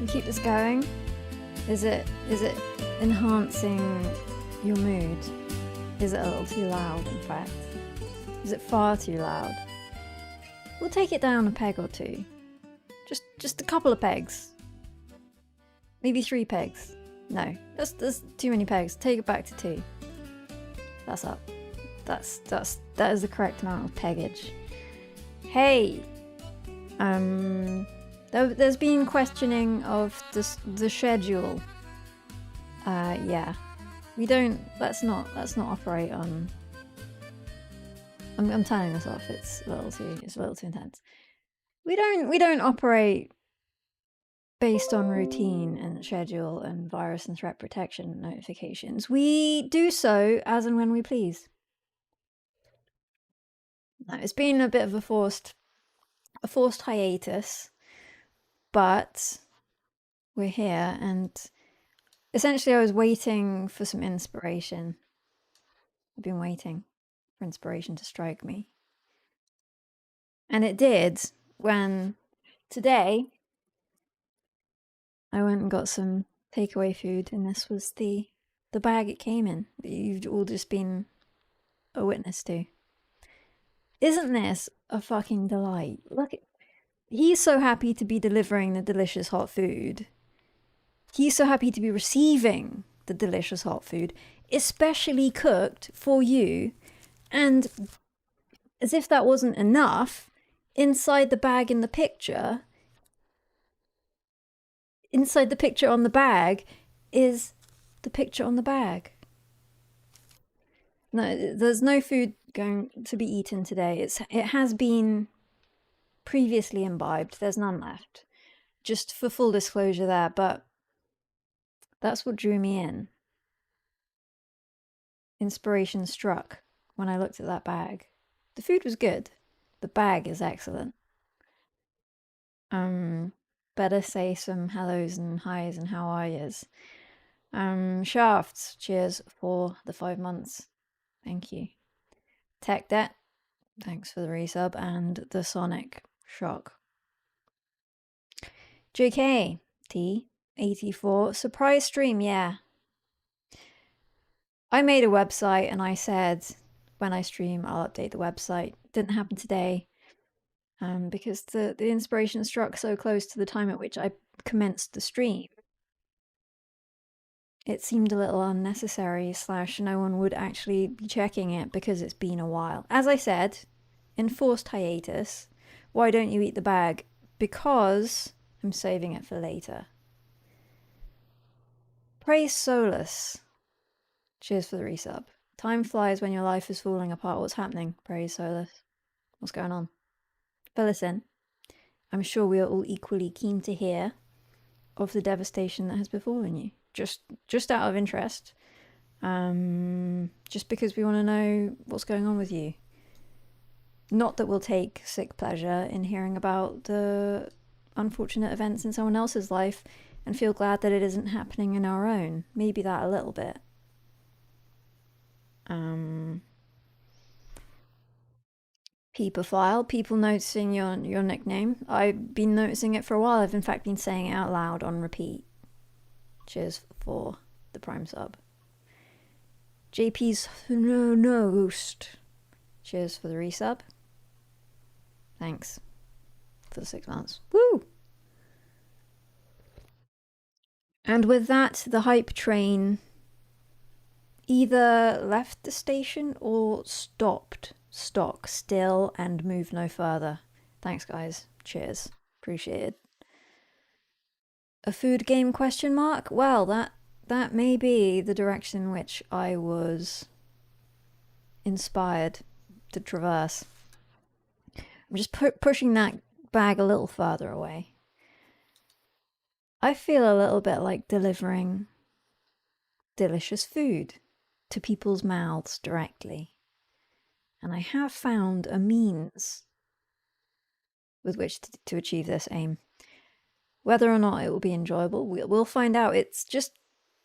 We keep this going? Is it enhancing your mood? Is it a little too loud, in fact? Is it far too loud? We'll take it down a peg or two. Just a couple of pegs. Maybe 3 pegs. No, that's too many pegs. Take it back to 2. That's up. That is the correct amount of peggage. Hey! There's been questioning of the schedule. Yeah. Let's not operate on... I'm turning this off, it's a little too intense. We don't operate based on routine and schedule and virus and threat protection notifications. We do so as and when we please. No, it's been a bit of a forced hiatus, but we're here, and essentially I was waiting for some inspiration. I've been waiting for inspiration to strike me. And it did when today I went and got some takeaway food, and this was the bag it came in that you've all just been a witness to. Isn't this a fucking delight? Look, he's so happy to be delivering the delicious hot food. He's so happy to be receiving the delicious hot food, especially cooked for you. And as if that wasn't enough, inside the bag in the picture, inside the picture on the bag is the picture on the bag. No, there's no food going to be eaten today. It has been previously imbibed. There's none left. Just for full disclosure there, but that's what drew me in. Inspiration struck when I looked at that bag. The food was good. The bag is excellent. Better say some hellos and highs and how are yous. Shafts, cheers for the 5 months. Thank you. Tech Debt, thanks for the resub, and the Sonic Shock. JK T84, surprise stream, yeah. I made a website and I said when I stream I'll update the website. Didn't happen today because the inspiration struck so close to the time at which I commenced the stream. It seemed a little unnecessary / no one would actually be checking it because it's been a while. As I said, enforced hiatus. Why don't you eat the bag? Because I'm saving it for later. Praise Solus. Cheers for the resub. Time flies when your life is falling apart. What's happening? Praise Solus. What's going on? Fill us in. I'm sure we are all equally keen to hear of the devastation that has befallen you. Just out of interest. Just because we want to know what's going on with you. Not that we'll take sick pleasure in hearing about the unfortunate events in someone else's life and feel glad that it isn't happening in our own. Maybe that a little bit. Peepophile, people noticing your nickname. I've been noticing it for a while. I've in fact been saying it out loud on repeat. Cheers for the prime sub. JP's Ghost. Cheers for the resub. Thanks for the 6 months. Woo! And with that, the hype train either left the station or stopped stock still and moved no further. Thanks, guys. Cheers. Appreciate it. A food game ? Well, that may be the direction in which I was inspired to traverse. I'm just pushing that bag a little further away. I feel a little bit like delivering delicious food to people's mouths directly. And I have found a means with which to achieve this aim. Whether or not it will be enjoyable, we'll find out. It's just,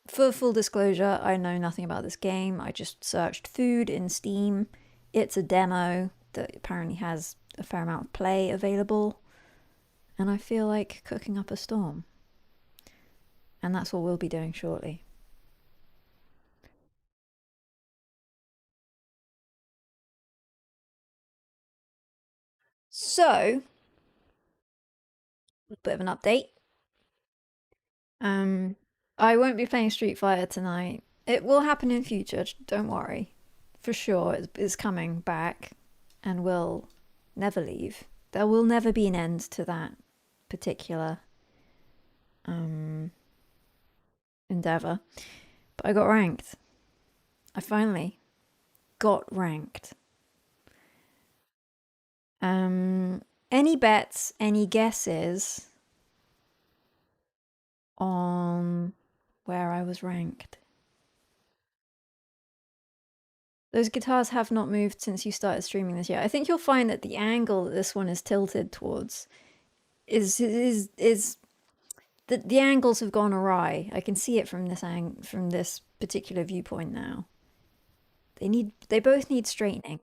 for full disclosure, I know nothing about this game. I just searched food in Steam. It's a demo that apparently has a fair amount of play available. And I feel like cooking up a storm. And that's what we'll be doing shortly. So, a bit of an update. I won't be playing Street Fighter tonight. It will happen in future, don't worry. For sure, it's coming back and will never leave. There will never be an end to that particular endeavor. But I got ranked. I finally got ranked. Any bets, any guesses on where I was ranked? Those guitars have not moved since you started streaming this year. I think you'll find that the angle that this one is tilted towards is the angles have gone awry. I can see it from this particular viewpoint now. They both need straightening.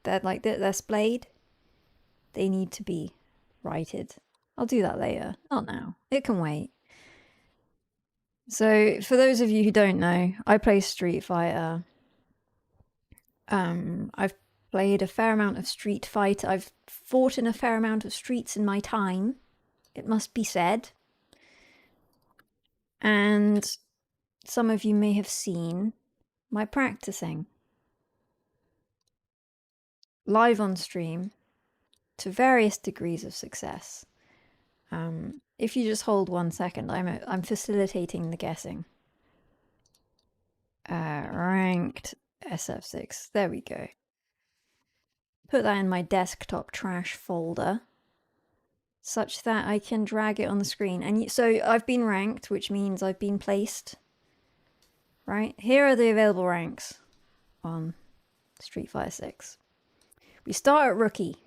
They're splayed. They need to be righted. I'll do that later. Not now. It can wait. So, for those of you who don't know, I play Street Fighter. I've played a fair amount of Street Fighter. I've fought in a fair amount of streets in my time. It must be said. And some of you may have seen my practicing live on stream to various degrees of success. If you just hold 1 second, I'm facilitating the guessing. Ranked SF6. There we go. Put that in my desktop trash folder, such that I can drag it on the screen. And so I've been ranked, which means I've been placed. Right? Here are the available ranks on Street Fighter 6. We start at rookie.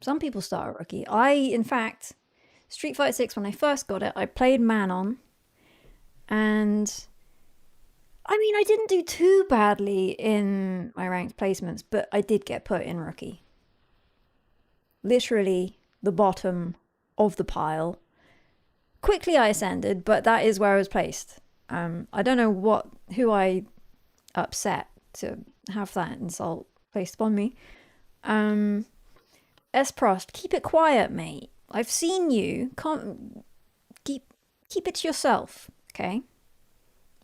Some people start at rookie. In fact, Street Fighter 6, when I first got it, I played Manon. And I mean, I didn't do too badly in my ranked placements, but I did get put in rookie. Literally the bottom of the pile. Quickly I ascended, but that is where I was placed. I don't know who I upset to have that insult placed upon me. Esprost, keep it quiet, mate. I've seen you. Can't keep it to yourself, okay?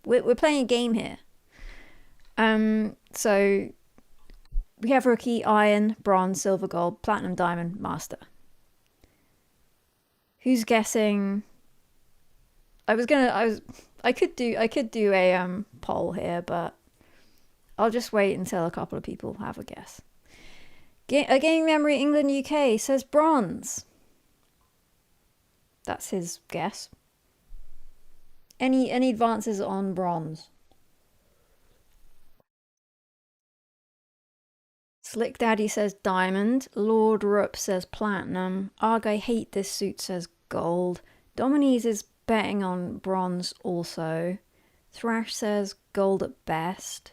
We're playing a game here. So we have rookie, iron, bronze, silver, gold, platinum, diamond, master. Who's guessing? I could do a poll here, but I'll just wait until a couple of people have a guess. A Gaming Memory England UK says bronze. That's his guess. Any advances on bronze? Slick Daddy says diamond. Lord Rupp says platinum. Arg, I hate this suit says gold. Dominies is betting on bronze also. Thrash says gold at best.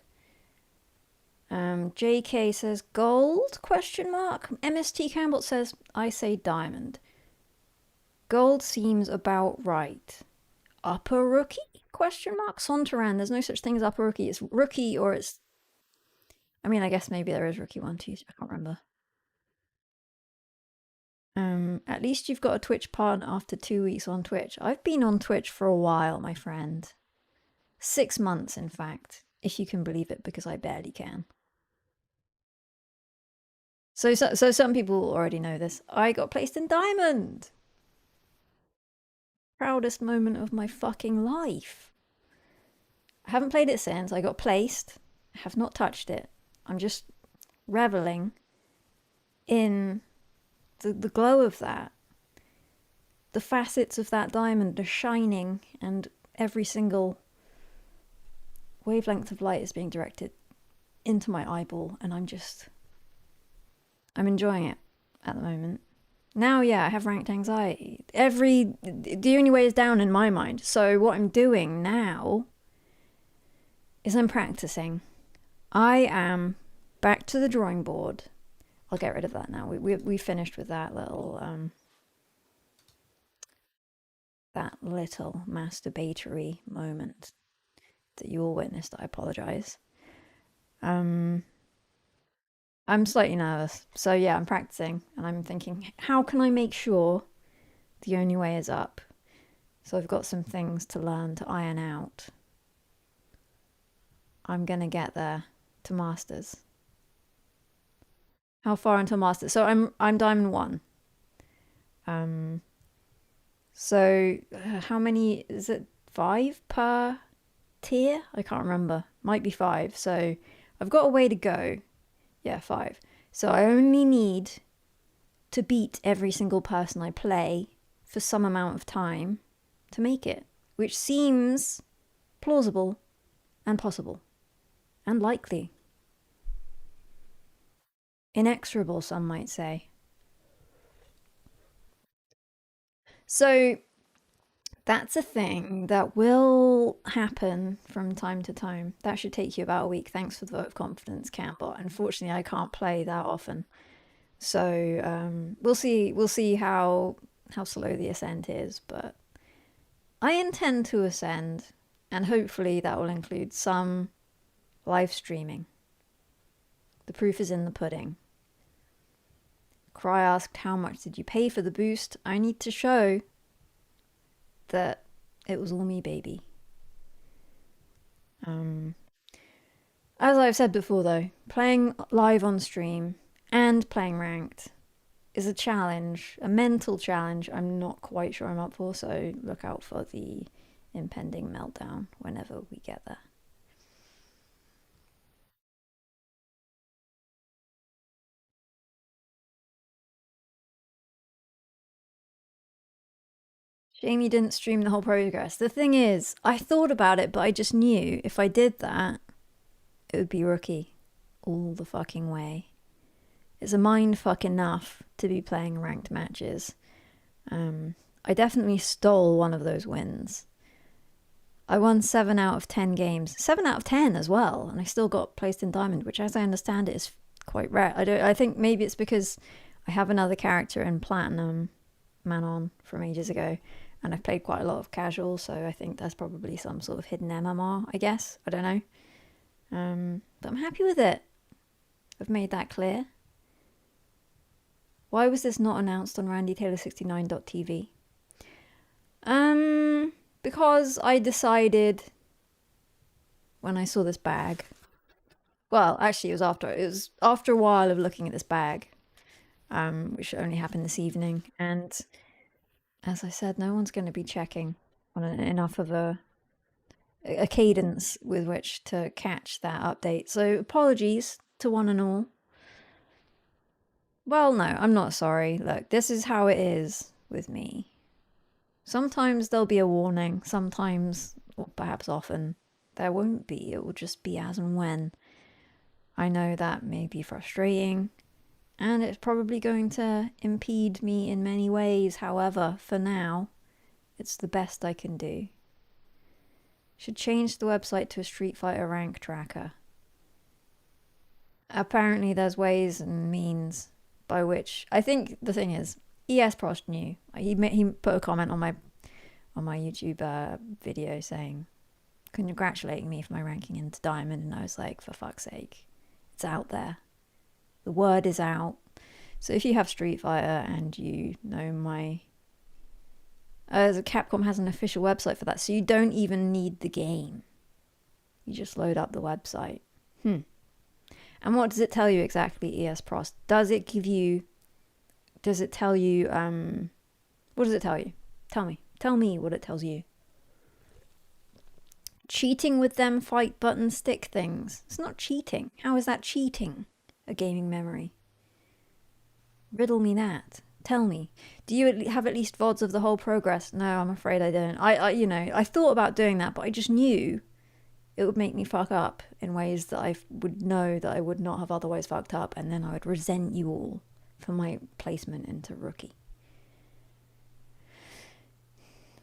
JK says gold? ? MST Campbell says I say diamond. Gold seems about right. Upper rookie? ? Sontaran, there's no such thing as upper rookie. It's rookie or it's... I mean, I guess maybe there is rookie 1, 2, I can't remember. At least you've got a Twitch partner after 2 weeks on Twitch. I've been on Twitch for a while, my friend. 6 months, in fact, if you can believe it, because I barely can. So some people already know this. I got placed in diamond. Proudest moment of my fucking life. I haven't played it since. I got placed. I have not touched it. I'm just reveling in the glow of that. The facets of that diamond are shining, and every single wavelength of light is being directed into my eyeball, and I'm enjoying it at the moment. Now, yeah, I have ranked anxiety. The only way is down in my mind. So what I'm doing now is I'm practicing. I am back to the drawing board. I'll get rid of that now. We finished with that little that little masturbatory moment that you all witnessed. I apologize. Um, I'm slightly nervous. So yeah, I'm practicing and I'm thinking, how can I make sure the only way is up? So I've got some things to learn to iron out. I'm gonna get there to masters. How far until masters? So I'm diamond one. Um, so how many is it? 5 per tier? I can't remember. Might be 5. So I've got a way to go. Yeah, 5. So I only need to beat every single person I play for some amount of time to make it, which seems plausible and possible and likely. Inexorable, some might say. So that's a thing that will happen from time to time. That should take you about a week. Thanks for the vote of confidence, Cam. But unfortunately, I can't play that often. So we'll see. We'll see how slow the ascent is. But I intend to ascend, and hopefully that will include some live streaming. The proof is in the pudding. Cry asked, "How much did you pay for the boost?" I need to show that it was all me, baby. As I've said before, though, playing live on stream and playing ranked is a challenge, a mental challenge I'm not quite sure I'm up for, so look out for the impending meltdown whenever we get there. Shame you didn't stream the whole progress. The thing is, I thought about it, but I just knew if I did that, it would be rookie all the fucking way. It's a mind fuck enough to be playing ranked matches. I definitely stole one of those wins. I won 7 out of 10 games. 7 out of 10 as well, and I still got placed in Diamond, which as I understand it is quite rare. I think maybe it's because I have another character in Platinum Manon from ages ago, and I've played quite a lot of casual, so I think there's probably some sort of hidden MMR, I guess. I don't know. But I'm happy with it. I've made that clear. Why was this not announced on randytaylor69.tv? Because I decided when I saw this bag. Well, actually, it was after a while of looking at this bag, which only happened this evening. And as I said, no one's going to be checking on enough of a cadence with which to catch that update. So apologies to one and all. Well, no, I'm not sorry. Look, this is how it is with me. Sometimes there'll be a warning, sometimes, or perhaps often, there won't be. It will just be as and when. I know that may be frustrating, and it's probably going to impede me in many ways. However, for now, it's the best I can do. Should change the website to a Street Fighter rank tracker. Apparently, there's ways and means by which I think the thing is, ES Prost knew. He put a comment on my YouTube video saying, congratulating me for my ranking into Diamond, and I was like, for fuck's sake, it's out there. The word is out. So if you have Street Fighter and you know my... Capcom has an official website for that, so you don't even need the game. You just load up the website. And what does it tell you exactly, ES Prost? Does it tell you, what does it tell you? Tell me what it tells you. Cheating with them fight button stick things. It's not cheating. How is that cheating? A gaming memory. Riddle me that. Tell me. Do you have at least VODs of the whole progress? No, I'm afraid I don't. I thought about doing that, but I just knew it would make me fuck up in ways that I would know that I would not have otherwise fucked up, and then I would resent you all for my placement into rookie.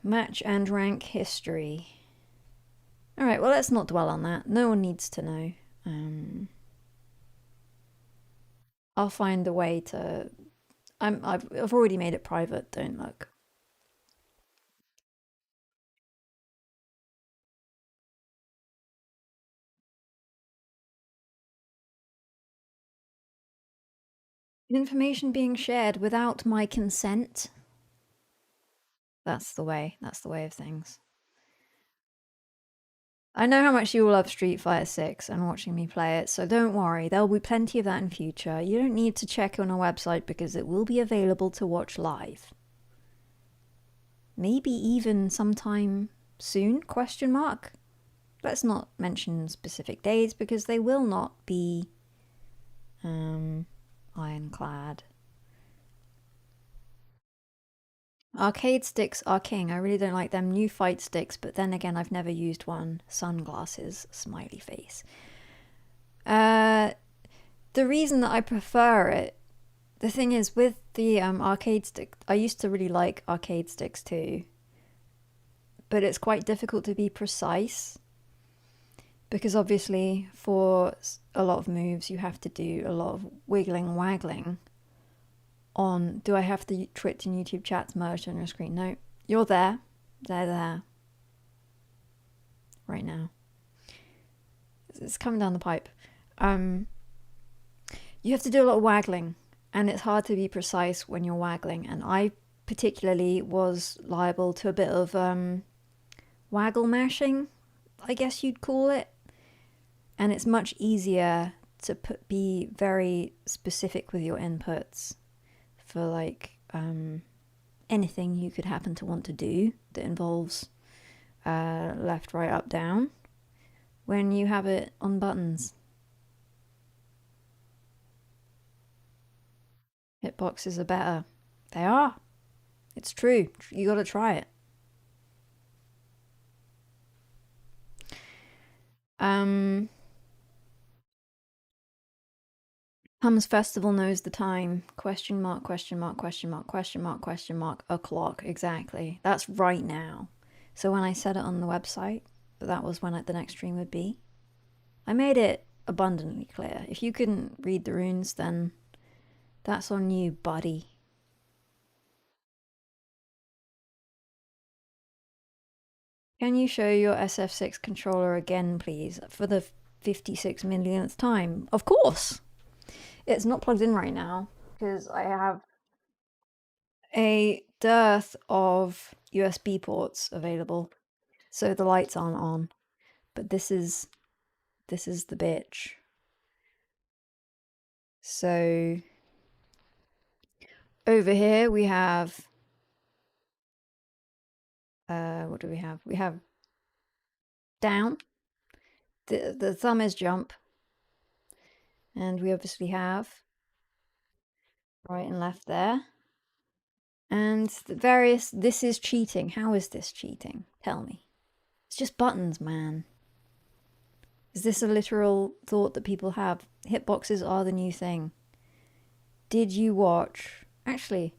Match and rank history. Alright, well, let's not dwell on that. No one needs to know. I'll find a way to... I've already made it private, don't look. Information being shared without my consent. That's the way. That's the way of things. I know how much you will love Street Fighter 6 and watching me play it, so don't worry, there'll be plenty of that in future. You don't need to check on our website because it will be available to watch live. Maybe even sometime soon, question mark? Let's not mention specific days because they will not be ironclad. Arcade sticks are king. I really don't like them. New fight sticks, but then again, I've never used one. Sunglasses, smiley face. The reason that I prefer it, the thing is with the arcade stick, I used to really like arcade sticks too, but it's quite difficult to be precise because obviously for a lot of moves you have to do a lot of wiggling and waggling on. Do I have the Twitch and YouTube chats merged on your screen? No, you're there. They're there right now. It's coming down the pipe. You have to do a lot of waggling, and it's hard to be precise when you're waggling. And I particularly was liable to a bit of waggle mashing, I guess you'd call it. And it's much easier to be very specific with your inputs for like anything you could happen to want to do that involves left, right, up, down when you have it on buttons. Hitboxes are better. They are. It's true. You gotta try it. Hums Festival knows the time. Question mark, question mark, question mark, question mark, question mark, o'clock. Exactly. That's right now. So when I said it on the website, that was when the next stream would be. I made it abundantly clear. If you couldn't read the runes, then that's on you, buddy. Can you show your SF6 controller again, please, for the 56 millionth time? Of course! It's not plugged in right now because I have a dearth of USB ports available, so the lights aren't on. But this is the bitch. So over here we have what do we have? We have down. The thumb is jump. And we obviously have right and left there. And the various, this is cheating. How is this cheating? Tell me. It's just buttons, man. Is this a literal thought that people have? Hitboxes are the new thing. Did you watch? Actually,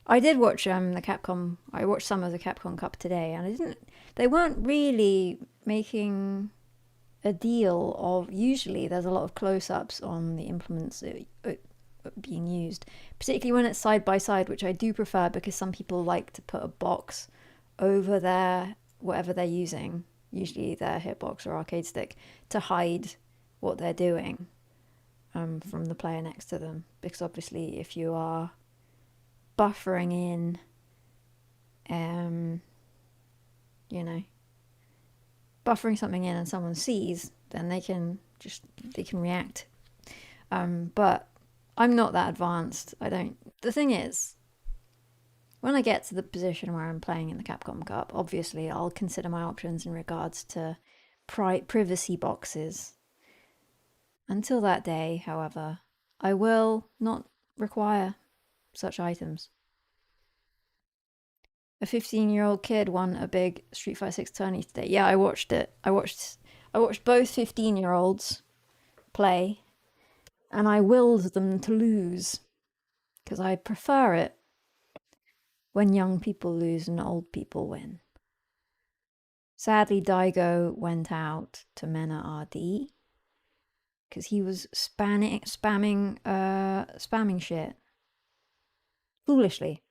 I did watch the Capcom. I watched some of the Capcom Cup today, and I didn't. They weren't really making a deal of. Usually, there's a lot of close-ups on the implements being used, particularly when it's side by side, which I do prefer because some people like to put a box over their whatever they're using, usually their hitbox or arcade stick, to hide what they're doing from the player next to them. Because obviously, if you are buffering in, buffering something in and someone sees, then they can react. But I'm not that advanced. The thing is, when I get to the position where I'm playing in the Capcom Cup, obviously I'll consider my options in regards to privacy boxes. Until that day, however, I will not require such items. A 15-year-old kid won a big Street Fighter 6 tourney today. Yeah, I watched it. I watched both 15-year-olds play, and I willed them to lose because I prefer it when young people lose and old people win. Sadly, Daigo went out to Mena RD because he was spamming shit foolishly.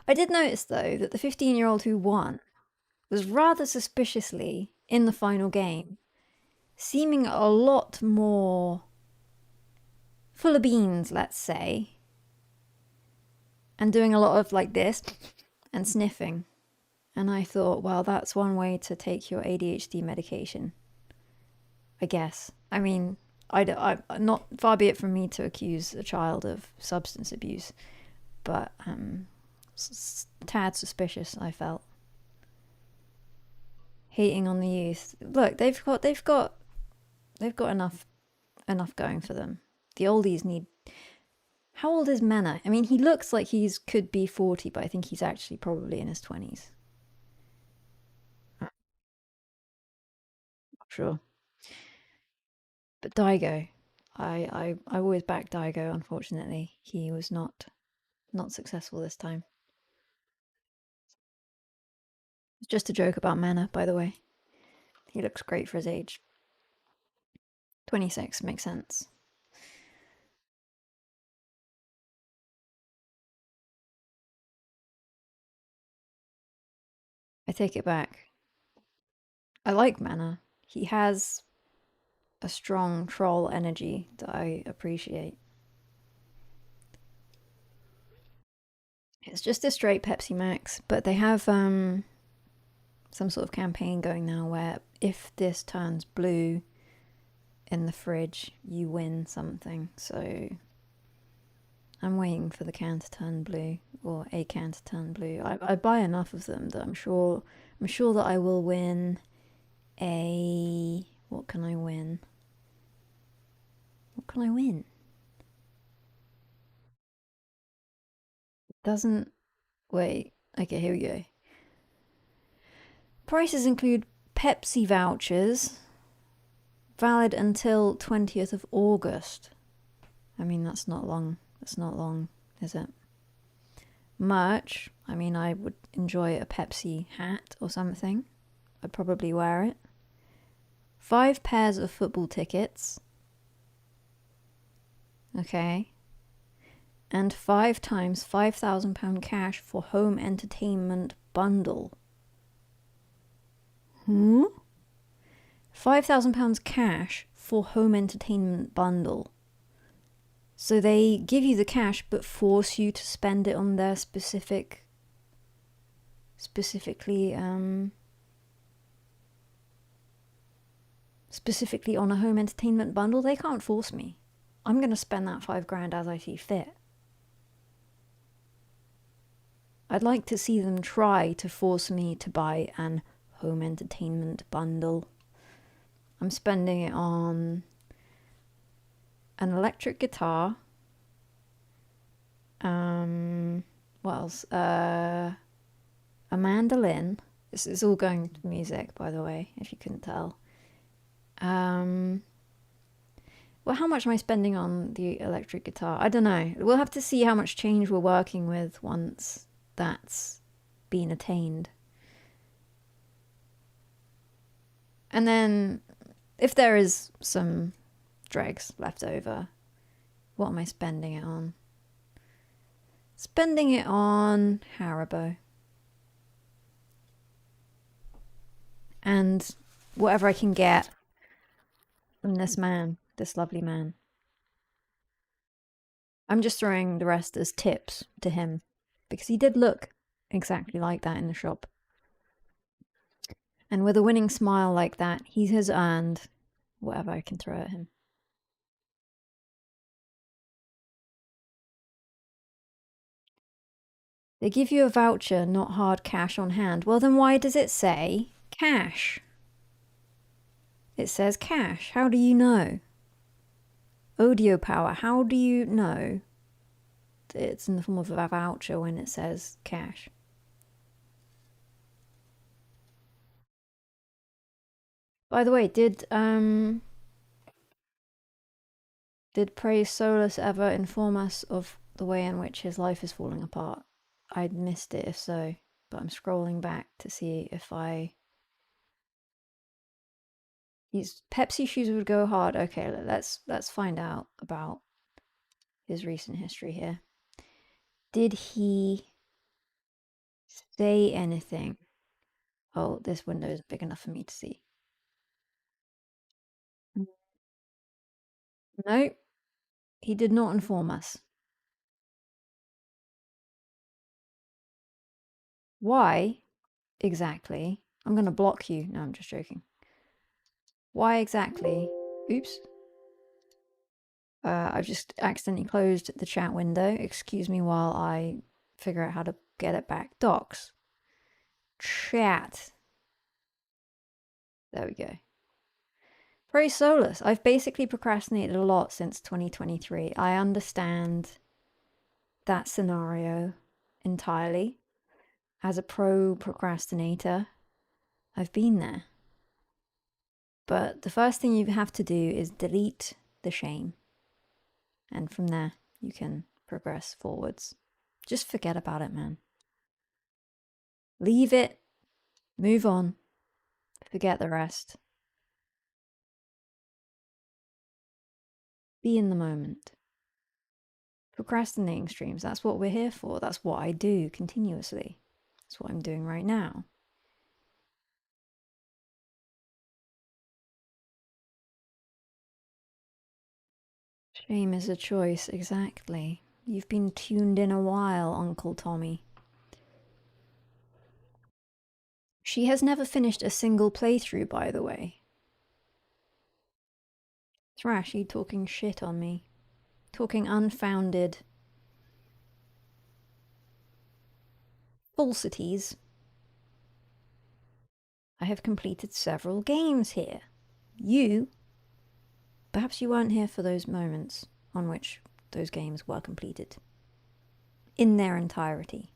I did notice though that the 15-year-old who won was rather suspiciously in the final game, seeming a lot more full of beans, let's say, and doing a lot of like this and sniffing. And I thought, well, that's one way to take your ADHD medication, I guess. I mean, not far be it from me to accuse a child of substance abuse, but tad suspicious. I felt hating on the youth. Look, they've got enough going for them. The oldies need. How old is Mena? I mean, he looks like he's could be 40, but I think he's actually probably in his 20s. Not sure. But Daigo, I always back Daigo. Unfortunately, he was not successful this time. It's just a joke about Mana, by the way. He looks great for his age. 26 makes sense. I take it back. I like Mana. He has a strong troll energy that I appreciate. It's just a straight Pepsi Max, but they have some sort of campaign going now where if this turns blue in the fridge, you win something. So I'm waiting for the can to turn blue, or a can to turn blue. I buy enough of them that I'm sure that I will win a. What can I win? What can I win? Doesn't wait. Okay, here we go. Prices include Pepsi vouchers, valid until 20th of August. I mean, that's not long. That's not long, is it? Merch. I mean, I would enjoy a Pepsi hat or something. I'd probably wear it. 5 pairs of football tickets. Okay. And 5 times £5,000 cash for home entertainment bundle. £5,000 cash for home entertainment bundle. So they give you the cash but force you to spend it on their specifically on a home entertainment bundle. They can't force me. I'm going to spend that £5,000 as I see fit. I'd like to see them try to force me to buy an home entertainment bundle. I'm spending it on an electric guitar. What else? A mandolin. This is all going to music, by the way, if you couldn't tell. Well, how much am I spending on the electric guitar? I don't know. We'll have to see how much change we're working with once that's been attained. And then, if there is some dregs left over, what am I spending it on? Spending it on Haribo. And whatever I can get from this man, this lovely man. I'm just throwing the rest as tips to him because he did look exactly like that in the shop. And with a winning smile like that, he has earned whatever I can throw at him. They give you a voucher, not hard cash on hand. Well, then why does it say cash? It says cash. How do you know? Audio power. How do you know that it's in the form of a voucher when it says cash? By the way, did Praise Solus ever inform us of the way in which his life is falling apart? I'd missed it if so, but I'm scrolling back to see if His Pepsi shoes would go hard. Okay, let's find out about his recent history here. Did he say anything? Oh, this window is big enough for me to see. No, He did not inform us. Why exactly? I'm going to block you. No, I'm just joking. Why exactly? Oops. I've just accidentally closed the chat window. Excuse me while I figure out how to get it back. Docs. Chat. There we go. Praise Solus. I've basically procrastinated a lot since 2023. I understand that scenario entirely. As a pro procrastinator, I've been there. But the first thing you have to do is delete the shame. And from there, you can progress forwards. Just forget about it, man. Leave it. Move on. Forget the rest. Be in the moment. Procrastinating streams, that's what we're here for. That's what I do continuously. That's what I'm doing right now. Shame is a choice, exactly. You've been tuned in a while, Uncle Tommy. She has never finished a single playthrough, by the way. Thrashy talking shit on me. Talking unfounded falsities. I have completed several games here. Perhaps you weren't here for those moments on which those games were completed. In their entirety.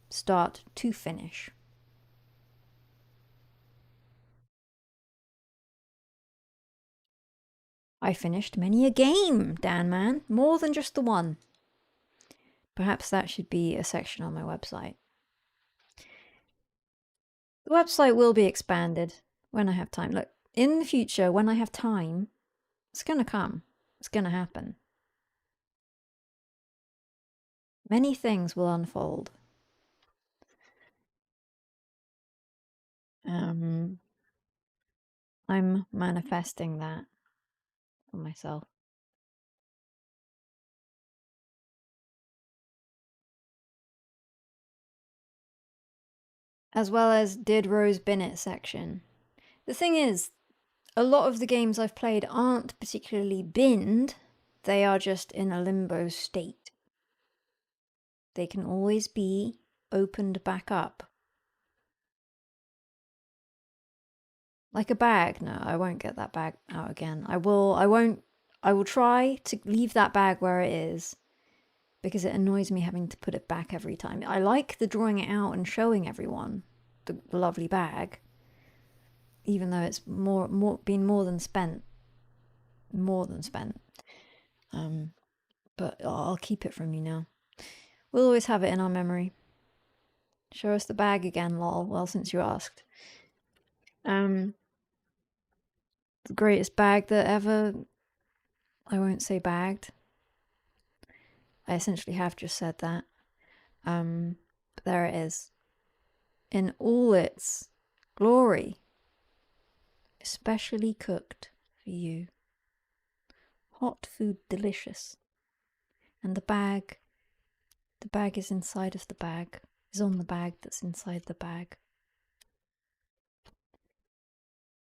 Start to finish. I finished many a game, Dan Man. More than just the one. Perhaps that should be a section on my website. The website will be expanded when I have time. Look, in the future, when I have time, it's going to come. It's going to happen. Many things will unfold. I'm manifesting that for myself. As well as Did Rose Bin It section. The thing is, a lot of the games I've played aren't particularly binned. They are just in a limbo state. They can always be opened back up. Like a bag. No, I won't get that bag out again. I will try to leave that bag where it is because it annoys me having to put it back every time. I like the drawing it out and showing everyone the lovely bag, even though it's been more than spent. But I'll keep it from you now. We'll always have it in our memory. Show us the bag again, lol. Well, since you asked. The greatest bag that ever... I won't say bagged. I essentially have just said that. But there it is. In all its glory. Especially cooked for you. Hot food delicious. And the bag is inside of the bag. Is on the bag that's inside the bag.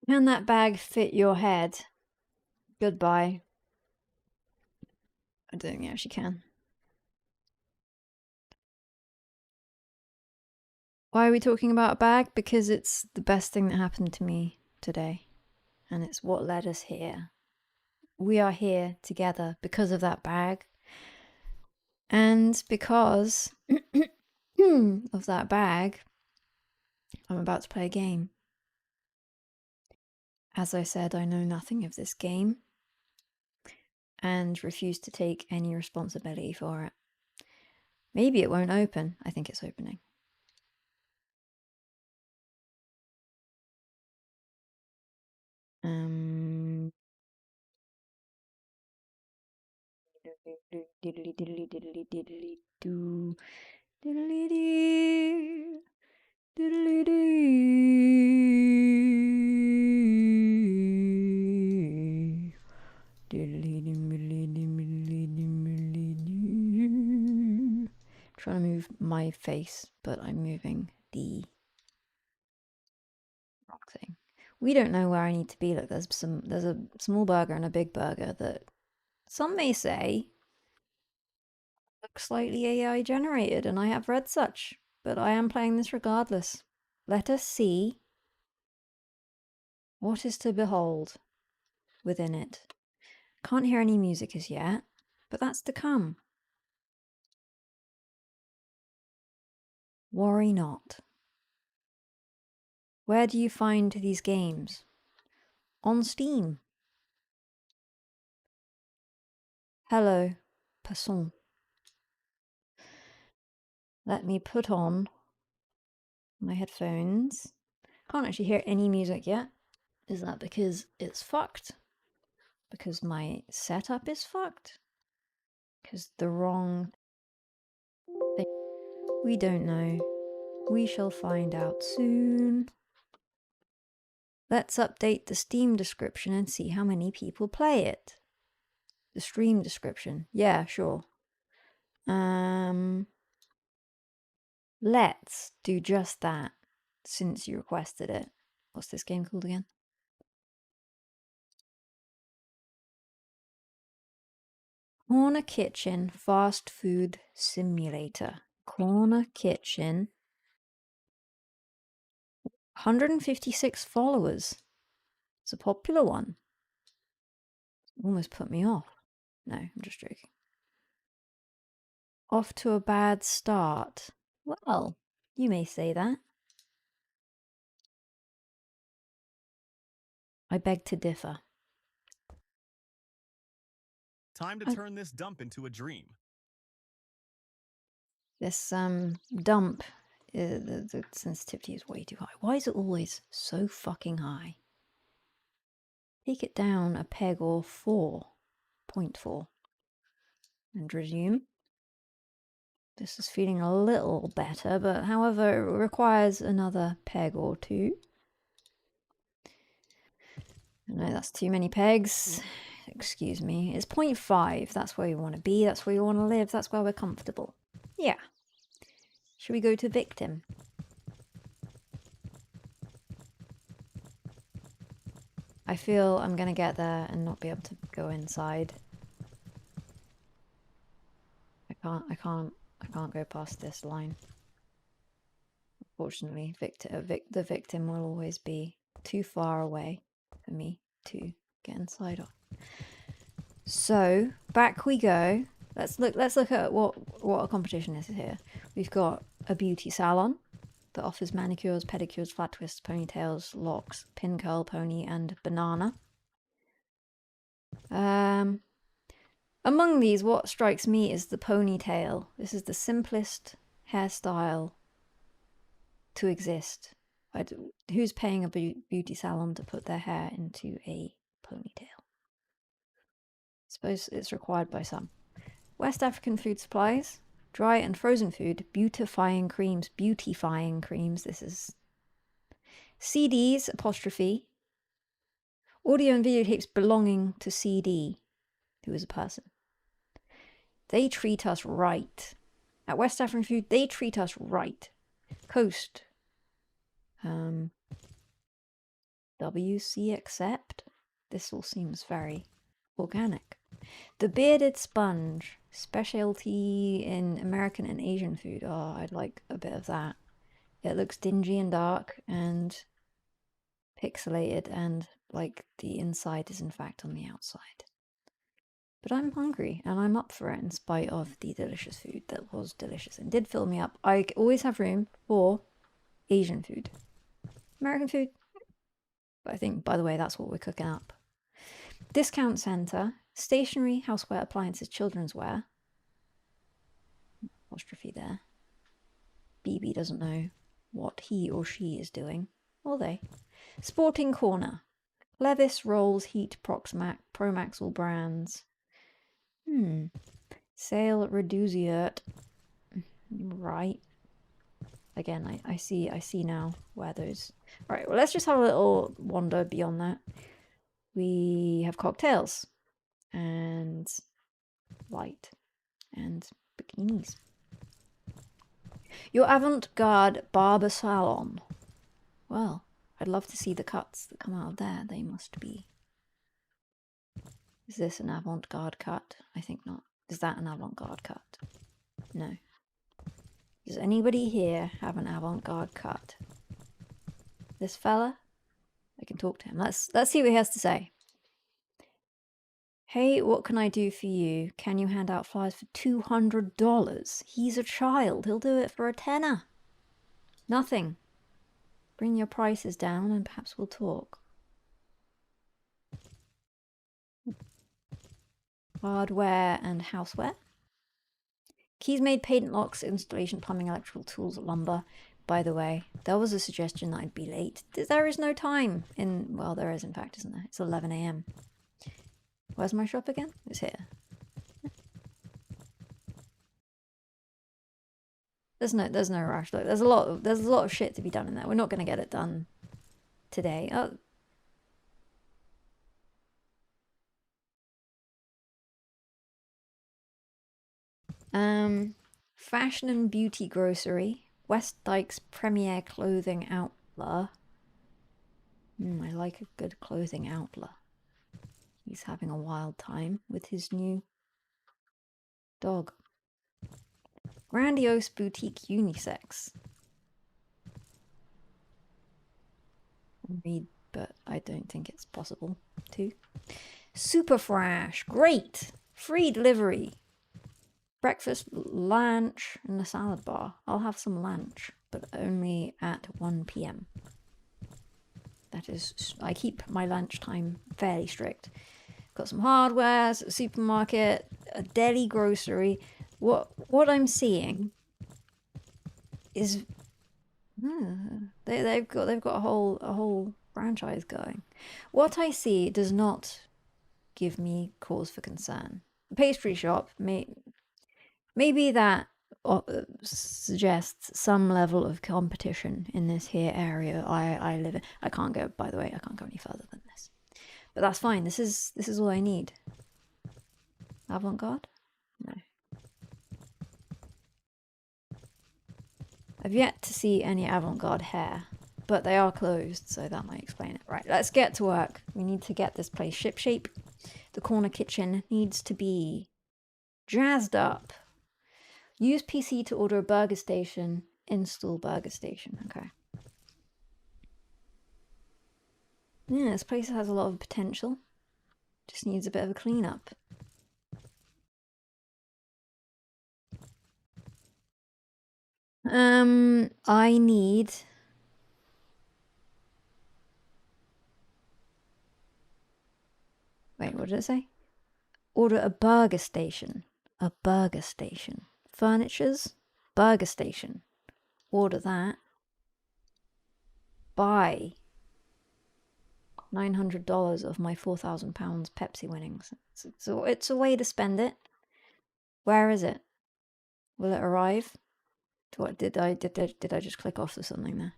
Can that bag fit your head? Goodbye. I don't think it actually can. Why are we talking about a bag? Because it's the best thing that happened to me today. And it's what led us here. We are here together because of that bag. And because of that bag, I'm about to play a game. As I said, I know nothing of this game. And refuse to take any responsibility for it. Maybe it won't open. I think it's opening. Diddly diddly diddly diddly doo. Diddly dee. Diddly dee. Diddly diddly diddly trying to move my face, but I'm moving the rock thing. We don't know where I need to be. Look, there's a small burger and a big burger that some may say look slightly AI generated, and I have read such, but I am playing this regardless. Let us see what is to behold within it. Can't hear any music as yet, but that's to come. Worry not. Where do you find these games? On Steam. Hello, passant. Let me put on my headphones. Can't actually hear any music yet. Is that because it's fucked? Because my setup is fucked? Because the wrong thing? We don't know. We shall find out soon. Let's update the Steam description and see how many people play it. The stream description. Yeah, sure. Let's do just that, since you requested it. What's this game called again? Corner Kitchen Fast Food Simulator. Corner Kitchen. 156 followers. It's a popular one. Almost put me off. No, I'm just joking. Off to a bad start. Well, you may say that. I beg to differ. Time to turn this dump into a dream. This dump, the sensitivity is way too high. Why is it always so fucking high? Take it down a peg or 4.4 and resume. This is feeling a little better, but however, it requires another peg or 2. No, that's too many pegs. Excuse me. It's 0.5. That's where you want to be. That's where you want to live. That's where we're comfortable. Yeah. Should we go to victim? I feel I'm gonna get there and not be able to go inside. I can't go past this line. Unfortunately, the victim will always be too far away for me to get inside of. So back we go. Let's look at what a competition is here. We've got a beauty salon that offers manicures, pedicures, flat twists, ponytails, locks, pin curl, pony, and banana. Among these, what strikes me is the ponytail. This is the simplest hairstyle to exist. Who's paying a beauty salon to put their hair into a ponytail? I suppose it's required by some. West African food supplies, dry and frozen food, beautifying creams. This is CDs apostrophe. Audio and video tapes belonging to CD, who is a person. They treat us right. At West African Food, they treat us right. Coast. WC Accept. This all seems very organic. The Bearded Sponge. Specialty in American and Asian food. Oh, I'd like a bit of that. It looks dingy and dark and pixelated, and like the inside is in fact on the outside. But I'm hungry and I'm up for it in spite of the delicious food that was delicious and did fill me up. I always have room for Asian food. American food. But I think, by the way, that's what we're cooking up. Discount centre. Stationery, houseware, appliances, children's wear. Apostrophe there. BB doesn't know what he or she is doing. Or they. Sporting corner. Levis, Rolls, Heat, Promax, all brands. Sale reduciert. Right. Again, I see now where those. Right, well, let's just have a little wander beyond that. We have cocktails and light and bikinis. Your avant-garde barber salon. Well, I'd love to see the cuts that come out of there. They must be. Is this an avant-garde cut? I think not. Is that an avant-garde cut? No. Does anybody here have an avant-garde cut? This fella? I can talk to him. Let's see what he has to say. Hey, what can I do for you? Can you hand out flyers for $200? He's a child. He'll do it for a tenner. Nothing. Bring your prices down and perhaps we'll talk. Hardware and houseware. Keys made, patent locks, installation, plumbing, electrical tools, lumber. By the way, there was a suggestion that I'd be late. There is no time in... Well, there is in fact, isn't there? It's 11 a.m. Where's my shop again? It's here. There's no rush. Look, there's a lot of shit to be done in there. We're not gonna get it done today. Oh. Fashion and beauty grocery. West Dyke's premier clothing outlet. I like a good clothing outlet. He's having a wild time with his new dog. Grandiose boutique unisex. Read, but I don't think it's possible to. Super fresh. Great. Free delivery. Breakfast, lunch, and a salad bar. I'll have some lunch, but only at 1 p.m. That is, I keep my lunchtime fairly strict. Got some hardware, a supermarket, a deli grocery. What I'm seeing is they've got a whole franchise going. What I see does not give me cause for concern. The pastry shop maybe that suggests some level of competition in this here area I live in. I can't go, by the way, I can't go any further than this. But that's fine. This is all I need. Avant-garde? No. I've yet to see any avant-garde hair, but they are closed, so that might explain it. Right, let's get to work. We need to get this place shipshape. The corner kitchen needs to be jazzed up. Use PC to order a burger station. Install burger station. Okay. Yeah, this place has a lot of potential. Just needs a bit of a cleanup. I need... Wait, what did it say? Order a burger station. A burger station. Furnitures? Burger station. Order that. Buy $900 of my £4,000 Pepsi winnings. It's a way to spend it. Where is it? Will it arrive? What did I just click off to something there?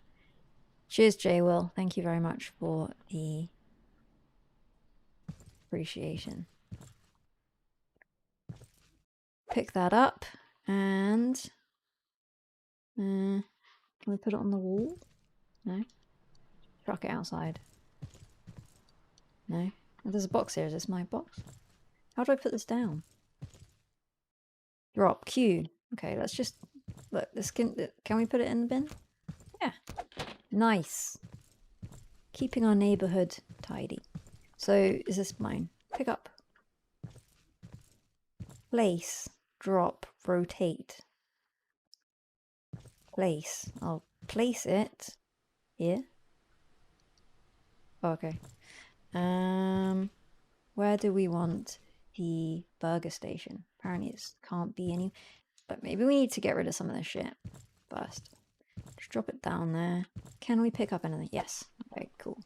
Cheers, J Will. Thank you very much for the appreciation. Pick that up and can we put it on the wall? No. Truck it outside. No. Oh, there's a box here. Is this my box? How do I put this down? Drop Q. Okay, let's just look. This can we put it in the bin? Yeah. Nice. Keeping our neighborhood tidy. So is this mine? Pick up. Place. Drop. Rotate. Place. I'll place it here. Oh, okay. Where do we want the burger station? Apparently it can't be any, but maybe we need to get rid of some of this shit first. Just drop it down there. Can we pick up anything? Yes. Okay, cool.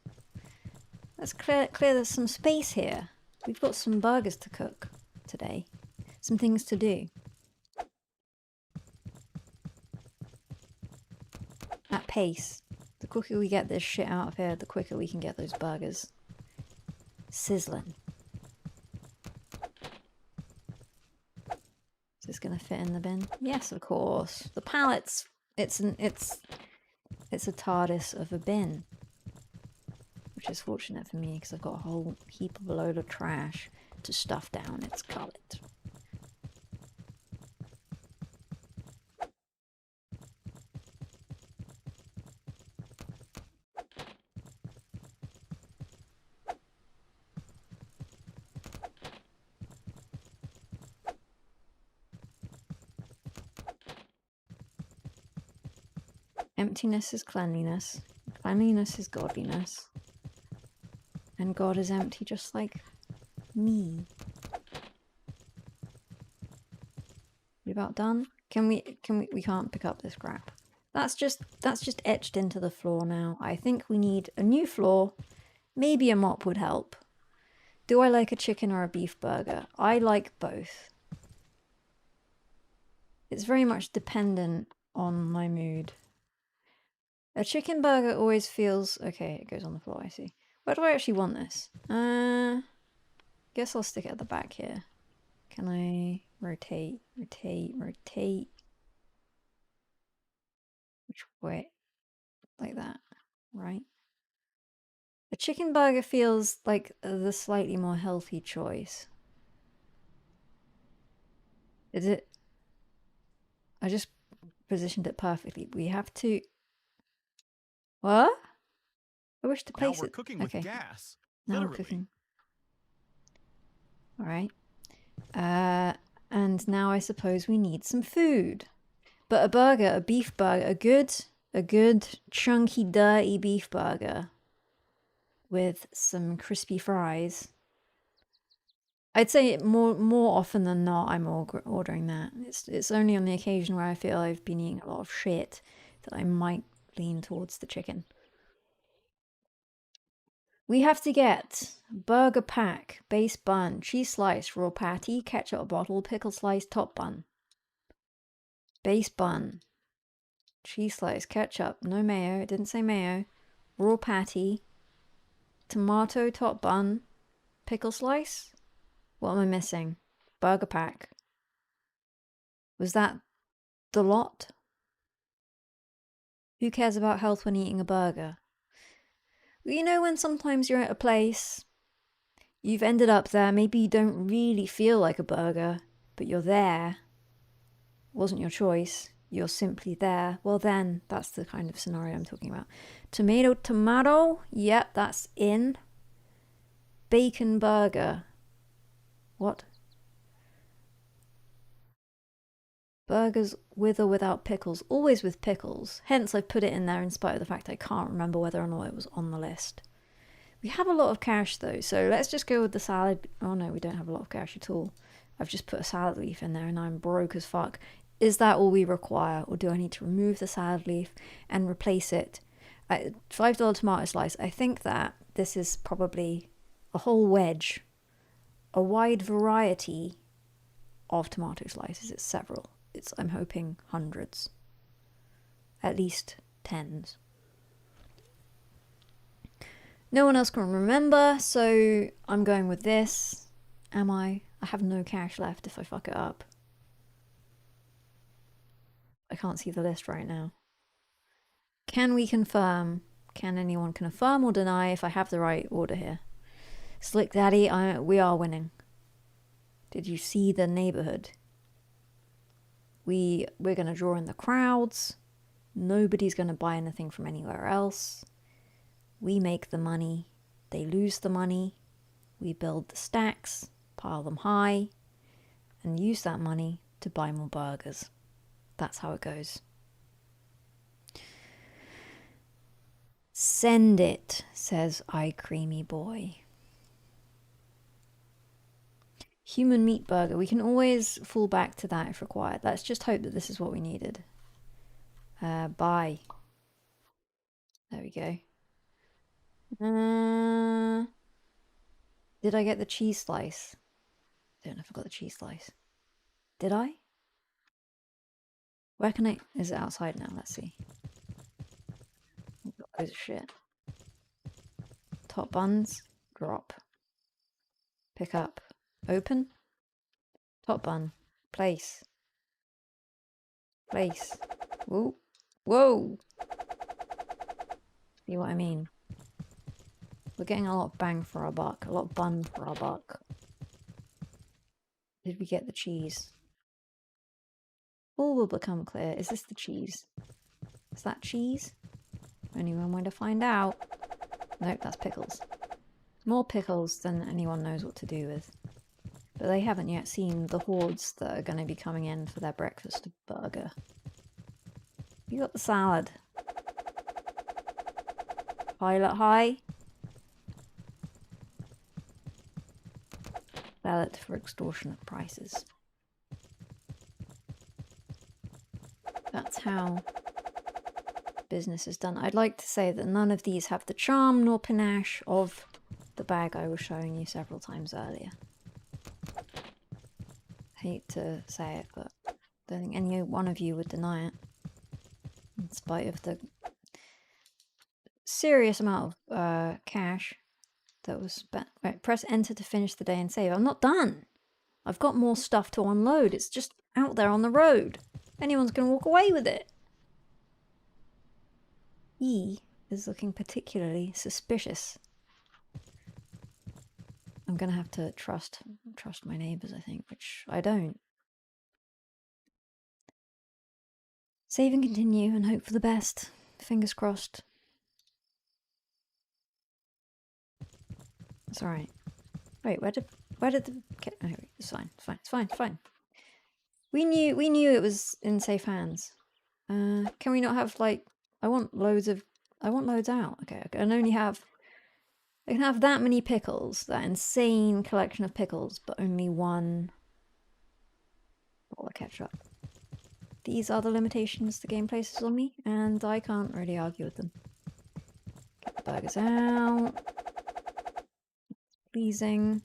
Let's clear some space here. We've got some burgers to cook today. Some things to do. At pace. The quicker we get this shit out of here, the quicker we can get those burgers sizzling. Is this gonna fit in the bin? Yes, of course. The pallets It's a TARDIS of a bin. Which is fortunate for me because I've got a whole heap of a load of trash to stuff down its gullet. Emptiness is cleanliness. Cleanliness is godliness. And God is empty just like me. We about done? We can't pick up this crap. That's just etched into the floor now. I think we need a new floor. Maybe a mop would help. Do I like a chicken or a beef burger? I like both. It's very much dependent on my mood. A chicken burger always feels... Okay, it goes on the floor, I see. Where do I actually want this? Guess I'll stick it at the back here. Can I rotate, rotate, rotate? Which way? Like that, right? A chicken burger feels like the slightly more healthy choice. Is it? I just positioned it perfectly. We have to... What? I wish to place now we're it. cooking with gas. Now Literally. we're cooking. Alright. And now I suppose we need some food. But a burger, a beef burger, a good chunky dirty beef burger with some crispy fries. I'd say more often than not I'm ordering that. It's only on the occasion where I feel I've been eating a lot of shit that I might lean towards the chicken. We have to get burger pack, base bun, cheese slice, raw patty, ketchup bottle, pickle slice, top bun. Base bun, cheese slice, ketchup, no mayo, it didn't say mayo, raw patty, tomato top bun, pickle slice? What am I missing? Burger pack. Was that the lot? Who cares about health when eating a burger? You know when sometimes you're at a place, you've ended up there, maybe you don't really feel like a burger, but you're there. It wasn't your choice. You're simply there. Well then, that's the kind of scenario I'm talking about. Tomato, tomato. Yep, that's in. Bacon burger. What? Burgers with or without pickles. Always with pickles. Hence I've put it in there in spite of the fact I can't remember whether or not it was on the list. We have a lot of cash though, so let's just go with the salad. Oh no, we don't have a lot of cash at all. I've just put a salad leaf in there and I'm broke as fuck. Is that all we require, or do I need to remove the salad leaf and replace it? $5 tomato slice. I think that this is probably a whole wedge, a wide variety of tomato slices. It's several. I'm hoping hundreds, at least tens. No one else can remember, so I'm going with this. Am I? I have no cash left if I fuck it up. I can't see the list right now. Can we confirm? Can anyone confirm or deny if I have the right order here? Slick Daddy, we are winning. Did you see the neighborhood? We're going to draw in the crowds. Nobody's going to buy anything from anywhere else. We make the money. They lose the money. We build the stacks, pile them high, and use that money to buy more burgers. That's how it goes. Send it, says I Creamy Boy. Human meat burger. We can always fall back to that if required. Let's just hope that this is what we needed. Buy. There we go. Did I get the cheese slice? I don't know if I got the cheese slice. Did I? Where can I... Is it outside now? Let's see. We've got loads of shit. Top buns. Drop. Pick up. Open. Top bun. Place. Place. Ooh. Whoa! See what I mean? We're getting a lot of bang for our buck, a lot of bun for our buck. Did we get the cheese? All will become clear. Is this the cheese? Is that cheese? Only one way to find out. Nope, that's pickles. More pickles than anyone knows what to do with. But they haven't yet seen the hordes that are going to be coming in for their breakfast burger. You got the salad. Pilot high. Sell it for extortionate prices. That's how business is done. I'd like to say that none of these have the charm nor panache of the bag I was showing you several times earlier. Hate to say it, but I don't think any one of you would deny it. In spite of the serious amount of cash that was spent. Right, press enter to finish the day and save. I'm not done. I've got more stuff to unload. It's just out there on the road. Anyone's going to walk away with it. E is looking particularly suspicious. I'm going to have to trust my neighbours, I think, which I don't. Save and continue and hope for the best. Fingers crossed. It's alright. Wait, where did the... Oh, it's fine. It's fine. We knew it was in safe hands. Can we not have, like... I want loads out. Okay, I can only have... I can have that many pickles, that insane collection of pickles, but only one bowl of ketchup. These are the limitations the game places on me, and I can't really argue with them. Get the burgers out. Pleasing.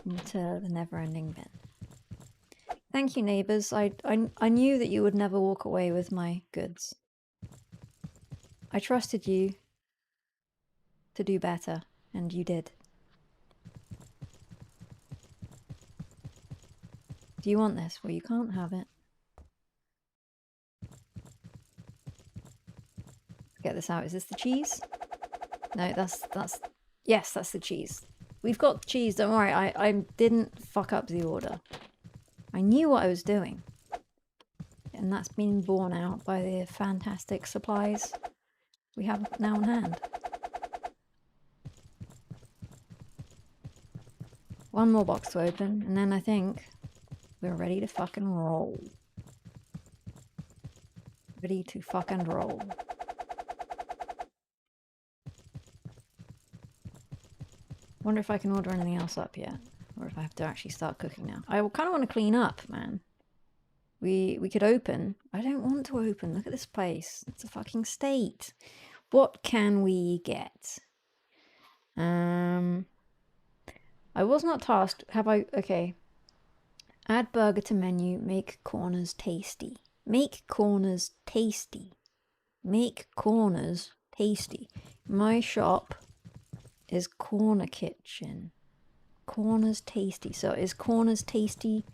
Into the never-ending bin. Thank you, neighbours. I knew that you would never walk away with my goods. I trusted you to do better, and you did. Do you want this? Well, you can't have it. Get this out. Is this the cheese? No, that's... Yes, that's the cheese. We've got cheese, don't worry. I didn't fuck up the order. I knew what I was doing. And that's been borne out by the fantastic supplies we have now on hand. One more box to open, and then I think we're ready to fucking roll. Ready to fucking roll. Wonder if I can order anything else up yet, or if I have to actually start cooking now. I kind of want to clean up, man. We could open. I don't want to open. Look at this place. It's a fucking state. What can we get? I was not tasked. Have I? Okay. Add burger to menu. Make corners tasty. Make corners tasty. Make corners tasty. My shop is Corner Kitchen. Corners Tasty. So is Corners Tasty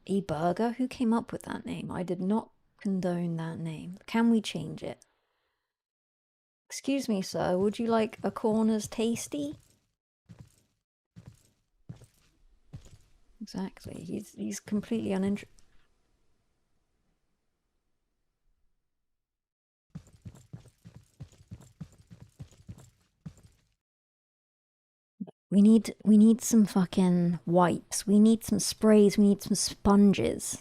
a burger? Who came up with that name? I did not condone that name. Can we change it? Excuse me, sir. Would you like a Corners Tasty? Exactly. He's completely uninterested. We need some fucking wipes. We need some sprays. We need some sponges.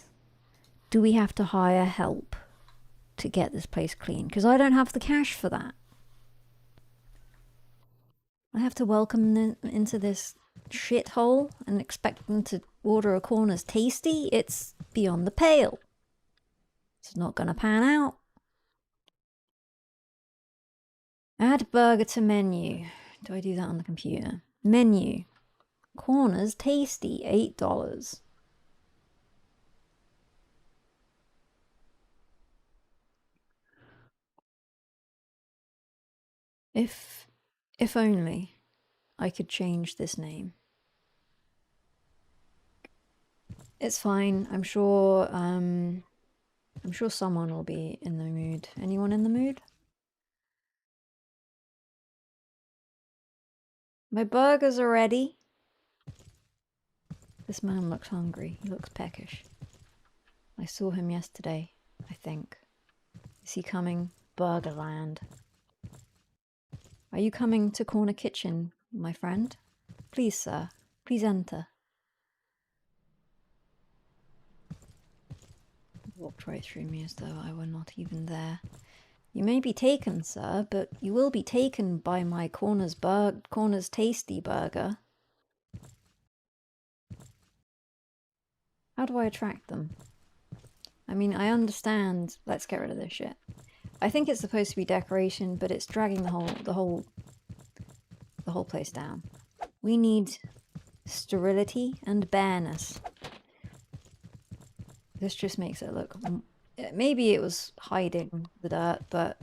Do we have to hire help to get this place clean? Because I don't have the cash for that. I have to welcome them into this shithole and expect them to order a Corners Tasty? It's beyond the pale. It's not gonna pan out. Add burger to menu. Do I do that on the computer? Menu. Corners Tasty, $8. If only I could change this name. It's fine. I'm sure I'm sure someone will be in the mood. Anyone in the mood? My burgers are ready. This man looks hungry. He looks peckish. I saw him yesterday, I think. Is he coming? Burgerland. Are you coming to Corner Kitchen, my friend? Please, sir. Please enter. Walked right through me as though I were not even there. You may be taken, sir, but you will be taken by my Corner's Tasty Burger. How do I attract them? I mean, I understand. Let's get rid of this shit. I think it's supposed to be decoration, but it's dragging the whole place down. We need sterility and bareness. This just makes it look... Maybe it was hiding the dirt, but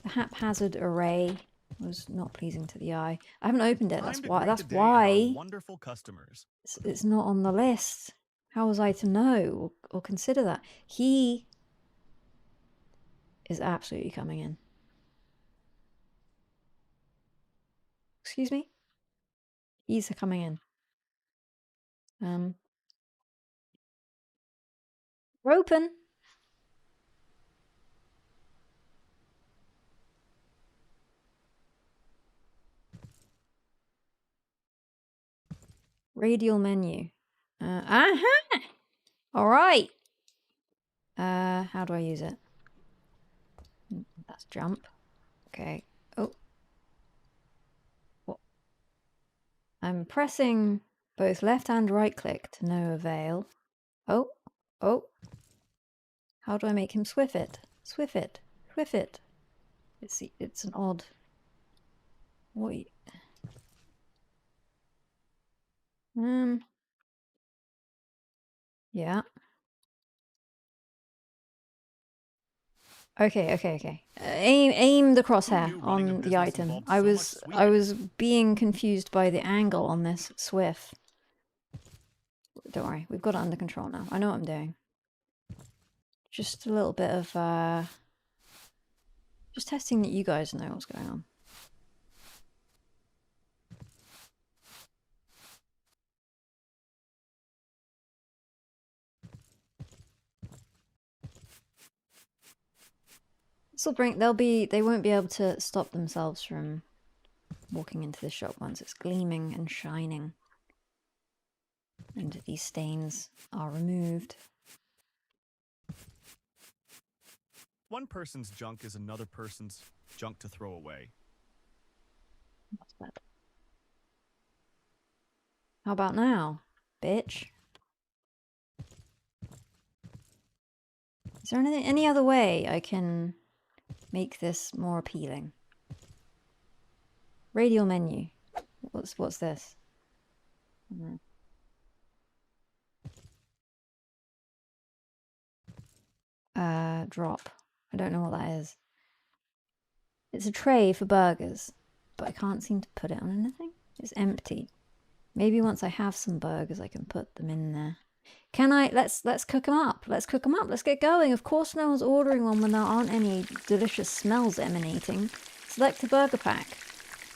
the haphazard array was not pleasing to the eye. I haven't opened it. That's why. Wonderful customers. It's not on the list. How was I to know or consider that? He is absolutely coming in. Excuse me? He's coming in. We're open. Radial menu. All right. How do I use it? That's jump. Okay. Oh. What? I'm pressing both left and right click to no avail. Oh. Oh. How do I make him swift it? Swift it. Swift it. It's an odd... Wait. Yeah. Okay. Aim the crosshair on the item. I was being confused by the angle on this Swift. Don't worry, we've got it under control now. I know what I'm doing. Just a little bit of just testing that you guys know what's going on. This'll bring they won't be able to stop themselves from walking into the shop once it's gleaming and shining. And these stains are removed. One person's junk is another person's junk to throw away. That's bad. How about now, bitch? Is there any other way I can make this more appealing? Radial menu. What's this? Drop. I don't know what that is. It's a tray for burgers, but I can't seem to put it on anything. It's empty. Maybe once I have some burgers, I can put them in there. Can I? Let's cook them up. Let's cook them up. Let's get going. Of course, no one's ordering one when there aren't any delicious smells emanating. Select a burger pack.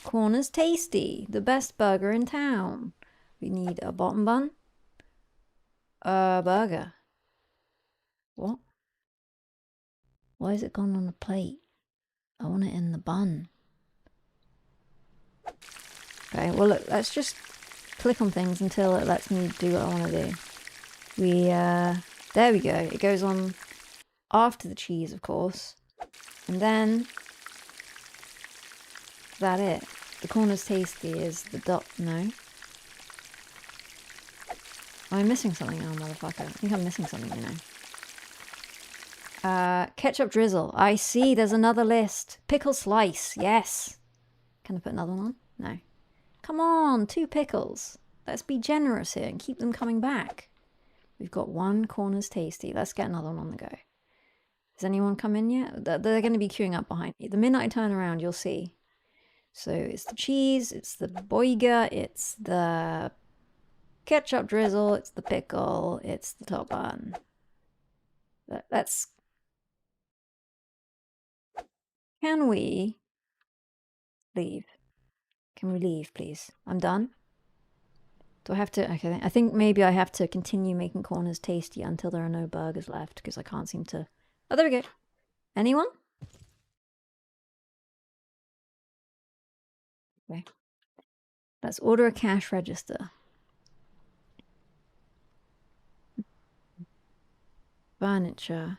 Corner's Tasty, the best burger in town. We need a bottom bun. A burger. What? Why is it gone on the plate? I want it in the bun. Okay, well look, let's just click on things until it lets me do what I want to do. There we go. It goes on after the cheese, of course. And then, is that it? The Corner's Tasty is the dot, no? Am I missing something now, motherfucker? I think I'm missing something, you know. Ketchup drizzle. I see, there's another list. Pickle slice, yes. Can I put another one on? No. Come on, 2 pickles. Let's be generous here and keep them coming back. We've got 1 Corner's Tasty. Let's get another one on the go. Has anyone come in yet? They're going to be queuing up behind me. The minute I turn around, you'll see. So it's the cheese, it's the boiga, it's the ketchup drizzle, it's the pickle, it's the top bun. Let's... Can we leave? Can we leave, please? I'm done. Do I have to... Okay, I think maybe I have to continue making corners tasty until there are no burgers left, because I can't seem to... Oh, there we go. Anyone? Okay. Let's order a cash register. Furniture.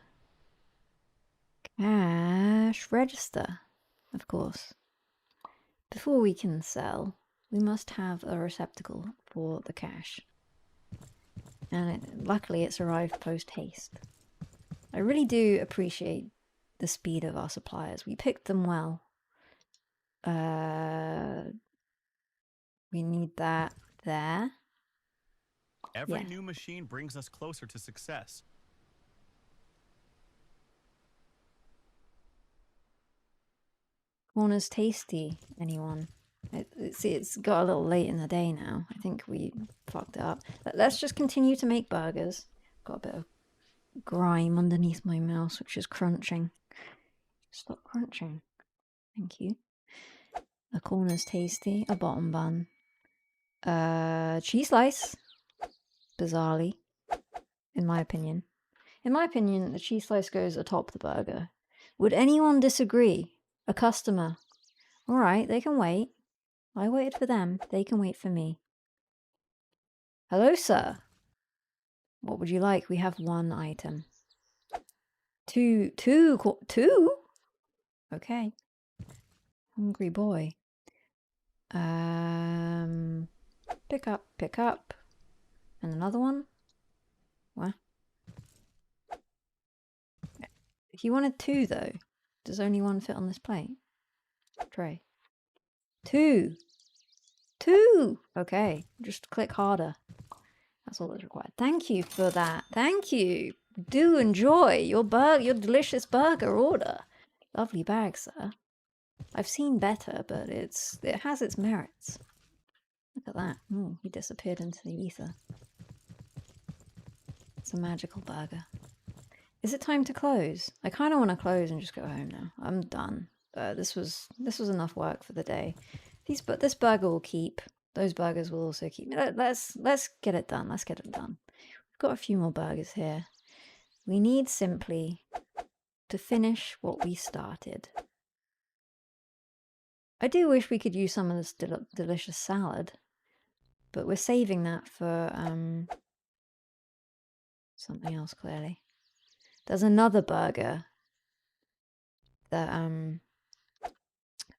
Cash register. Of course. Before we can sell, we must have a receptacle for the cash. And luckily it's arrived post-haste. I really do appreciate the speed of our suppliers. We picked them well. We need that there. Every new machine brings us closer to success. Corners tasty, anyone? It's got a little late in the day now. I think we fucked it up. Let's just continue to make burgers. Got a bit of grime underneath my mouse, which is crunching. Stop crunching. Thank you. A corner's tasty. A bottom bun. Cheese slice. Bizarrely. In my opinion. In my opinion, the cheese slice goes atop the burger. Would anyone disagree? A customer. Alright, they can wait. I waited for them. They can wait for me. Hello, sir. What would you like? We have one item. Two? Okay. Hungry boy. Pick up. And another one? What? He wanted two, though. Does only one fit on this plate? Tray. Two! Okay, just click harder. That's all that's required. Thank you for that. Thank you. Do enjoy your delicious burger order. Lovely bag, sir. I've seen better, but it has its merits. Look at that. Oh, he disappeared into the ether. It's a magical burger. Is it time to close? I kind of want to close and just go home now. I'm done. This was enough work for the day. This burger will keep. Those burgers will also keep. Let's get it done. Let's get it done. We've got a few more burgers here. We need simply to finish what we started. I do wish we could use some of this delicious salad, but we're saving that for something else, clearly. There's another burger that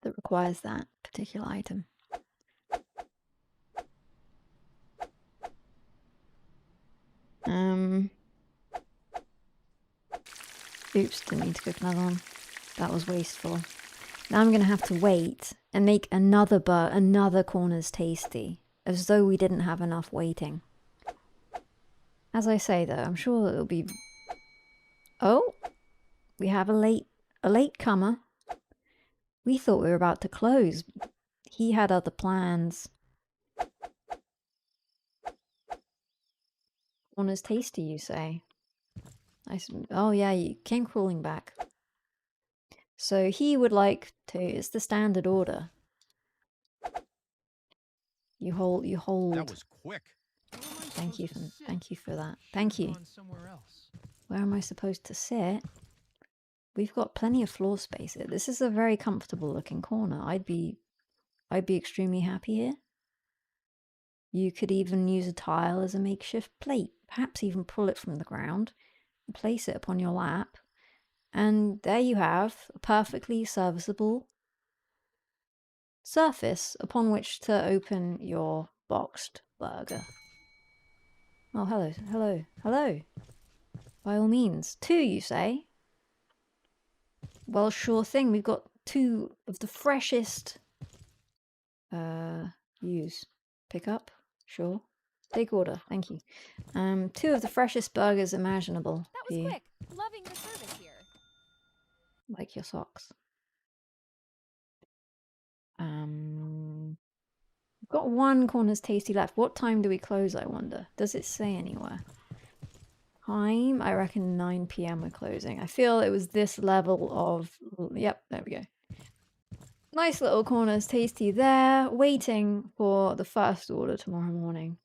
that requires that particular item. Oops, didn't need to cook another one. That was wasteful. Now I'm gonna have to wait and make another corners tasty, as though we didn't have enough waiting. As I say though, I'm sure that it'll be... Oh! We have a late comer. We thought we were about to close. He had other plans. Corners tasty, you say? Oh yeah, you came crawling back. So he would like to... It's the standard order. You hold. That was quick. Thank you for that. Thank you. Where am I supposed to sit? We've got plenty of floor space here. This is a very comfortable looking corner. I'd be extremely happy here. You could even use a tile as a makeshift plate. Perhaps even pull it from the ground and place it upon your lap. And there you have a perfectly serviceable surface upon which to open your boxed burger. Oh, hello. By all means. Two, you say? Well, sure thing. We've got two of the freshest... use. Pick up? Sure. Take order. Thank you. Two of the freshest burgers imaginable. That was quick. Loving the service here. Like your socks. We've got one corner's tasty left. What time do we close, I wonder? Does it say anywhere? time, I reckon 9 p.m. we're closing. I feel it was this level of... Yep, there we go. Nice little corners, tasty there. Waiting for the first order tomorrow morning.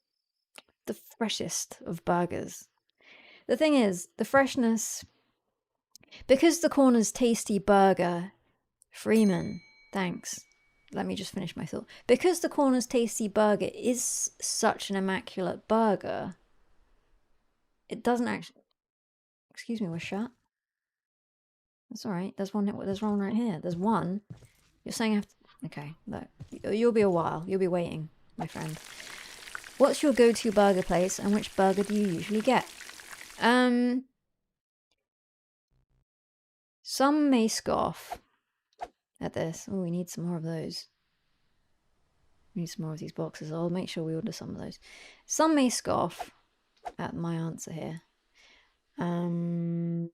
The freshest of burgers. The thing is, the freshness... Because the corner's tasty burger... Freeman, thanks. Let me just finish my thought. Because the corner's tasty burger is such an immaculate burger... It doesn't actually... Excuse me, we're shut. That's alright. There's one right here. There's one. You're saying I have to... Okay, look. You'll be a while. You'll be waiting, my friend. What's your go-to burger place and which burger do you usually get? Some may scoff at this. Oh, we need some more of those. We need some more of these boxes. I'll make sure we order some of those. Some may scoff at my answer here. The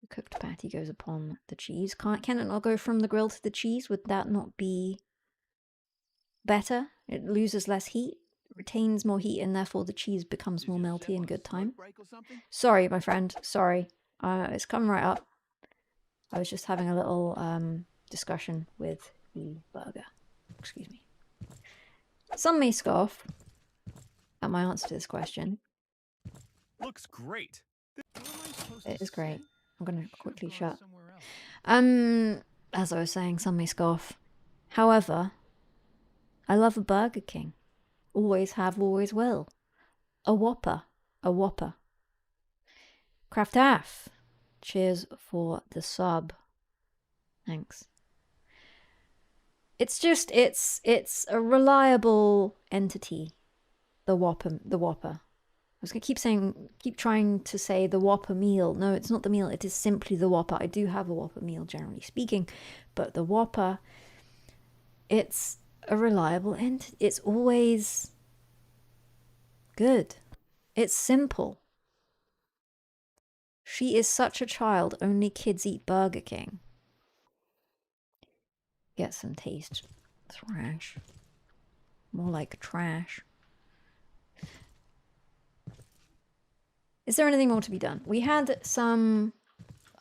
cooked patty goes upon the cheese. Can it not go from the grill to the cheese? Would that not be better? It loses less heat, retains more heat, and therefore the cheese becomes more melty in good time. Sorry, my friend. Sorry. It's coming right up. I was just having a little discussion with the burger. Excuse me. Some may scoff at my answer to this question. Looks great. It is great. I'm going to quickly shut. As I was saying, some may scoff. However, I love a Burger King. Always have, always will. A Whopper. A Whopper. Kraft Half. Cheers for the sub. Thanks. It's just, it's a reliable entity. The Whopper. I was going to keep trying to say the Whopper meal. No, it's not the meal. It is simply the Whopper. I do have a Whopper meal, generally speaking. But the Whopper, it's a reliable entity. It's always good. It's simple. She is such a child. Only kids eat Burger King. Get some taste. Trash. More like trash. Is there anything more to be done? We had some...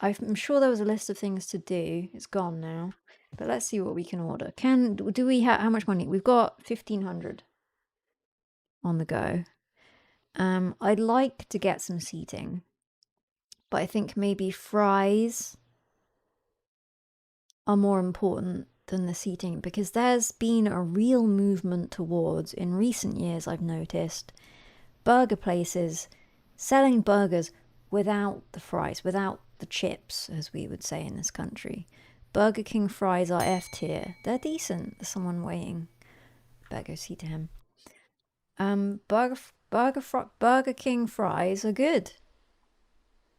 I'm sure there was a list of things to do. It's gone now. But let's see what we can order. Do we have... How much money? We've got 1,500 on the go. I'd like to get some seating. But I think maybe fries are more important than the seating. Because there's been a real movement towards, in recent years I've noticed, burger places... selling burgers without the fries, without the chips, as we would say in this country. Burger King fries are F tier. They're decent. There's someone waiting. Better go see to him. Burger King fries are good.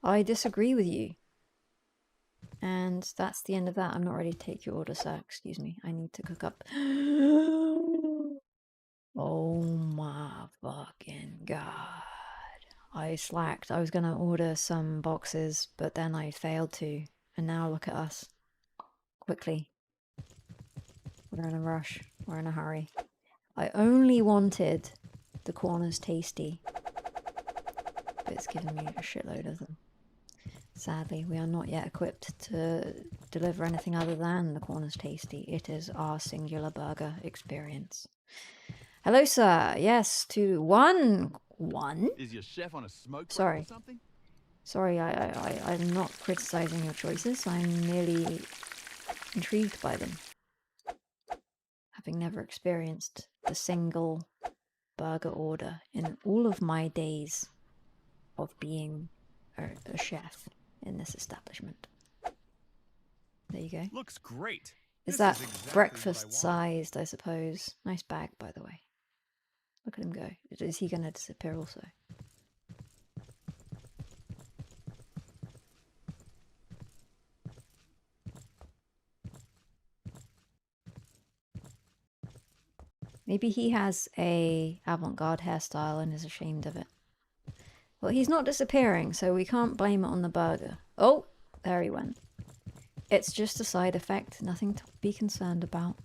I disagree with you. And that's the end of that. I'm not ready to take your order, sir. Excuse me. I need to cook up. Oh my fucking god. I slacked. I was going to order some boxes, but then I failed to. And now look at us. Quickly. We're in a rush. We're in a hurry. I only wanted the corners tasty. But it's given me a shitload of them. Sadly, we are not yet equipped to deliver anything other than the corners tasty. It is our singular burger experience. Hello, sir. Yes, to one. Is your chef on a smoke Sorry. break or something? Sorry, I'm not criticizing your choices. I'm merely intrigued by them. Having never experienced a single burger order in all of my days of being a chef in this establishment. There you go. Looks great. Is This that is exactly what I breakfast want. sized, I suppose? Nice bag, by the way. Look at him go. Is he going to disappear also? Maybe he has a avant-garde hairstyle and is ashamed of it. Well, he's not disappearing, so we can't blame it on the burger. Oh, there he went. It's just a side effect, nothing to be concerned about.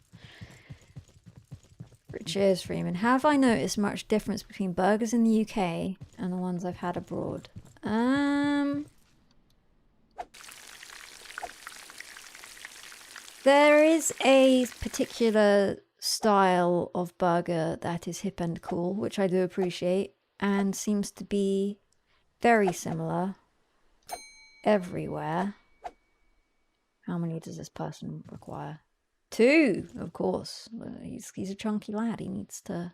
Cheers, Freeman. Have I noticed much difference between burgers in the UK and the ones I've had abroad? I There is a particular style of burger that is hip and cool, which I do appreciate, and seems to be very similar everywhere. How many does this person require? 2, of course. He's a chunky lad. He needs to...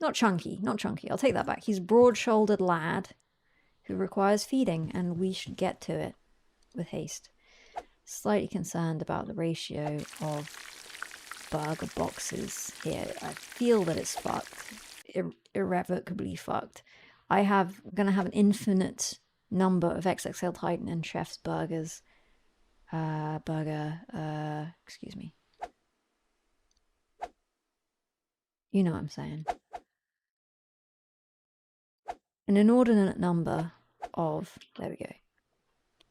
Not chunky, not chunky. I'll take that back. He's a broad-shouldered lad who requires feeding, and we should get to it with haste. Slightly concerned about the ratio of burger boxes here. I feel that it's fucked. Irrevocably fucked. I'm gonna have an infinite number of XXL Titan and Chef's burgers. Excuse me. You know what I'm saying. An inordinate number of, there we go,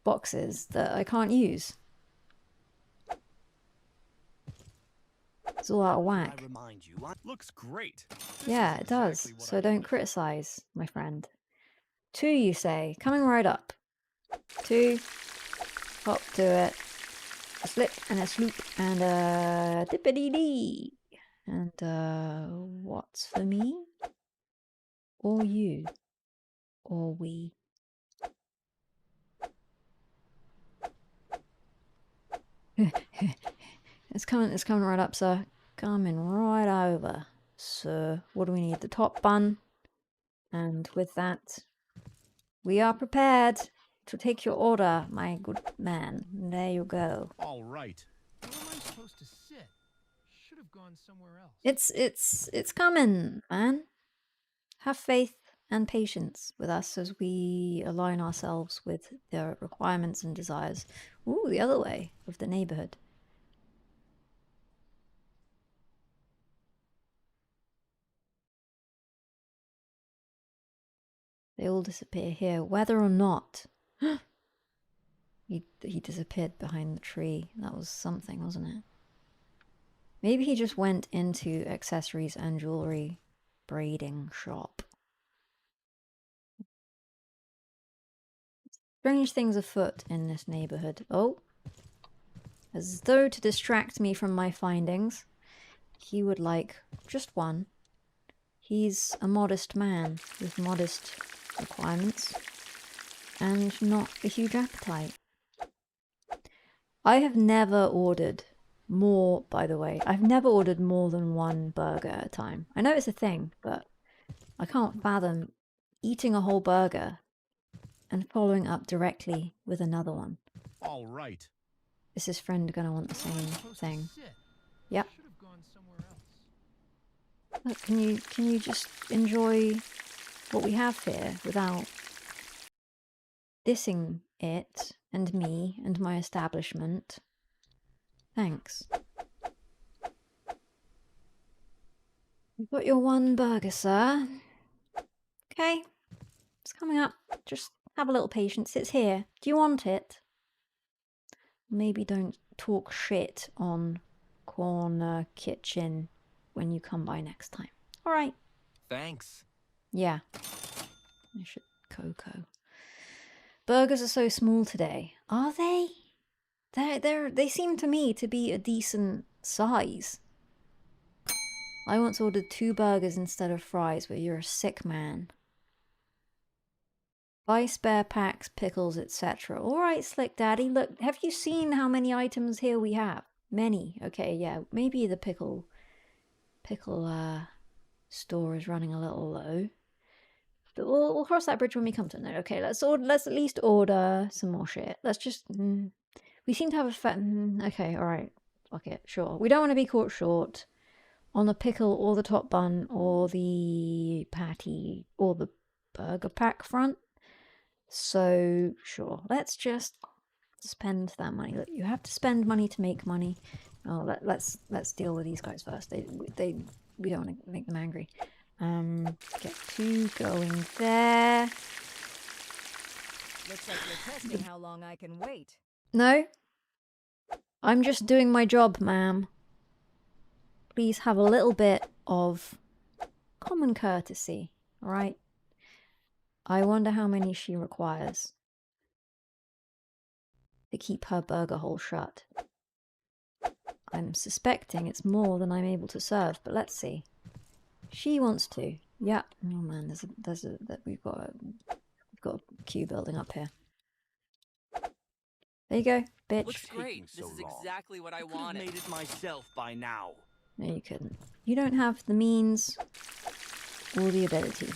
boxes that I can't use. It's all out of whack. Looks great. Yeah, it does. So don't criticize, my friend. 2, you say. Coming right up. 2. Hop to it. A slip and a sloop and a dippity-dee. And what's for me? Or you? Or we? It's coming right up, sir. Coming right over, sir. What do we need? The top bun. And with that, we are prepared to take your order, my good man. There you go. All right. Where am I supposed to sit? Should have gone somewhere else. It's coming, man. Have faith and patience with us as we align ourselves with the requirements and desires. Ooh, the other way of the neighborhood. They all disappear here, whether or not. He disappeared behind the tree. That was something, wasn't it? Maybe he just went into accessories and jewelry braiding shop. Strange things afoot in this neighborhood. Oh. As though to distract me from my findings, he would like just one. He's a modest man with modest requirements and not a huge appetite. I have never ordered more, by the way. I've never ordered more than 1 burger at a time. I know it's a thing, but I can't fathom eating a whole burger and following up directly with another one. All right. Is his friend gonna want the same thing? Yep. Should have gone somewhere else. Look, can you just enjoy what we have here without dissing it and me and my establishment? Thanks. You've got your 1 burger, sir. Okay. It's coming up. Just have a little patience. It's here. Do you want it? Maybe don't talk shit on Corner Kitchen when you come by next time. Alright. Thanks. Yeah. I should Cocoa. Burgers are so small today. Are they? They seem to me to be a decent size. I once ordered 2 burgers instead of fries, but you're a sick man. Buy spare packs, pickles, etc. Alright, Slick Daddy. Look, have you seen how many items here we have? Many. Okay, yeah. Maybe the pickle store is running a little low. But we'll cross that bridge when we come to it. Okay, let's at least order some more shit. Let's just... we seem to have a okay, alright. Fuck it, sure. We don't want to be caught short on the pickle or the top bun or the patty or the burger pack front. So, sure. Let's just spend that money. Look, you have to spend money to make money. Oh, let's deal with these guys first. We don't want to make them angry. Get 2 going there. Looks like you're testing how long I can wait. No. I'm just doing my job, ma'am. Please have a little bit of common courtesy, alright? I wonder how many she requires to keep her burger hole shut. I'm suspecting it's more than I'm able to serve, but let's see. She wants to. Yeah. Oh man, we've got a queue building up here. There you go, bitch. Looks great. This is exactly what I Could have wanted. made it myself by now. No, you couldn't. You don't have the means or the ability.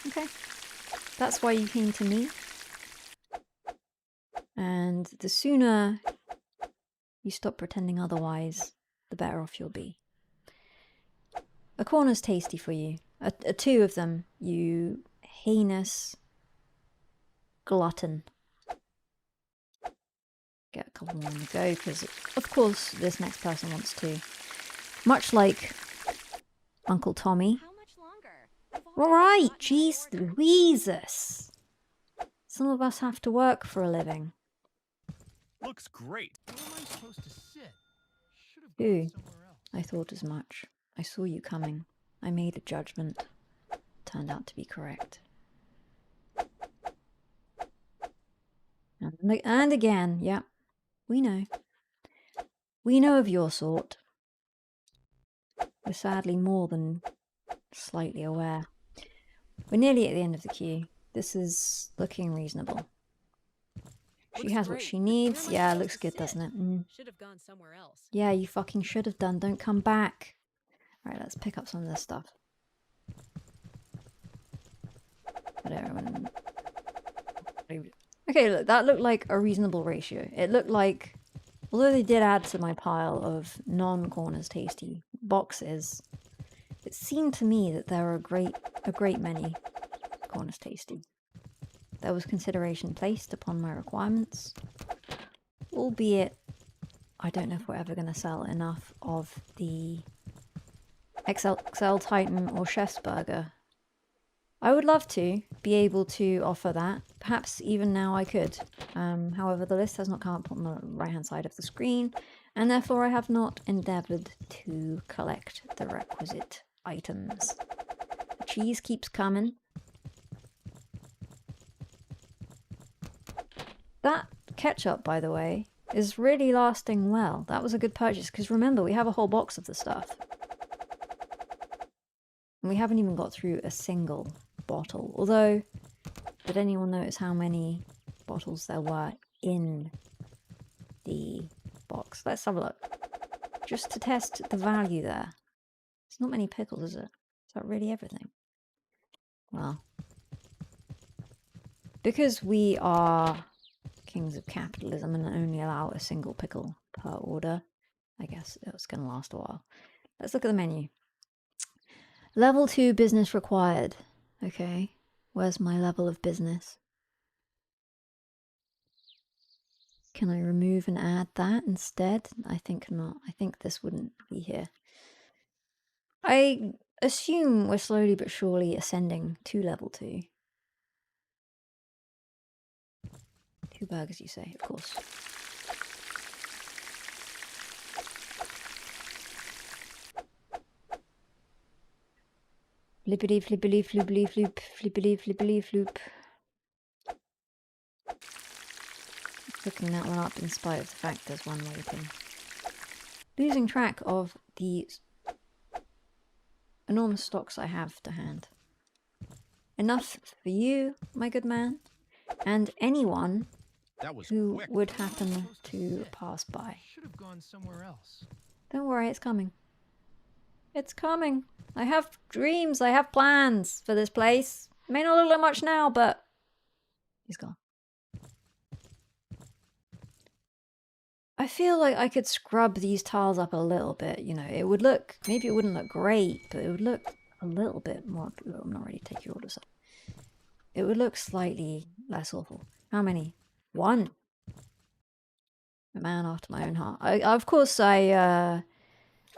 Okay. That's why you came to me. And the sooner you stop pretending otherwise, the better off you'll be. A corner's tasty for you. Two of them, you heinous glutton. Get a couple more on the go, because of course this next person wants to. Much like Uncle Tommy. How much longer? Alright, jeez Louises. Some of us have to work for a living. Looks great. Where am I supposed to sit? Should have Who? gone somewhere else. I thought as much. I saw you coming. I made a judgment. Turned out to be correct. And again, yeah. We know. We know of your sort. We're sadly more than slightly aware. We're nearly at the end of the queue. This is looking reasonable. She Looks has what great. she needs. Where am I Yeah, it supposed looks to good, sit? doesn't it? Should have gone somewhere else. Yeah, you fucking should have done. Don't come back. Alright, let's pick up some of this stuff. But everyone... Okay, look, that looked like a reasonable ratio. It looked like, although they did add to my pile of non-corners tasty boxes, it seemed to me that there were a great many corners tasty. There was consideration placed upon my requirements, albeit I don't know if we're ever going to sell enough of the XL Titan or Chef's Burger. I would love to be able to offer that. Perhaps even now I could. However, the list has not come up on the right-hand side of the screen, and therefore I have not endeavoured to collect the requisite items. The cheese keeps coming. That ketchup, by the way, is really lasting well. That was a good purchase, because remember, we have a whole box of the stuff. And we haven't even got through a single bottle. Although, did anyone notice how many bottles there were in the box? Let's have a look. Just to test the value there. It's not many pickles, is it? Is that really everything? Well, because we are kings of capitalism and only allow a single pickle per order, I guess it's going to last a while. Let's look at the menu. Level 2 business required. Okay, where's my level of business? Can I remove and add that instead? I think not. I think this wouldn't be here. I assume we're slowly but surely ascending to level 2. 2 burgers, you say, of course. Flippity flippity flippity floop, flippity flippity floop. Looking that one up in spite of the fact there's one waiting. Losing track of the enormous stocks I have to hand. Enough for you, my good man, and anyone That was who quick. would Where am I happen supposed to sit? pass by. Should have gone somewhere else. Don't worry, it's coming. It's coming. I have dreams, I have plans for this place. It may not look like much now, but he's gone. I feel like I could scrub these tiles up a little bit, you know. It would look, maybe it wouldn't look great, but it would look a little bit more, I'm not ready to take your orders up. It would look slightly less awful. How many? 1. A man after my own heart. Of course, I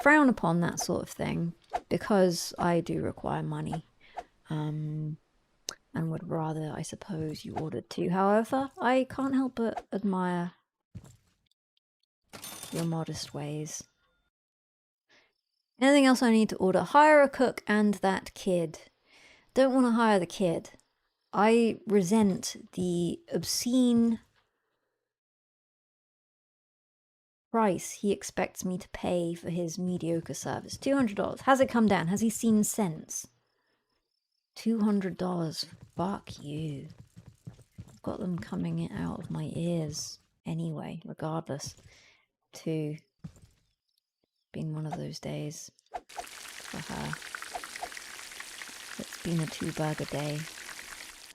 frown upon that sort of thing because I do require money. And would rather, I suppose, you ordered too. However, I can't help but admire your modest ways. Anything else I need to order? Hire a cook and that kid. Don't want to hire the kid. I resent the obscene price he expects me to pay for his mediocre service. $200. Has it come down? Has he seen sense? $200. Fuck you. I've got them coming out of my ears anyway, regardless. To been one of those days for her. It's been a 2-burger day.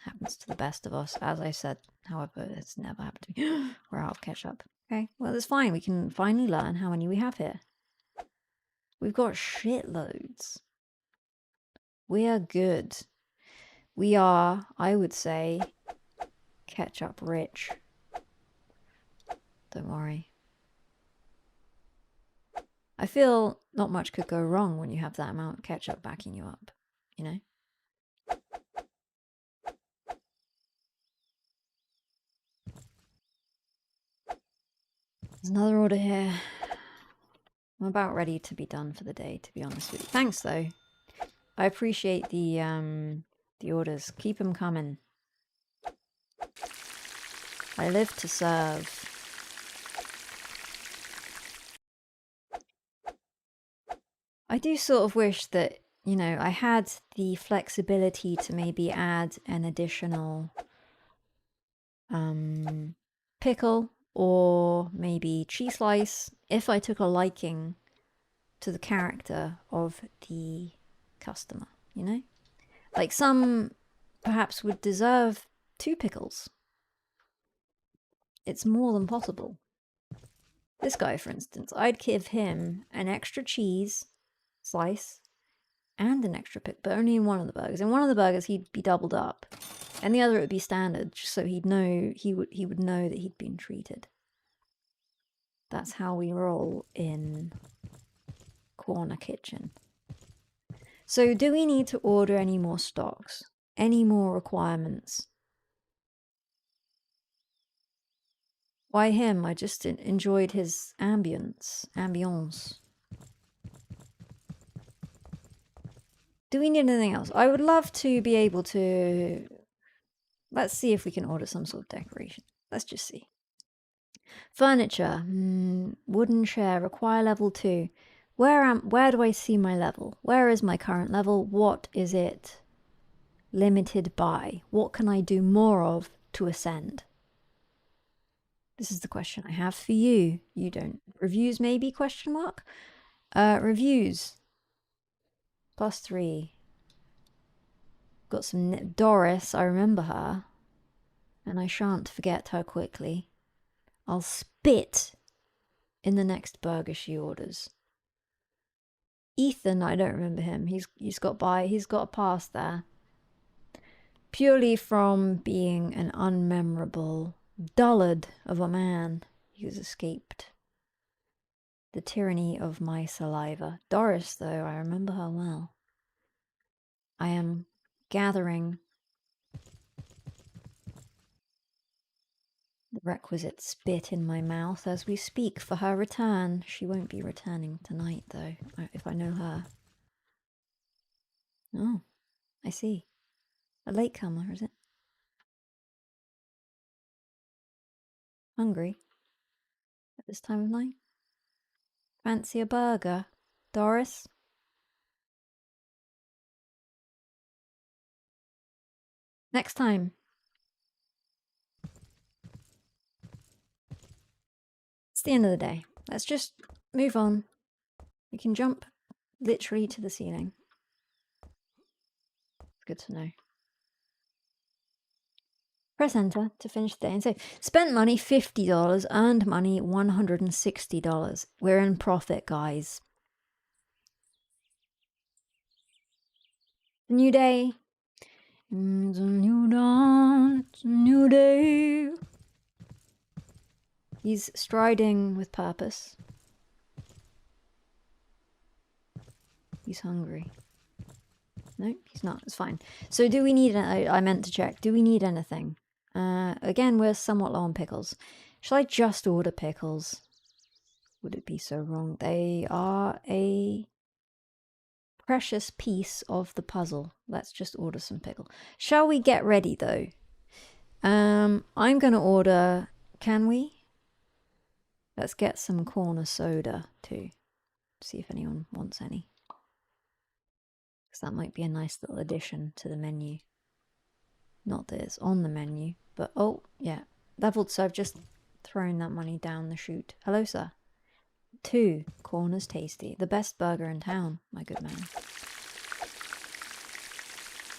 Happens to the best of us. As I said, however, it's never happened to me. We're out of ketchup. Okay, well, that's fine. We can finally learn how many we have here. We've got shitloads. We are good. We are, I would say, ketchup rich. Don't worry. I feel not much could go wrong when you have that amount of ketchup backing you up, you know? There's another order here. I'm about ready to be done for the day, to be honest with you. Thanks, though. I appreciate the orders. Keep them coming. I live to serve. I do sort of wish that, you know, I had the flexibility to maybe add an additional pickle or maybe cheese slice if I took a liking to the character of the customer, you know? Like some perhaps would deserve 2 pickles. It's more than possible. This guy, for instance, I'd give him an extra cheese slice and an extra pickle, but only in one of the burgers. In one of the burgers, he'd be doubled up, and the other it would be standard, just so he'd know he would know that he'd been treated. That's how we roll in Corner Kitchen. So, do we need to order any more stocks? Any more requirements? Why him? I just enjoyed his ambience. Do we need anything else? I would love to be able to... Let's see if we can order some sort of decoration. Let's just see. Furniture. Wooden chair. Require level 2. Where do I see my level? Where is my current level? What is it limited by? What can I do more of to ascend? This is the question I have for you. You don't. Reviews maybe? Question mark. Reviews. +3. Got some Doris. I remember her. And I shan't forget her quickly. I'll spit in the next burger she orders. Ethan, I don't remember him. He's got a pass there. Purely from being an unmemorable dullard of a man who's escaped the tyranny of my saliva. Doris, though, I remember her well. I am gathering the requisite spit in my mouth as we speak for her return. She won't be returning tonight, though, if I know her. Oh, I see. A latecomer, is it? Hungry? At this time of night? Fancy a burger, Doris? Next time. It's the end of the day. Let's just move on. We can jump literally to the ceiling. Good to know. Press enter to finish the day and say, spent money $50, earned money $160. We're in profit, guys. New day. It's a new dawn. It's a new day. He's striding with purpose. He's hungry. No, he's not. It's fine. So do we need... I meant to check. Do we need anything? Again, we're somewhat low on pickles. Shall I just order pickles? Would it be so wrong? They are a precious piece of the puzzle. Let's just order some pickle. Shall we get ready though? I'm gonna order, can we? Let's get some corner soda too. See if anyone wants any. Because that might be a nice little addition to the menu. Not that it's on the menu, but oh, yeah. Leveled, so I've just thrown that money down the chute. Hello, sir. 2 corners tasty. The best burger in town, my good man.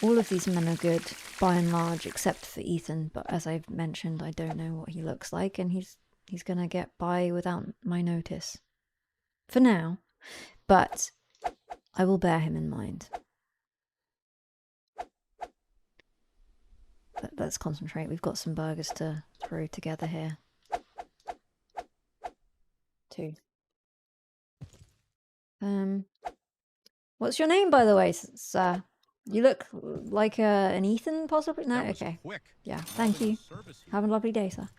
All of these men are good, by and large, except for Ethan. But as I've mentioned, I don't know what he looks like, and he's gonna get by without my notice. For now. But I will bear him in mind. Let's concentrate. We've got some burgers to throw together here. 2. What's your name, by the way, sir? You look like an Ethan, possibly? No? That was Okay. quick. Yeah, thank you. Service here. Have a lovely day, sir.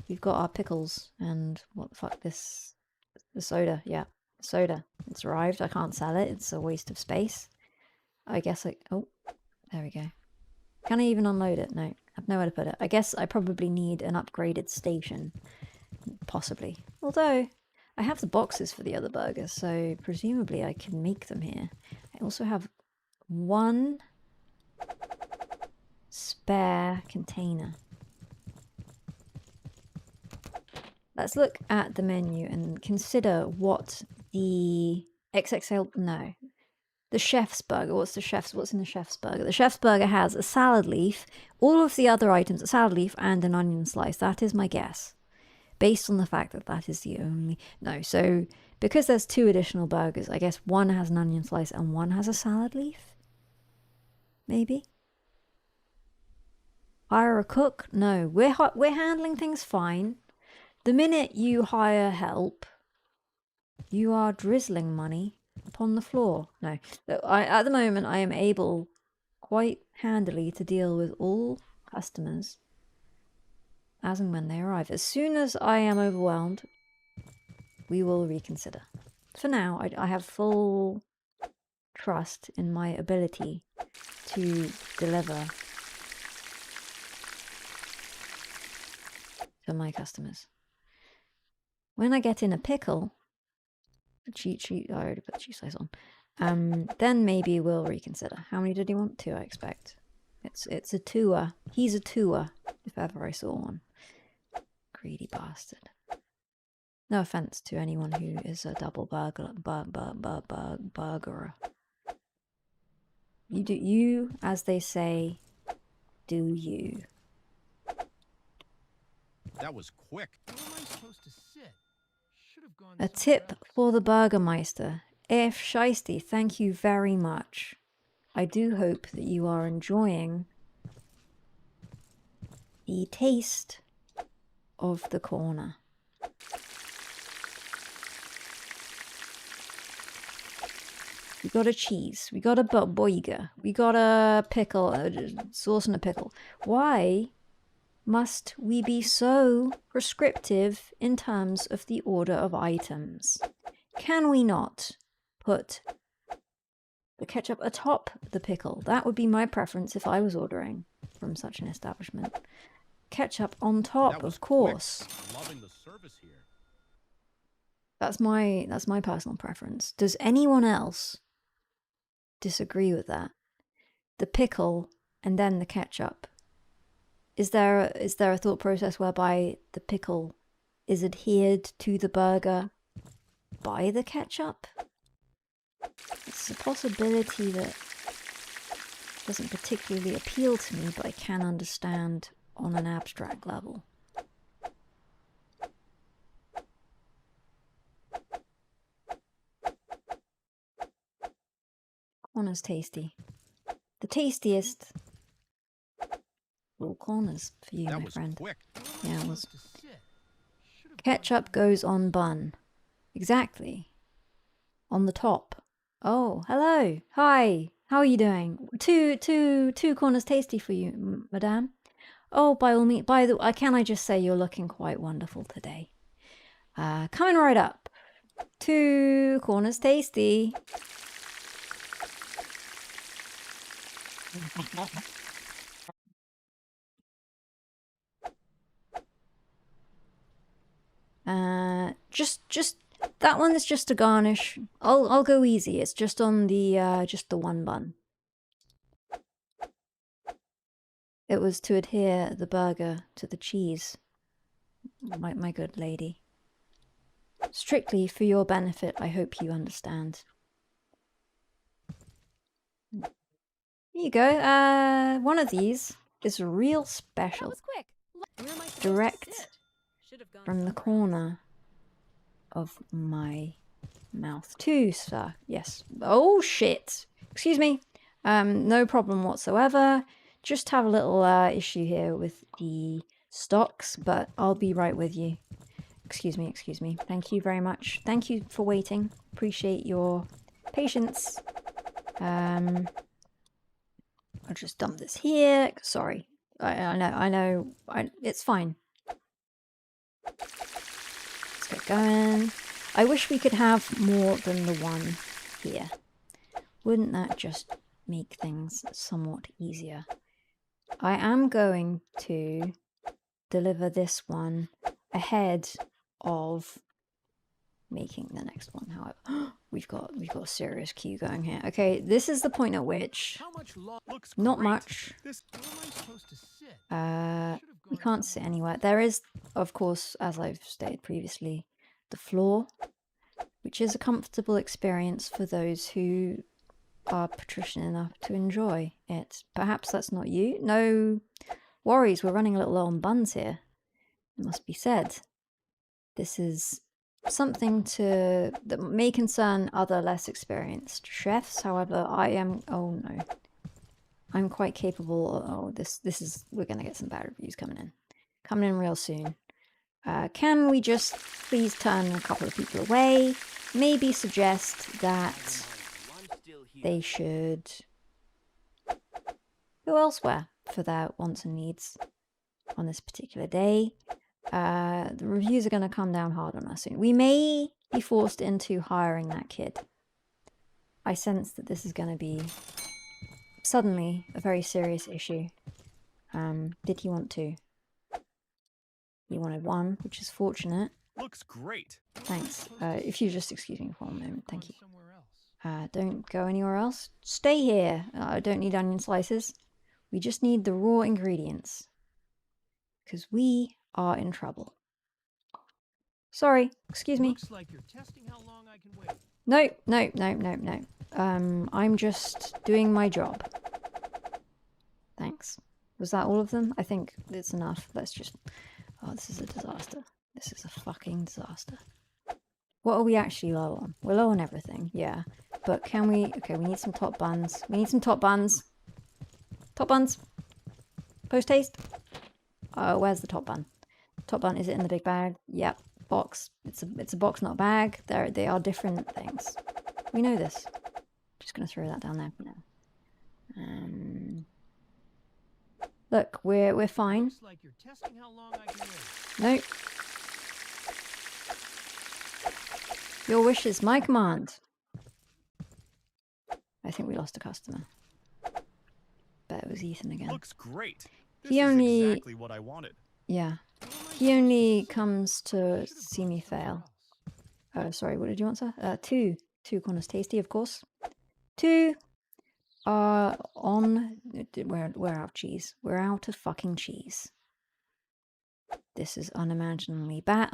We've got our pickles and what the fuck, the soda. Yeah, soda. It's arrived. I can't sell it. It's a waste of space. I guess oh, there we go. Can I even unload it? No, I have nowhere to put it. I guess I probably need an upgraded station. Possibly. Although, I have the boxes for the other burgers, so presumably I can make them here. I also have 1 spare container. Let's look at the menu and consider what the XXL... No. The chef's burger. What's in the chef's burger? The chef's burger has a salad leaf, all of the other items, a salad leaf and an onion slice. That is my guess. Based on the fact that that is the only... No, so because there's 2 additional burgers, I guess 1 has an onion slice and 1 has a salad leaf? Maybe? Hire a cook? No, we're handling things fine. The minute you hire help, you are drizzling money upon the floor. No, at the moment I am able quite handily to deal with all customers as and when they arrive. As soon as I am overwhelmed, we will reconsider. For now, I have full trust in my ability to deliver for my customers. When I get in a pickle, cheat sheet, I already put the cheese slice on, then maybe we'll reconsider. How many did he want? 2, I expect. It's a 2er. He's a 2er, if ever I saw one. Greedy bastard. No offense to anyone who is a double burglar, burgerer. You do you, as they say, do you. That was quick. Where am I supposed to sit? Should have gone A somewhere tip else. for the Burgermeister. If Shiesty, thank you very much. I do hope that you are enjoying the taste of the corner. We got a cheese, we got a burger, we got a pickle, sauce and a pickle. Why must we be so prescriptive in terms of the order of items? Can we not put the ketchup atop the pickle? That would be my preference if I was ordering from such an establishment. Ketchup on top, That was of course. quick. Loving the service here. That's my personal preference. Does anyone else disagree with that? The pickle and then the ketchup. Is there a thought process whereby the pickle is adhered to the burger by the ketchup? It's a possibility that doesn't particularly appeal to me, but I can understand on an abstract level. Corner's tasty. The tastiest little corners for you, That my was friend. quick. Yeah, it was. To sit. Should have Ketchup goes on bun. Exactly. On the top. Oh, hello. Hi. How are you doing? Two corners tasty for you, madame. Oh, by all means. Can I just say you're looking quite wonderful today. Coming right up. 2 corners tasty. Just that one is just a garnish. I'll go easy. It's just on the just the one bun. It was to adhere the burger to the cheese. My good lady. Strictly for your benefit, I hope you understand. Here you go. One of these is real special. That was quick. Where am I supposed to Direct sit? Should have gone from the somewhere else. corner of my mouth too, sir. Yes. Oh shit. Excuse me. No problem whatsoever. Just have a little issue here with the stocks, but I'll be right with you. Excuse me, excuse me. Thank you very much. Thank you for waiting. Appreciate your patience. I'll just dump this here. Sorry. I know. It's fine. Let's get going. I wish we could have more than the one here. Wouldn't that just make things somewhat easier? I am going to deliver this one ahead of making the next one, however. we've got a serious queue going here. Okay, this is the point at which How much longer? Looks not great. much. This Where am I supposed to sit? We can't sit anywhere. There is, of course, as I've stated previously, the floor, which is a comfortable experience for those who are patrician enough to enjoy it. Perhaps that's not you. No worries, we're running a little low on buns here. It must be said. This is something that may concern other less experienced chefs. However, I am. Oh no, I'm quite capable. Oh, this is. We're gonna get some bad reviews coming in real soon. Can we just please turn a couple of people away? Maybe suggest that they should go elsewhere for their wants and needs on this particular day. The reviews are going to come down hard on us soon. We may be forced into hiring that kid. I sense that this is going to be suddenly a very serious issue. Did he want two? He wanted one, which is fortunate. looks great. Thanks. If you just excuse me for a moment, thank you. Somewhere else. Don't go anywhere else. Stay here. I don't need onion slices. We just need the raw ingredients. Because we are in trouble. Sorry, excuse me. Looks like you're testing how long I can wait. No. I'm just doing my job. Thanks. Was that all of them? I think it's enough. Let's just... Oh, this is a disaster. This is a fucking disaster. What are we actually low on? We're low on everything, yeah. But can we... Okay, we need some top buns. We need some top buns. Top buns. Post-haste. Where's the top bun? Top bun, is it in the big bag? Yep. Box. It's a box, not a bag. They are different things. We know this. Just gonna throw that down there for now. Look, we're fine. Looks like you're testing how long I can wait. Nope. Your wish is my command. I think we lost a customer. Bet it was Ethan again. Looks great. This He is only- exactly what I wanted. Yeah. He only comes to see me fail. Sorry, what did you want, sir? Two corners tasty, of course. Two are on... We're out of cheese. We're out of fucking cheese. This is unimaginably bad.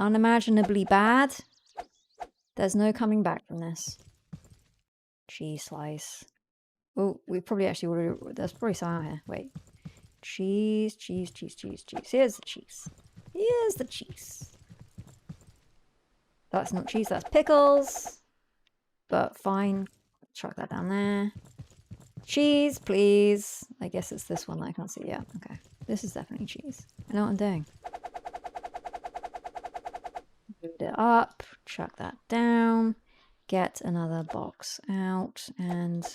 There's no coming back from this. Cheese slice. Oh, we probably actually already... There's probably some out here. Wait. Cheese. Here's the cheese. Here's the cheese. That's not cheese, that's pickles. But fine. Chuck that down there. Cheese, please. I guess it's this one that I can't see. Yeah, okay. This is definitely cheese. I know what I'm doing. Load it up. Chuck that down. Get another box out and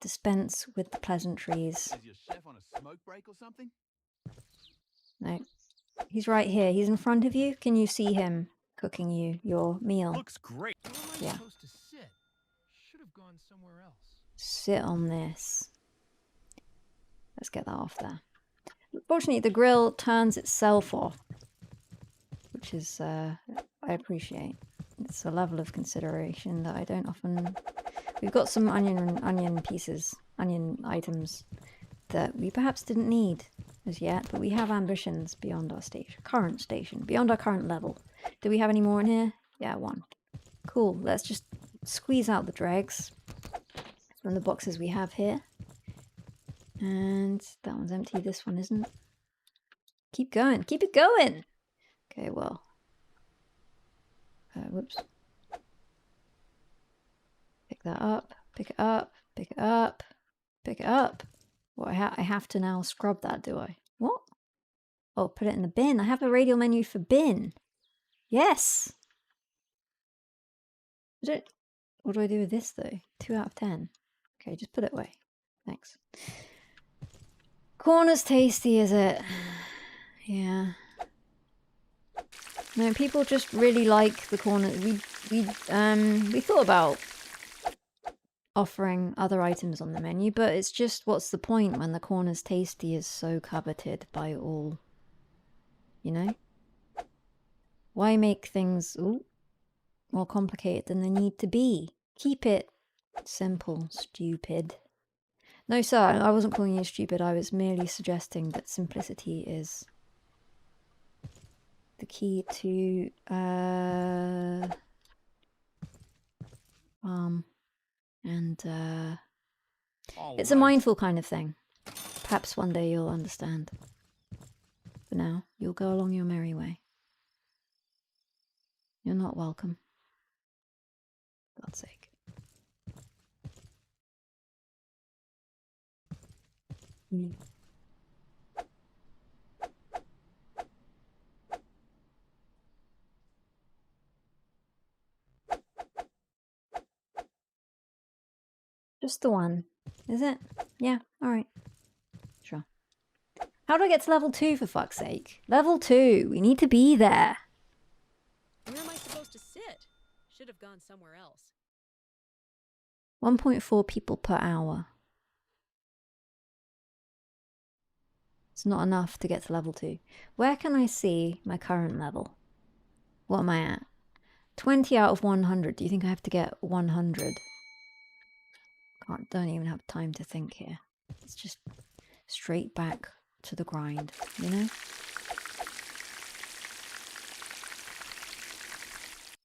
dispense with the pleasantries. Is your chef on a smoke break or something? No. He's right here. He's in front of you. Can you see him cooking you your meal? Looks great. Where am I Yeah. supposed to sit? Should have gone somewhere else. Sit on this. Let's get that off there. Fortunately, the grill turns itself off, which is, I appreciate. It's a level of consideration that I don't often... We've got some onion pieces, onion items that we perhaps didn't need as yet, but we have ambitions beyond our current station, beyond our current level. Do we have any more in here? Yeah, one. Cool, let's just squeeze out the dregs from the boxes we have here. And that one's empty, this one isn't. Keep going, keep it going! Okay, well. Whoops. Pick that up, pick it up, pick it up, pick it up. Well, I have to now scrub that, do I? What? Oh, put it in the bin. I have a radial menu for bin. Yes! What do I do with this, though? 2 out of 10. Okay, just put it away. Thanks. Corner's tasty, is it? Yeah. No, people just really like the corner. We thought about offering other items on the menu, but it's just, what's the point when the corner's tasty is so coveted by all, you know? Why make things more complicated than they need to be? Keep it simple, stupid. No, sir, I wasn't calling you stupid. I was merely suggesting that simplicity is the key to it's a mindful kind of thing. Perhaps one day you'll understand. For now, you'll go along your merry way. You're not welcome. For God's sake. Just the one, is it? Yeah, alright. Sure. How do I get to level 2, for fuck's sake? Level 2! We need to be there! Where am I supposed to sit? Should have gone somewhere else. 1.4 people per hour. It's not enough to get to level 2. Where can I see my current level? What am I at? 20 out of 100. Do you think I have to get 100? Don't even have time to think here. It's just straight back to the grind, you know?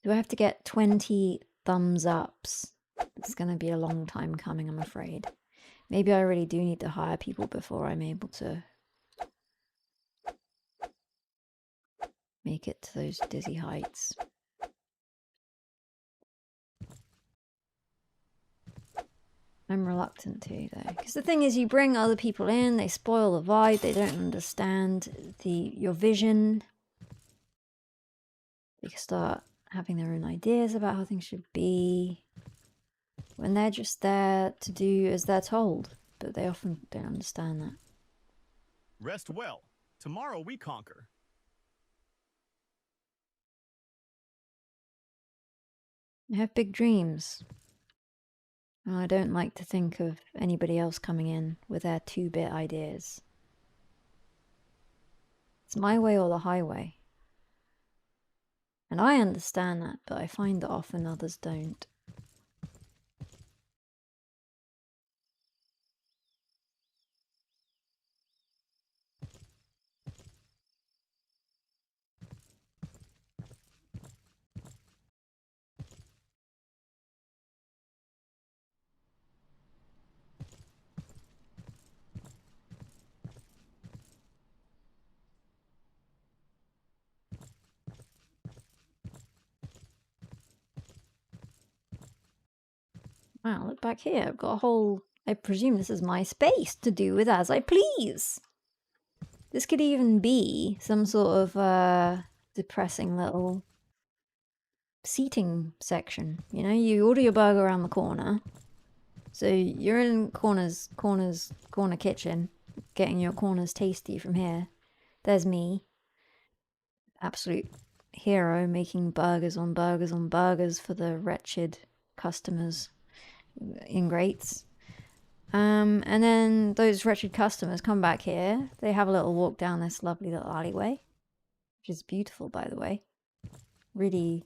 Do I have to get 20 thumbs ups? It's going to be a long time coming, I'm afraid. Maybe I really do need to hire people before I'm able to make it to those dizzy heights. I'm reluctant to, though. Because the thing is, you bring other people in, they spoil the vibe, they don't understand your vision. They start having their own ideas about how things should be. When they're just there to do as they're told. But they often don't understand that. Rest well. Tomorrow we conquer. I have big dreams. I don't like to think of anybody else coming in with their 2-bit ideas. It's my way or the highway. And I understand that, but I find that often others don't. Wow, look back here. I've got a whole... I presume this is my space to do with as I please. This could even be some sort of depressing little seating section. You know, you order your burger around the corner. So you're in corner kitchen, getting your corners tasty from here. There's me. Absolute hero making burgers on burgers on burgers for the wretched customers. Ingrates. And then those wretched customers come back here. They have a little walk down this lovely little alleyway, which is beautiful, by the way. Really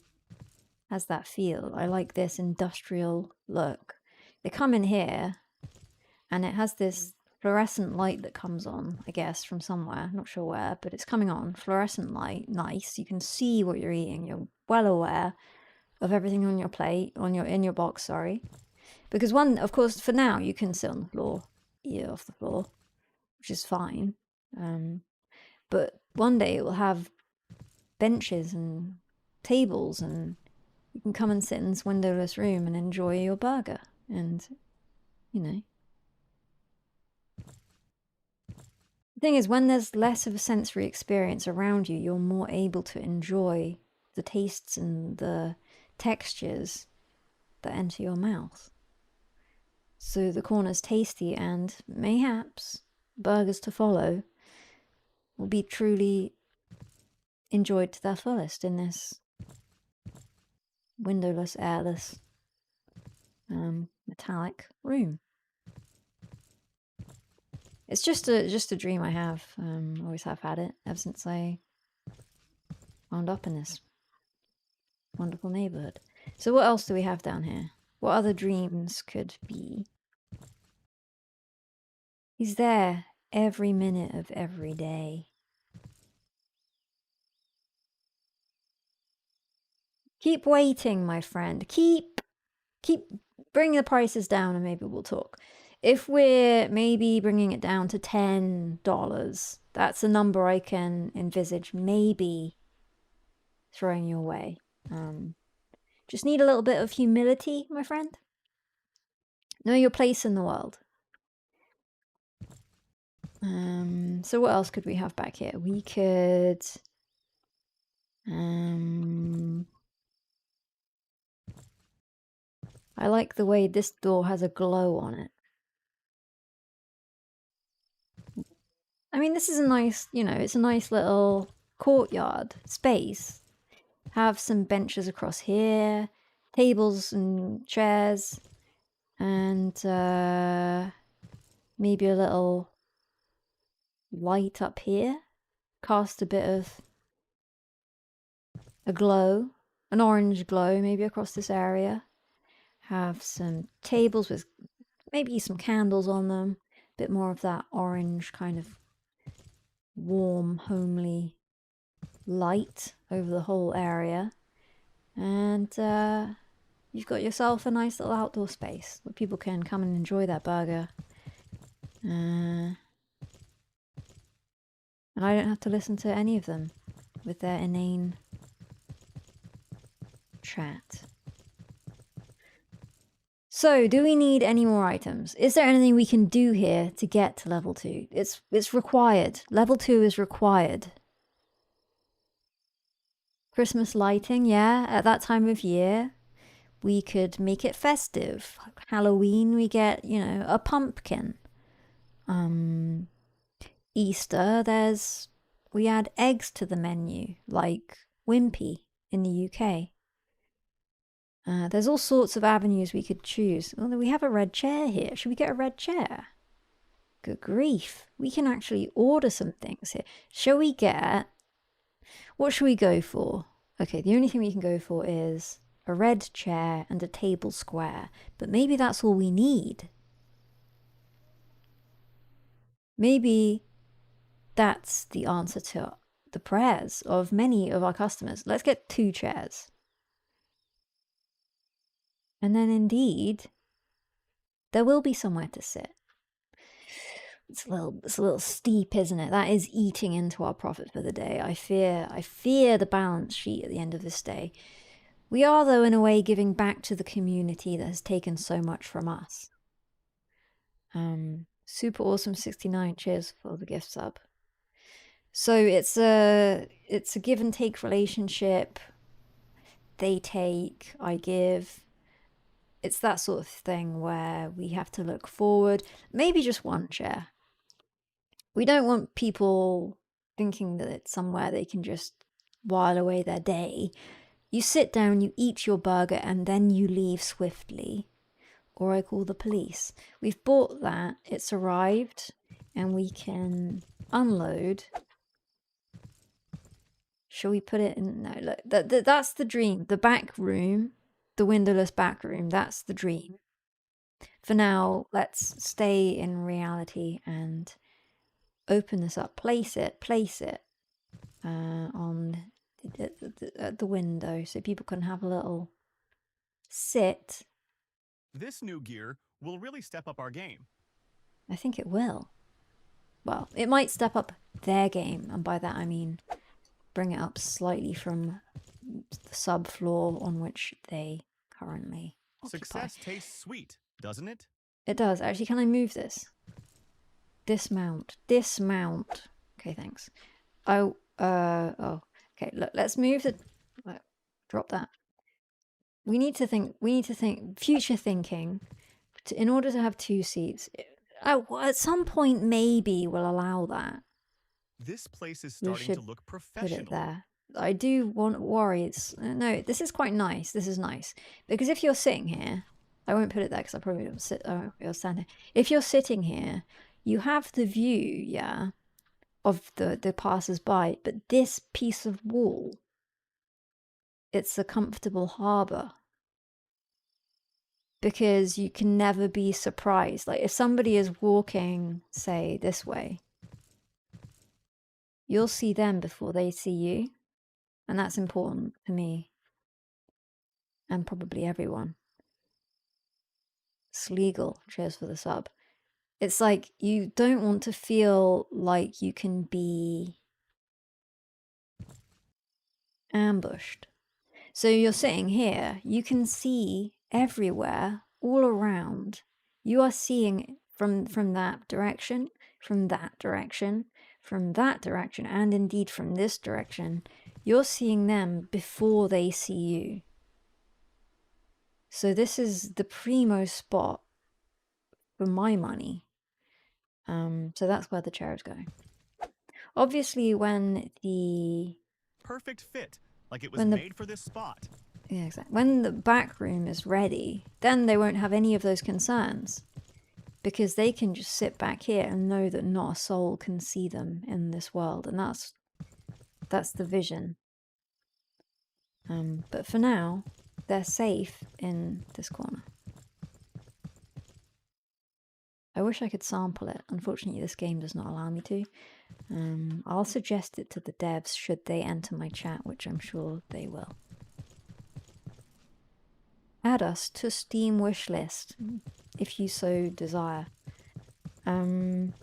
has that feel. I like this industrial look. They come in here, and it has this fluorescent light that comes on, I guess, from somewhere. Not sure where, but it's coming on. Fluorescent light, nice. You can see what you're eating. You're well aware of everything on your plate, in your box, sorry. Because one, of course, for now, you can sit on the floor, eat off the floor, which is fine. But one day it will have benches and tables, and you can come and sit in this windowless room and enjoy your burger. And, you know. The thing is, when there's less of a sensory experience around you, you're more able to enjoy the tastes and the textures that enter your mouth. So the corner's tasty, and mayhaps burgers to follow will be truly enjoyed to their fullest in this windowless, airless, metallic room. It's just a dream I have. Always have had it ever since I wound up in this wonderful neighborhood. So what else do we have down here? What other dreams could be? He's there every minute of every day. Keep waiting, my friend. Keep bring the prices down and maybe we'll talk. If we're maybe bringing it down to $10, that's a number I can envisage maybe throwing your way. Just need a little bit of humility, my friend. Know your place in the world. So what else could we have back here? We could... I like the way this door has a glow on it. I mean, this is a nice, you know, it's a nice little courtyard space. Have some benches across here, tables and chairs, and maybe a little light up here. Cast a bit of a glow, an orange glow maybe across this area. Have some tables with maybe some candles on them. A bit more of that orange kind of warm, homely light over the whole area. And you've got yourself a nice little outdoor space where people can come and enjoy their burger. And I don't have to listen to any of them with their inane chat. So, do we need any more items? Is there anything we can do here to get to level 2? It's required. Level 2 is required. Christmas lighting, yeah, at that time of year. We could make it festive. Halloween, we get, you know, a pumpkin. Easter, we add eggs to the menu, like Wimpy in the UK. There's all sorts of avenues we could choose. Oh, we have a red chair here. Should we get a red chair? Good grief. We can actually order some things here. Shall we get... What should we go for? Okay, the only thing we can go for is a red chair and a table square. But maybe that's all we need. Maybe that's the answer to the prayers of many of our customers. Let's get 2 chairs. And then indeed, there will be somewhere to sit. It's a little steep, isn't it? That is eating into our profit for the day. I fear the balance sheet at the end of this day. We are, though, in a way, giving back to the community that has taken so much from us. Super awesome 69. Cheers for the gift sub. So it's a give and take relationship. They take, I give. It's that sort of thing where we have to look forward. Maybe just 1 chair. We don't want people thinking that it's somewhere they can just while away their day. You sit down, you eat your burger, and then you leave swiftly. or I call the police. We've bought that. It's arrived, and we can unload. Shall we put it in? No, look, that's the dream. The back room, the windowless back room, that's the dream. For now, let's stay in reality and open this up. Place it on the window so people can have a little sit. This new gear will really step up our game. I think it will. Well, it might step up their game, and by that I mean bring it up slightly from the subfloor on which they currently occupy. Success tastes sweet, doesn't it? It does. Actually, can I move this? Dismount. Dismount. Okay, thanks. Oh, okay, look, let's move the... Drop that. We need to think, future thinking. In order to have 2 seats. At some point, maybe we'll allow that. This place is We starting should to look put professional. it there. I do worry. It's no. This is quite nice. This is nice because if you're sitting here, I won't put it there because I probably won't sit. Oh, you'll stand here. If you're sitting here, you have the view, yeah, of the passers-by. But this piece of wall, it's a comfortable harbour because you can never be surprised. Like if somebody is walking, say this way, you'll see them before they see you. And that's important to me. And probably everyone. It's legal. Cheers for the sub. It's like you don't want to feel like you can be ambushed. So you're sitting here, you can see everywhere, all around. You are seeing from that direction, from that direction, from that direction, and indeed from this direction. You're seeing them before they see you. So this is the primo spot for my money. So that's where the chair is going. Obviously, when the... Perfect fit, like it was made for this spot. Yeah, exactly. When the back room is ready, then they won't have any of those concerns. Because they can just sit back here and know that not a soul can see them in this world. And that's the vision. But for now, they're safe in this corner. I wish I could sample it. Unfortunately, this game does not allow me to. I'll suggest it to the devs should they enter my chat, which I'm sure they will. Add us to Steam wishlist, if you so desire. Did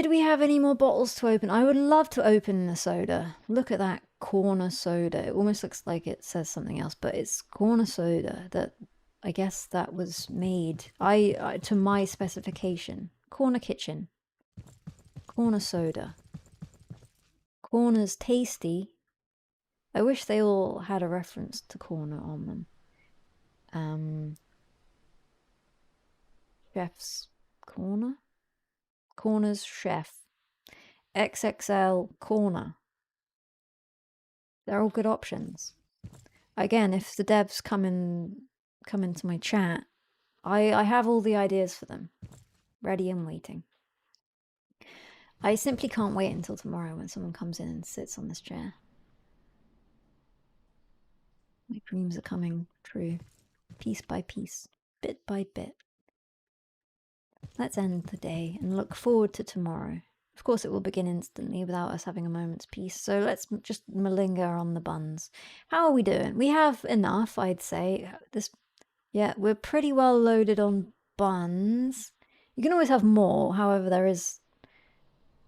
we have any more bottles to open? I would love to open the soda. Look at that corner soda. It almost looks like it says something else, but it's corner soda. That I guess that was made to my specification. Corner kitchen. Corner soda. Corner's tasty. I wish they all had a reference to corner on them. Chef's corner? Corner's chef. XXL corner. They're all good options. Again, if the devs come into my chat, I have all the ideas for them. Ready and waiting. I simply can't wait until tomorrow when someone comes in and sits on this chair. My dreams are coming true. Piece by piece. Bit by bit. Let's end the day and look forward to tomorrow. Of course it will begin instantly without us having a moment's peace, so let's just malinger on the buns. How are we doing? We have enough, I'd say. Yeah, we're pretty well loaded on buns. You can always have more, however there is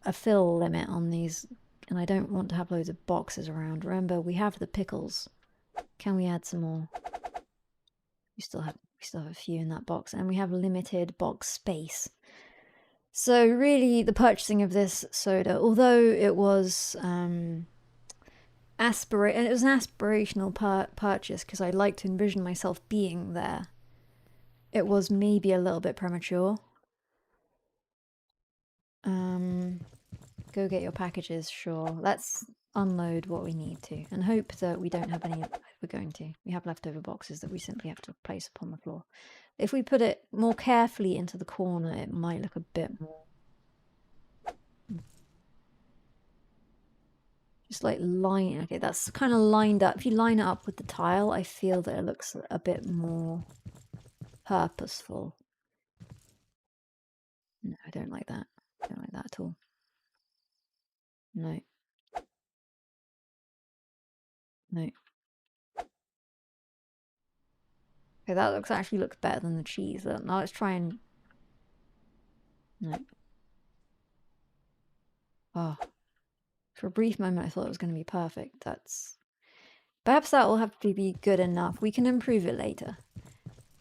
a fill limit on these, and I don't want to have loads of boxes around. Remember, we have the pickles. Can we add some more? We still have a few in that box, and we have limited box space. So really, the purchasing of this soda, although it was an aspirational purchase because I'd like to envision myself being there, it was maybe a little bit premature. Go get your packages, sure. Let's unload what we need to and hope that we don't have any. We're going to. We have leftover boxes that we simply have to place upon the floor. If we put it more carefully into the corner, it might look a bit more. Just like line. Okay, that's kind of lined up. If you line it up with the tile, I feel that it looks a bit more purposeful. No, I don't like that. I don't like that at all. No. No. Okay, that actually looks better than the cheese. Now let's try and... No. Oh. For a brief moment I thought it was going to be perfect. That's... Perhaps that will have to be good enough. We can improve it later.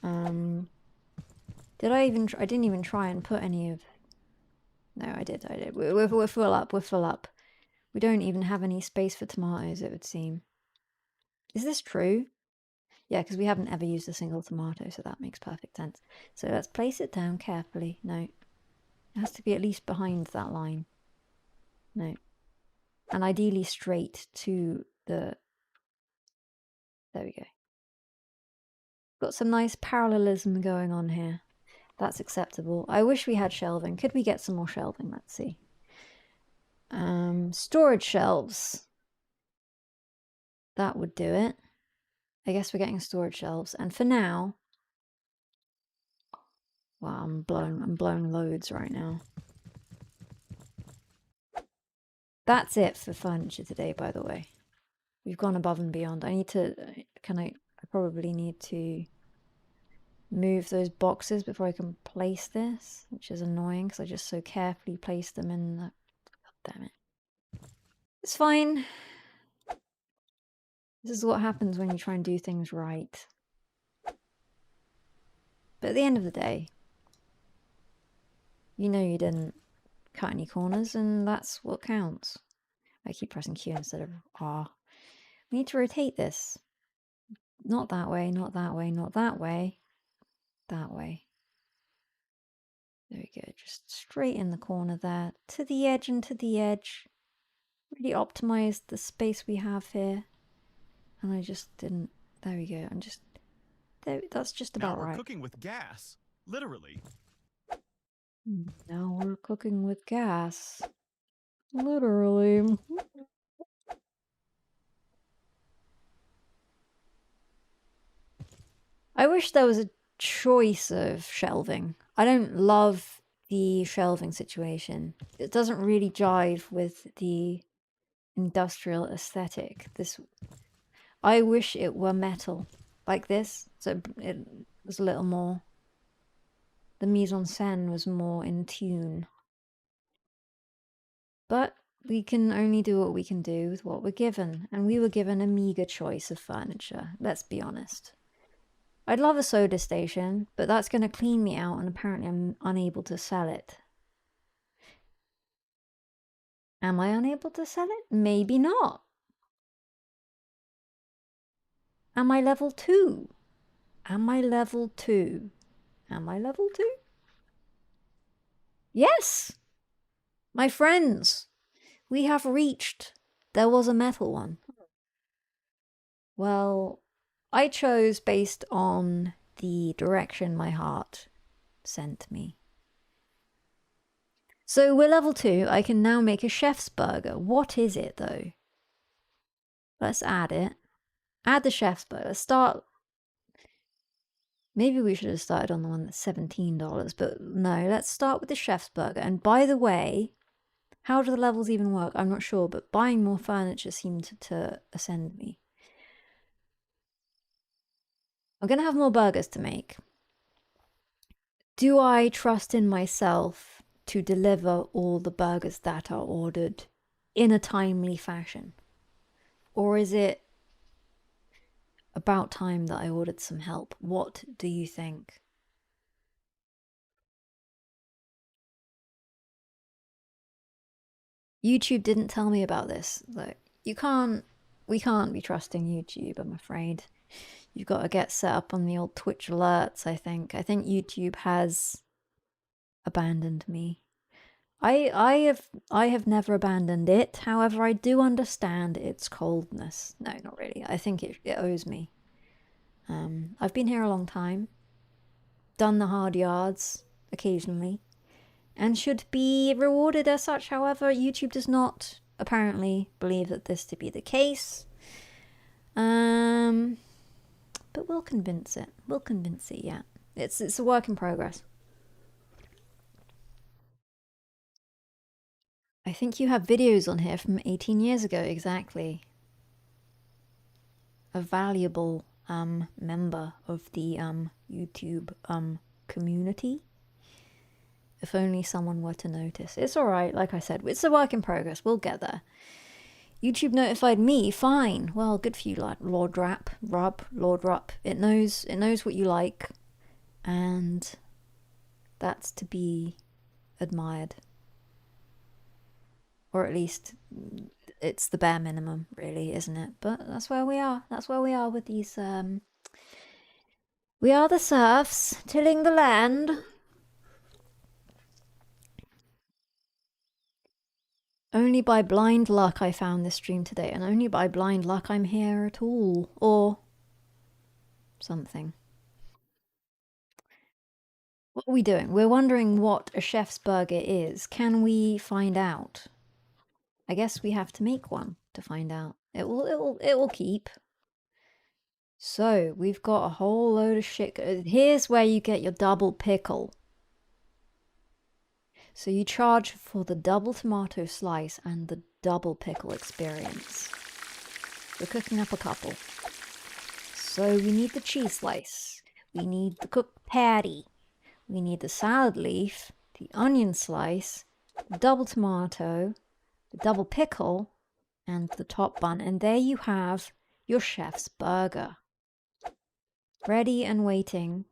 Did I even... I didn't even try and put any of... No, I did. We're full up. We're full up. We don't even have any space for tomatoes, it would seem. Is this true? Yeah, because we haven't ever used a single tomato, so that makes perfect sense. So let's place it down carefully. No. It has to be at least behind that line. No. And ideally straight to the... There we go. Got some nice parallelism going on here. That's acceptable. I wish we had shelving. Could we get some more shelving? Let's see. Storage shelves. That would do it. I guess we're getting storage shelves. And for now... Wow, I'm blowing loads right now. That's it for furniture today, by the way. We've gone above and beyond. I need to... I probably need to move those boxes before I can place this, which is annoying because I just so carefully placed them in the... God damn it. It's fine. This is what happens when you try and do things right. But at the end of the day, you know you didn't cut any corners, and that's what counts. I keep pressing Q instead of R. We need to rotate this. Not that way, not that way, not that way. That way. There we go. Just straight in the corner there. To the edge and to the edge. Really optimize the space we have here. And I just didn't... There we go. I'm just... There, that's just about now we're right. cooking with gas. Literally. Now we're cooking with gas. Literally. I wish there was a choice of shelving. I don't love the shelving situation. It doesn't really jive with the industrial aesthetic. I wish it were metal like this, so it was a little more... The mise-en-scène was more in tune. But we can only do what we can do with what we're given, and we were given a meagre choice of furniture, let's be honest. I'd love a soda station, but that's going to clean me out, and apparently I'm unable to sell it. Am I unable to sell it? Maybe not. Am I level 2? Am I level 2? Am I level 2? Yes! My friends, we have reached... There was a metal one. Well, I chose based on the direction my heart sent me. So we're level 2. I can now make a chef's burger. What is it, though? Let's add it. Add the chef's burger. Let's start... Maybe we should have started on the one that's $17, but no, let's start with the chef's burger. And by the way, how do the levels even work? I'm not sure, but buying more furniture seemed to ascend me. I'm going to have more burgers to make. Do I trust in myself to deliver all the burgers that are ordered in a timely fashion? Or is it about time that I ordered some help? What do you think? YouTube didn't tell me about this. Like, we can't be trusting YouTube, I'm afraid. You've got to get set up on the old Twitch alerts, I think. I think YouTube has abandoned me. I have never abandoned it. However, I do understand its coldness. No, not really. I think it owes me. I've been here a long time, done the hard yards occasionally, and should be rewarded as such. However, YouTube does not apparently believe that this to be the case. But we'll convince it. We'll convince it. Yeah, it's a work in progress. I think you have videos on here from 18 years ago, exactly. A valuable member of the YouTube community. If only someone were to notice. It's alright, like I said, it's a work in progress, we'll get there. YouTube notified me, fine. Well, good for you, Lord Rap. It knows what you like, and that's to be admired. Or at least it's the bare minimum, really, isn't it? But that's where we are. That's where we are with these, we are the serfs, tilling the land. Only by blind luck I found this stream today, and only by blind luck I'm here at all. Or something. What are we doing? We're wondering what a chef's burger is. Can we find out? I guess we have to make one to find out. It will keep. So, we've got a whole load of shit. Here's where you get your double pickle. So you charge for the double tomato slice and the double pickle experience. We're cooking up a couple. So we need the cheese slice. We need the cooked patty. We need the salad leaf, the onion slice, the double tomato, the double pickle, and the top bun. And there you have your chef's burger. Ready and waiting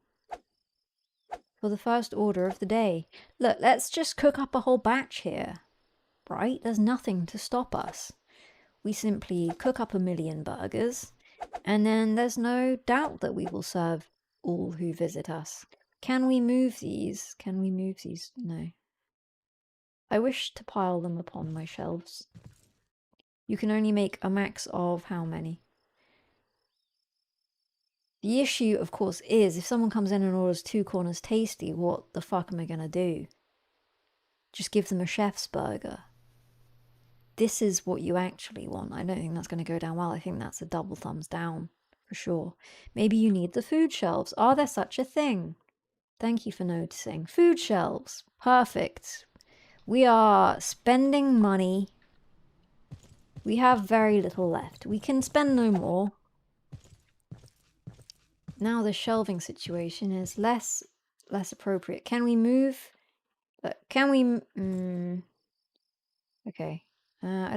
for the first order of the day. Look, let's just cook up a whole batch here, right? There's nothing to stop us. We simply cook up 1,000,000 burgers, and then there's no doubt that we will serve all who visit us. Can we move these? Can we move these? No. I wish to pile them upon my shelves. You can only make a max of how many? The issue, of course, is if someone comes in and orders 2 corners tasty, what the fuck am I gonna do? Just give them a chef's burger. This is what you actually want. I don't think that's going to go down well. I think that's a double thumbs down, for sure. Maybe you need the food shelves. Are there such a thing? Thank you for noticing. Food shelves. Perfect. We are spending money. We have very little left. We can spend no more. Now the shelving situation is less appropriate. Can we move? Can we? Okay. I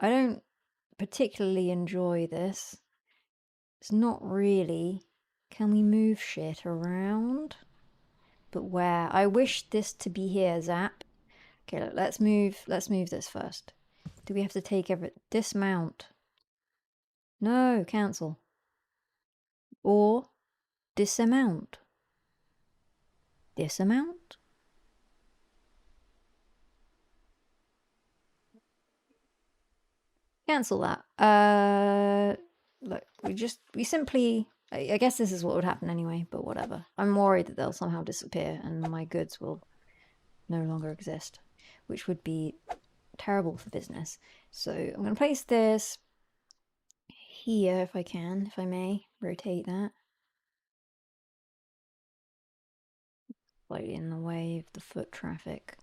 don't particularly enjoy this. It's not really. Can we move shit around? But where? I wish this to be here, Zap. Okay, look, let's move this first. Do we have to take dismount? No, cancel. Or disamount. Disamount? Cancel that. Look, we simply, I guess this is what would happen anyway, but whatever. I'm worried that they'll somehow disappear and my goods will no longer exist, which would be terrible for business. So I'm going to place this here if I can, if I may. Rotate that. Slightly in the way of the foot traffic.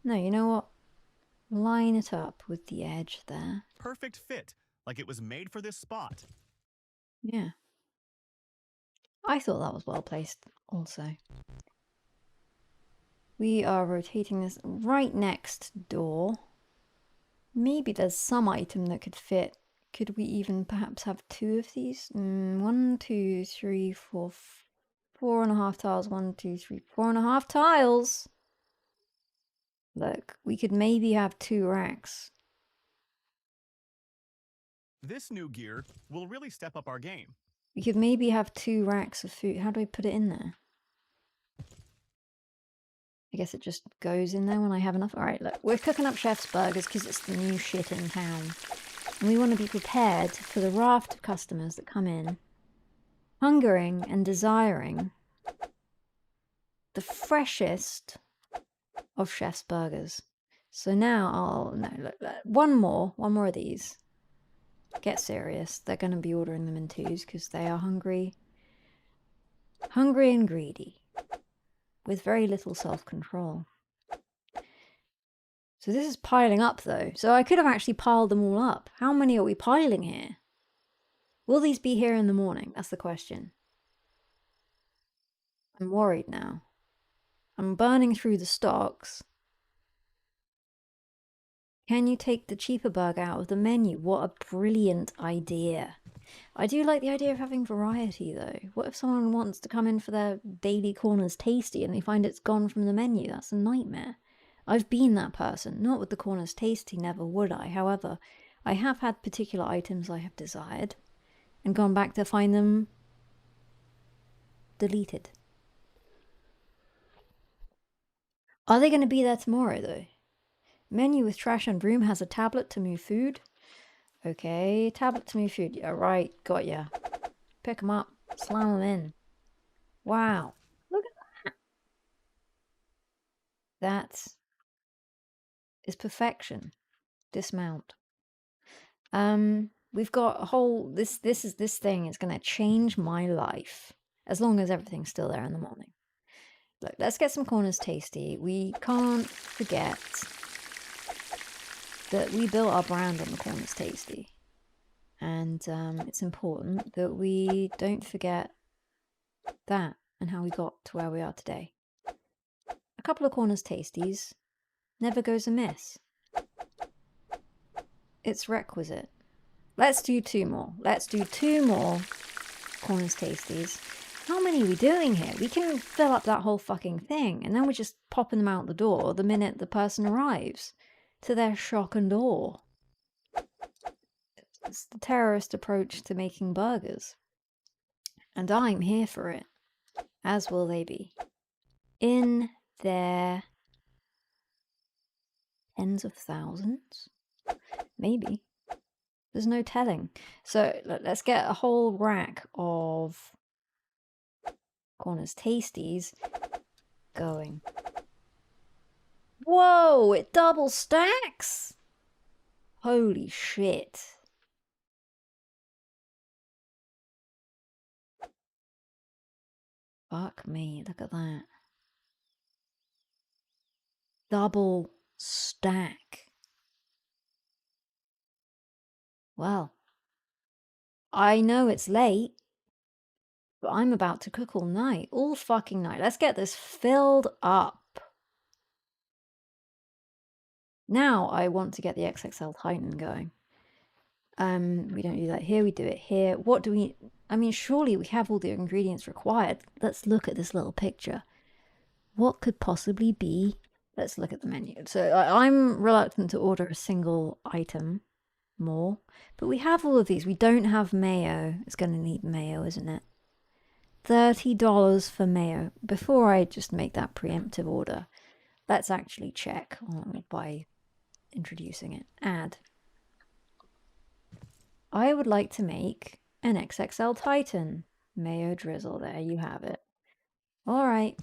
No, you know what? Line it up with the edge there. Perfect fit, like it was made for this spot. Yeah. I thought that was well placed also. We are rotating this right next door. Maybe there's some item that could fit. Could we even perhaps have 2 of these? 1, 2, 3, 4, 4.5 tiles. 1, 2, 3, 4.5 tiles. Look, we could maybe have 2 racks. This new gear will really step up our game. We could maybe have 2 racks of food. How do I put it in there? I guess it just goes in there when I have enough. Alright, look, we're cooking up chef's burgers because it's the new shit in town. And we want to be prepared for the raft of customers that come in, hungering and desiring the freshest of chef's burgers. So now one more of these. Get serious. They're going to be ordering them in twos because they are hungry and greedy, with very little self-control. So this is piling up though. So I could have actually piled them all up. How many are we piling here? Will these be here in the morning? That's the question. I'm worried now. I'm burning through the stocks. Can you take the cheaper burger out of the menu? What a brilliant idea. I do like the idea of having variety though. What if someone wants to come in for their daily corners tasty and they find it's gone from the menu? That's a nightmare. I've been that person. Not with the corners tasty, never would I. However, I have had particular items I have desired and gone back to find them deleted. Are they going to be there tomorrow though? Menu with trash and broom has a tablet to move food. Okay, tablet to move food. Yeah, right, got ya. Pick them up, slam them in. Wow, look at that. That is perfection. Dismount. We've got a whole. This thing is gonna change my life as long as everything's still there in the morning. Look, let's get some corners tasty. We can't forget that we built our brand on the corners tasty. And it's important that we don't forget that and how we got to where we are today. A couple of corners tasties never goes amiss. It's requisite. Let's do 2 more. Let's do 2 more corners tasties. How many are we doing here? We can fill up that whole fucking thing and then we're just popping them out the door the minute the person arrives, to their shock and awe. It's the terrorist approach to making burgers. And I'm here for it. As will they be. In their tens of thousands? Maybe. There's no telling. So let's get a whole rack of corners tasties going. Whoa! It double stacks? Holy shit. Fuck me, look at that. Double stack. Well, I know it's late, but I'm about to cook all night. All fucking night. Let's get this filled up. Now I want to get the XXL Titan going. We don't do that here, we do it here. What do we... I mean, surely we have all the ingredients required. Let's look at this little picture. What could possibly be... Let's look at the menu. So I'm reluctant to order a single item more. But we have all of these. We don't have mayo. It's going to need mayo, isn't it? $30 for mayo. Before I just make that preemptive order, let's actually check by introducing it. Add. I would like to make an XXL Titan. Mayo drizzle. There you have it. Alright.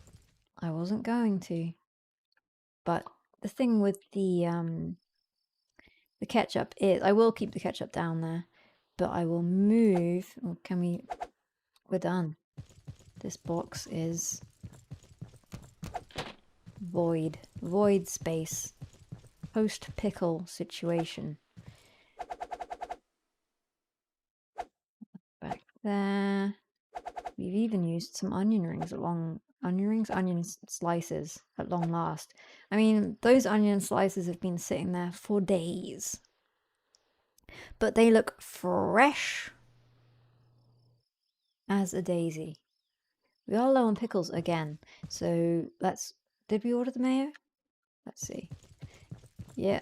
I wasn't going to. But the thing with the ketchup is... I will keep the ketchup down there. But I will move... Oh, can we... We're done. This box is... void. Void space. Post-pickle situation. Back there. We've even used some onion rings onion slices at long last. I mean, those onion slices have been sitting there for days. But they look fresh as a daisy. We are low on pickles again. So let's... Did we order the mayo? Let's see. Yeah.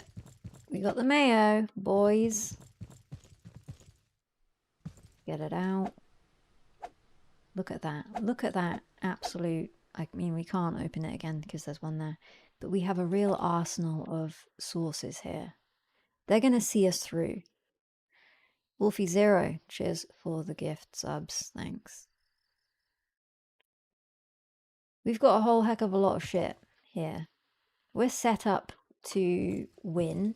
We got the mayo, boys. Get it out. Look at that. Look at that absolute I mean, we can't open it again because there's one there. But we have a real arsenal of sources here. They're going to see us through. Wolfie Zero, cheers for the gift subs. Thanks. We've got a whole heck of a lot of shit here. We're set up to win.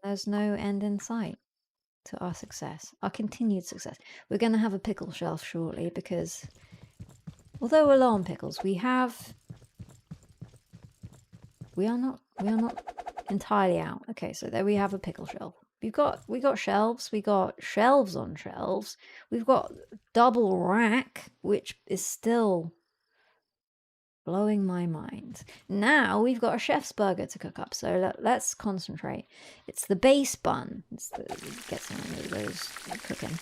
There's no end in sight to our success, our continued success. We're going to have a pickle shelf shortly because although we're low on pickles, we are not entirely out. Okay, so there we have a pickle shelf. We got shelves, we got shelves on shelves. We've got double rack, which is still blowing my mind. Now we've got a chef's burger to cook up, so let's concentrate. It's the base bun. Get some of those cooking.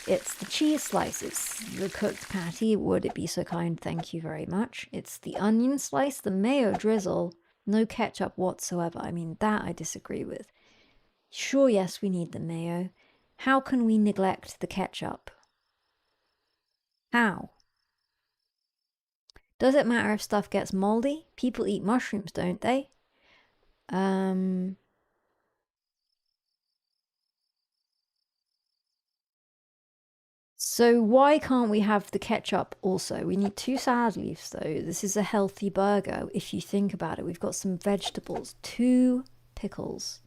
It's the cheese slice. It's the cooked patty. Would it be so kind? Thank you very much. It's the onion slice, the mayo drizzle. No ketchup whatsoever. I mean, that I disagree with. Sure, yes, we need the mayo. How can we neglect the ketchup? How? Does it matter if stuff gets moldy? People eat mushrooms, don't they? So why can't we have the ketchup also? We need 2 salad leaves though. This is a healthy burger if you think about it. We've got some vegetables, 2 pickles,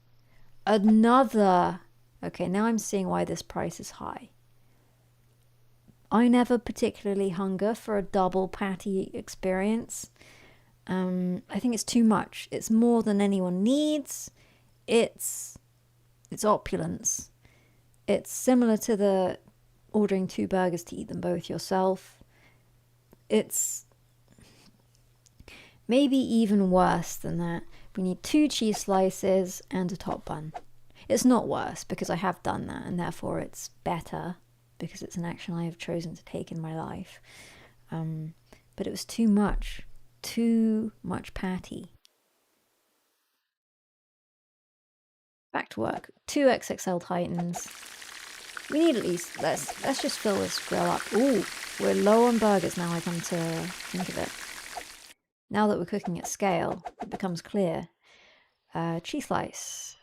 another. Okay, now I'm seeing why this price is high. I never particularly hunger for a double patty experience. I think it's too much. It's more than anyone needs. It's opulence. It's similar to the ordering 2 burgers to eat them both yourself. It's maybe even worse than that. We need 2 cheese slices and a top bun. It's not worse because I have done that and therefore it's better because it's an action I have chosen to take in my life. But it was too much. Too much patty. Back to work. 2 XXL Titans. We need at least, let's just fill this grill up. Ooh, we're low on burgers now I come to think of it. Now that we're cooking at scale, it becomes clear. Cheese slice.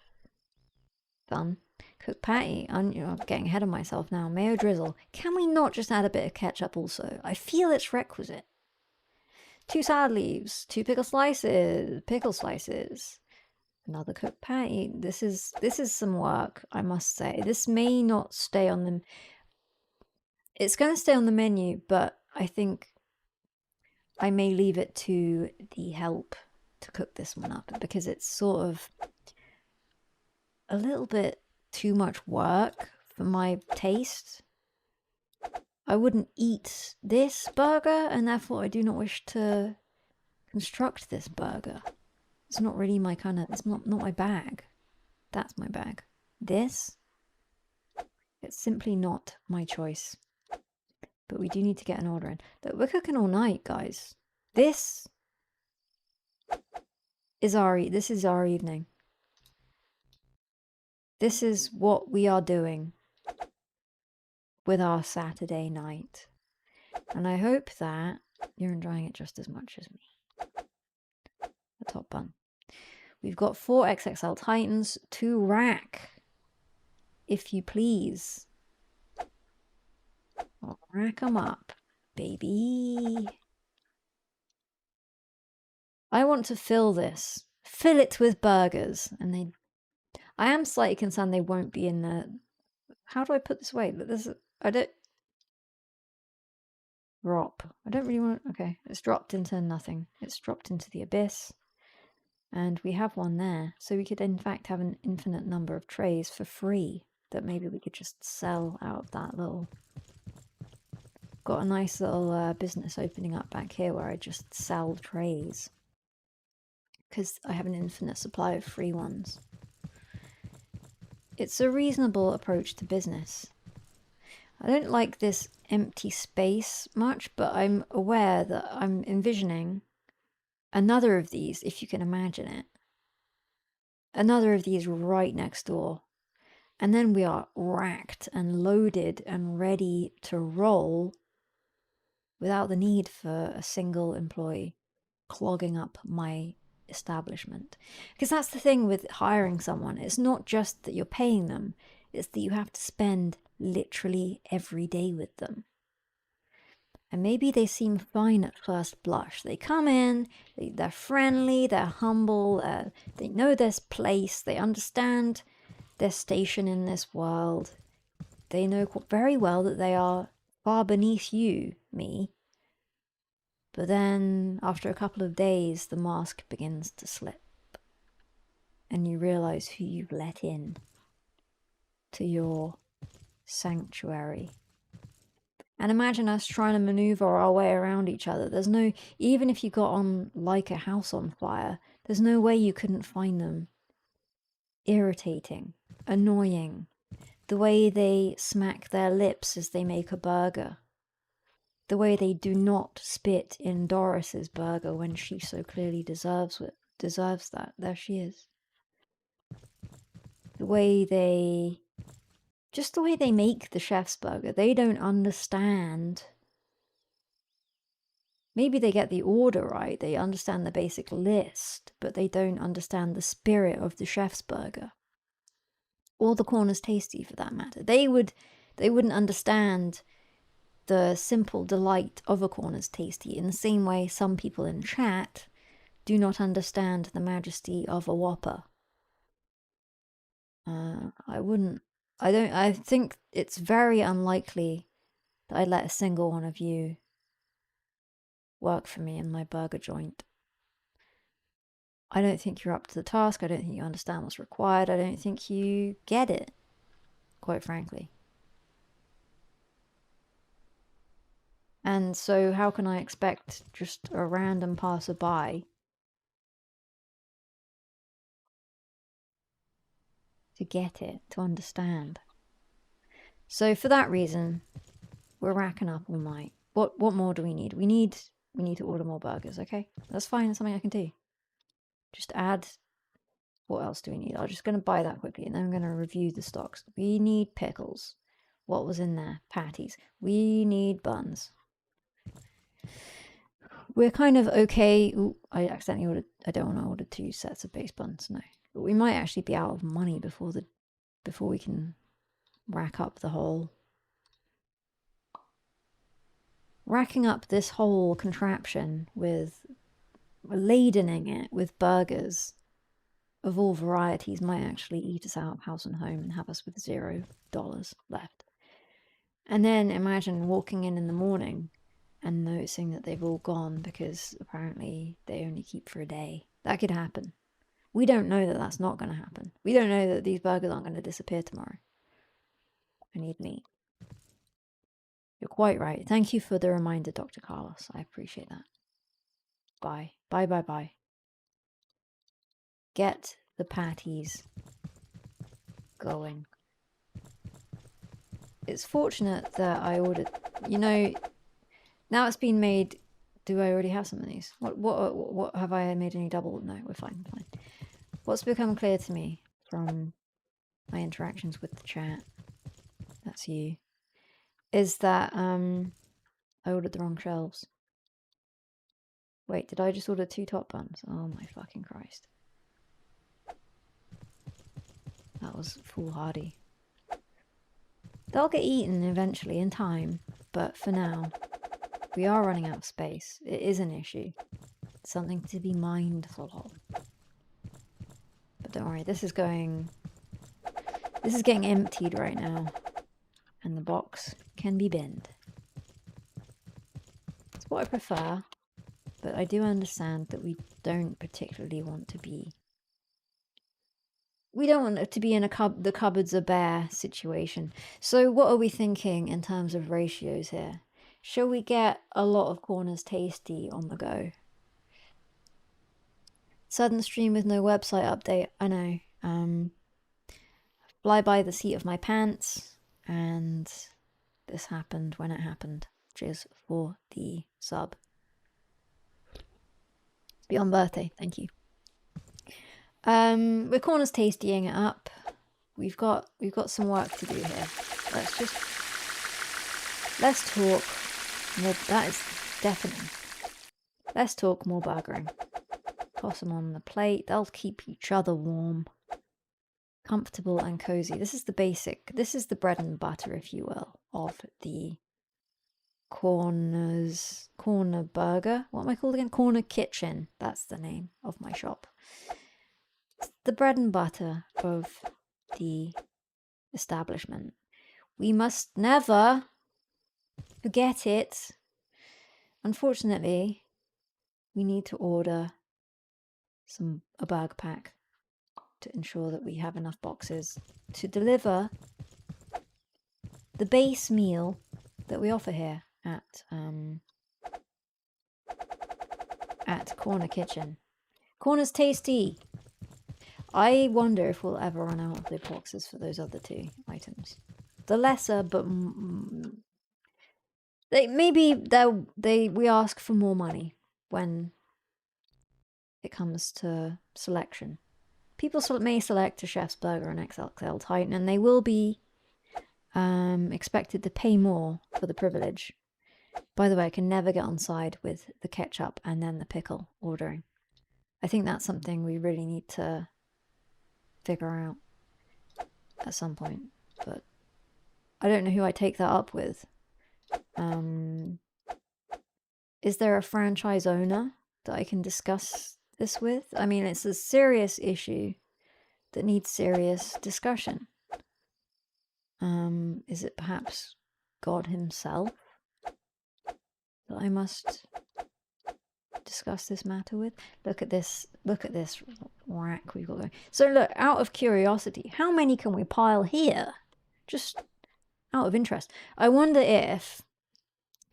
Done. Cooked patty. I'm getting ahead of myself now. Mayo drizzle. Can we not just add a bit of ketchup also? I feel it's requisite. 2 salad leaves. 2 pickle slices. Another cooked patty. This is some work, I must say. This may not stay on the... It's going to stay on the menu, but I think I may leave it to the help to cook this one up because it's sort of a little bit too much work for my taste. I wouldn't eat this burger and therefore I do not wish to construct this burger. It's not really my kind of, it's not my bag. That's my bag. This, it's simply not my choice. But we do need to get an order in. Look, we're cooking all night, guys. This is our evening. This is what we are doing with our Saturday night. And I hope that you're enjoying it just as much as me. The top bun. We've got 4 XXL Titans, 2 rack, if you please. I'll rack them up, baby. I want to fill this. Fill it with burgers. And I am slightly concerned they won't be in the... How do I put this away? But this, I don't... Drop. I don't really want... Okay, it's dropped into nothing. It's dropped into the abyss. And we have one there. So we could in fact have an infinite number of trays for free that maybe we could just sell out of that little... Got a nice little business opening up back here where I just sell trays. Because I have an infinite supply of free ones. It's a reasonable approach to business. I don't like this empty space much, but I'm aware that I'm envisioning another of these, if you can imagine it. Another of these right next door. And then we are racked and loaded and ready to roll without the need for a single employee clogging up my establishment. Because that's the thing with hiring someone. It's not just that you're paying them, it's that you have to spend literally every day with them. And maybe they seem fine at first blush. They come in, they're friendly, they're humble, they know their place, they understand their station in this world. They know very well that they are far beneath you, me. But then, after a couple of days, the mask begins to slip. And you realize who you've let in to your sanctuary. And imagine us trying to maneuver our way around each other. There's no, even if you got on like a house on fire, there's no way you couldn't find them irritating, annoying. The way they smack their lips as they make a burger. The way they do not spit in Doris's burger when she so clearly deserves that. There she is. The way they... Just the way they make the chef's burger. They don't understand. Maybe they get the order right. They understand the basic list. But they don't understand the spirit of the chef's burger. Or the Corner's Tasty, for that matter. They wouldn't understand the simple delight of a Corner's Tasty in the same way some people in chat do not understand the majesty of a Whopper. I think it's very unlikely that I'd let a single one of you work for me in my burger joint. I don't think you're up to the task. I don't think you understand what's required. I don't think you get it, quite frankly. And so how can I expect just a random passerby to get it, to understand? So for that reason, we're racking up all night. What more do we need? We need to order more burgers, okay? That's fine, that's something I can do. Just add... What else do we need? I'm just going to buy that quickly, and then I'm going to review the stocks. We need pickles. What was in there? Patties. We need buns. We're kind of okay. Ooh, I accidentally ordered... I don't want to order 2 sets of base buns, no. But we might actually be out of money before we can rack up the whole... Racking up this whole contraption with... ladening it with burgers of all varieties might actually eat us out of house and home and have us with $0 left. And then imagine walking in the morning and noticing that they've all gone because apparently they only keep for a day. That could happen. We don't know that that's not going to happen. We don't know that these burgers aren't going to disappear tomorrow. I need meat. You're quite right. Thank you for the reminder, Dr. Carlos. I appreciate that. Bye. Bye, bye, bye. Get the patties going. It's fortunate that I ordered... You know, now it's been made... Do I already have some of these? What have I made any double? No, we're fine, fine. What's become clear to me from my interactions with the chat, that's you, is that I ordered the wrong shelves. Wait, did I just order 2 top buns? Oh my fucking Christ. That was foolhardy. They'll get eaten eventually in time, but for now, we are running out of space. It is an issue. It's something to be mindful of. But don't worry, this is getting emptied right now, and the box can be binned. It's what I prefer, but I do understand that we don't particularly want to be... We don't want it to be in the cupboards are bare situation. So what are we thinking in terms of ratios here? Shall we get a lot of Corner's Tasty on the go? Sudden stream with no website update. I know. Fly by the seat of my pants. And this happened when it happened. Cheers for the sub. Beyond birthday. Thank you. We're Corner's Tastying it up. We've got some work to do here. Let's talk. Well, that is deafening. Let's talk more burgering. Toss them on the plate. They'll keep each other warm. Comfortable and cozy. This is the basic. This is the bread and butter, if you will, of the corner burger. What am I called again? Corner Kitchen. That's the name of my shop. It's the bread and butter of the establishment. We must never forget it. Unfortunately, we need to order a burger pack to ensure that we have enough boxes to deliver the base meal that we offer here at Corner Kitchen. Corner's tasty. I wonder if we'll ever run out of the boxes for those other two items. The lesser, but we ask for more money when it comes to selection. People may select a Chef's Burger and XXL Titan, and they will be expected to pay more for the privilege. By the way, I can never get on side with the ketchup and then the pickle ordering. I think that's something we really need to figure out at some point, but I don't know who I take that up with. Is there a franchise owner that I can discuss this with? I mean, it's a serious issue that needs serious discussion. Is it perhaps God himself that I must discuss this matter with? Look at this rack we've got going. So look, out of curiosity, how many can we pile here? Just out of interest. I wonder if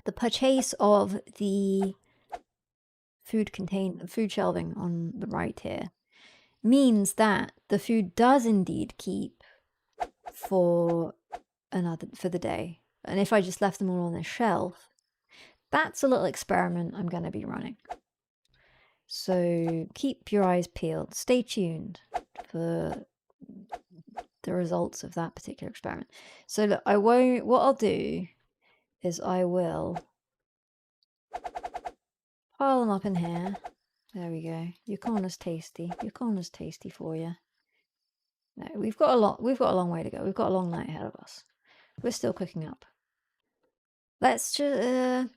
the purchase of the food shelving on the right here means that the food does indeed keep for the day. And if I just left them all on the shelf, that's a little experiment I'm going to be running. So keep your eyes peeled. Stay tuned for the results of that particular experiment. So look, what I'll do is I will pile them up in here. There we go. Your corner's tasty. Your corner's tasty for you. No, we've got a long way to go. We've got a long night ahead of us. We're still cooking up. Let's just...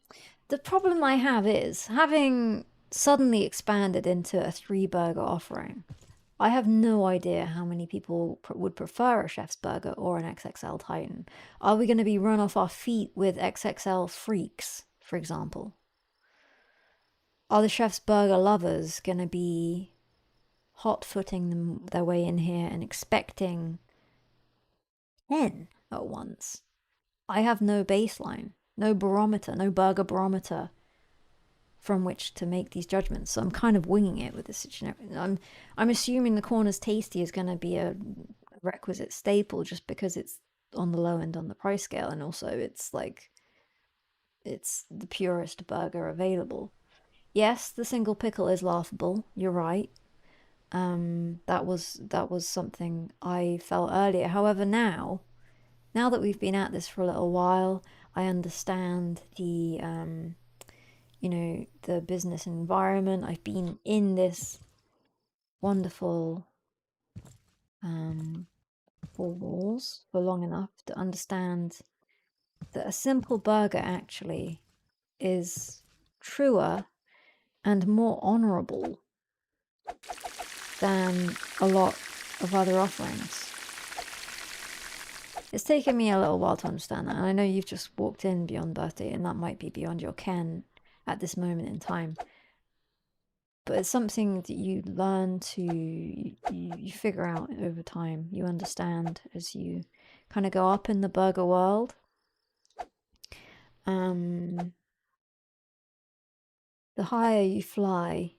the problem I have is, having suddenly expanded into a 3-burger offering, I have no idea how many people would prefer a Chef's Burger or an XXL Titan. Are we going to be run off our feet with XXL freaks, for example? Are the Chef's Burger lovers going to be hot-footing their way in here and expecting 10 at once? I have no baseline, no barometer, no burger barometer from which to make these judgments. So I'm kind of winging it with this situation. I'm assuming the corner's tasty is going to be a requisite staple just because it's on the low end on the price scale, and also it's the purest burger available. Yes, the single pickle is laughable. You're right. That was something I felt earlier. However, now that we've been at this for a little while, I understand the the business environment. I've been in this wonderful four walls for long enough to understand that a simple burger actually is truer and more honourable than a lot of other offerings. It's taken me a little while to understand that, and I know you've just walked in beyond birthday, and that might be beyond your ken at this moment in time. But it's something that you learn to, you figure out over time. You understand as you kind of go up in the burger world. The higher you fly,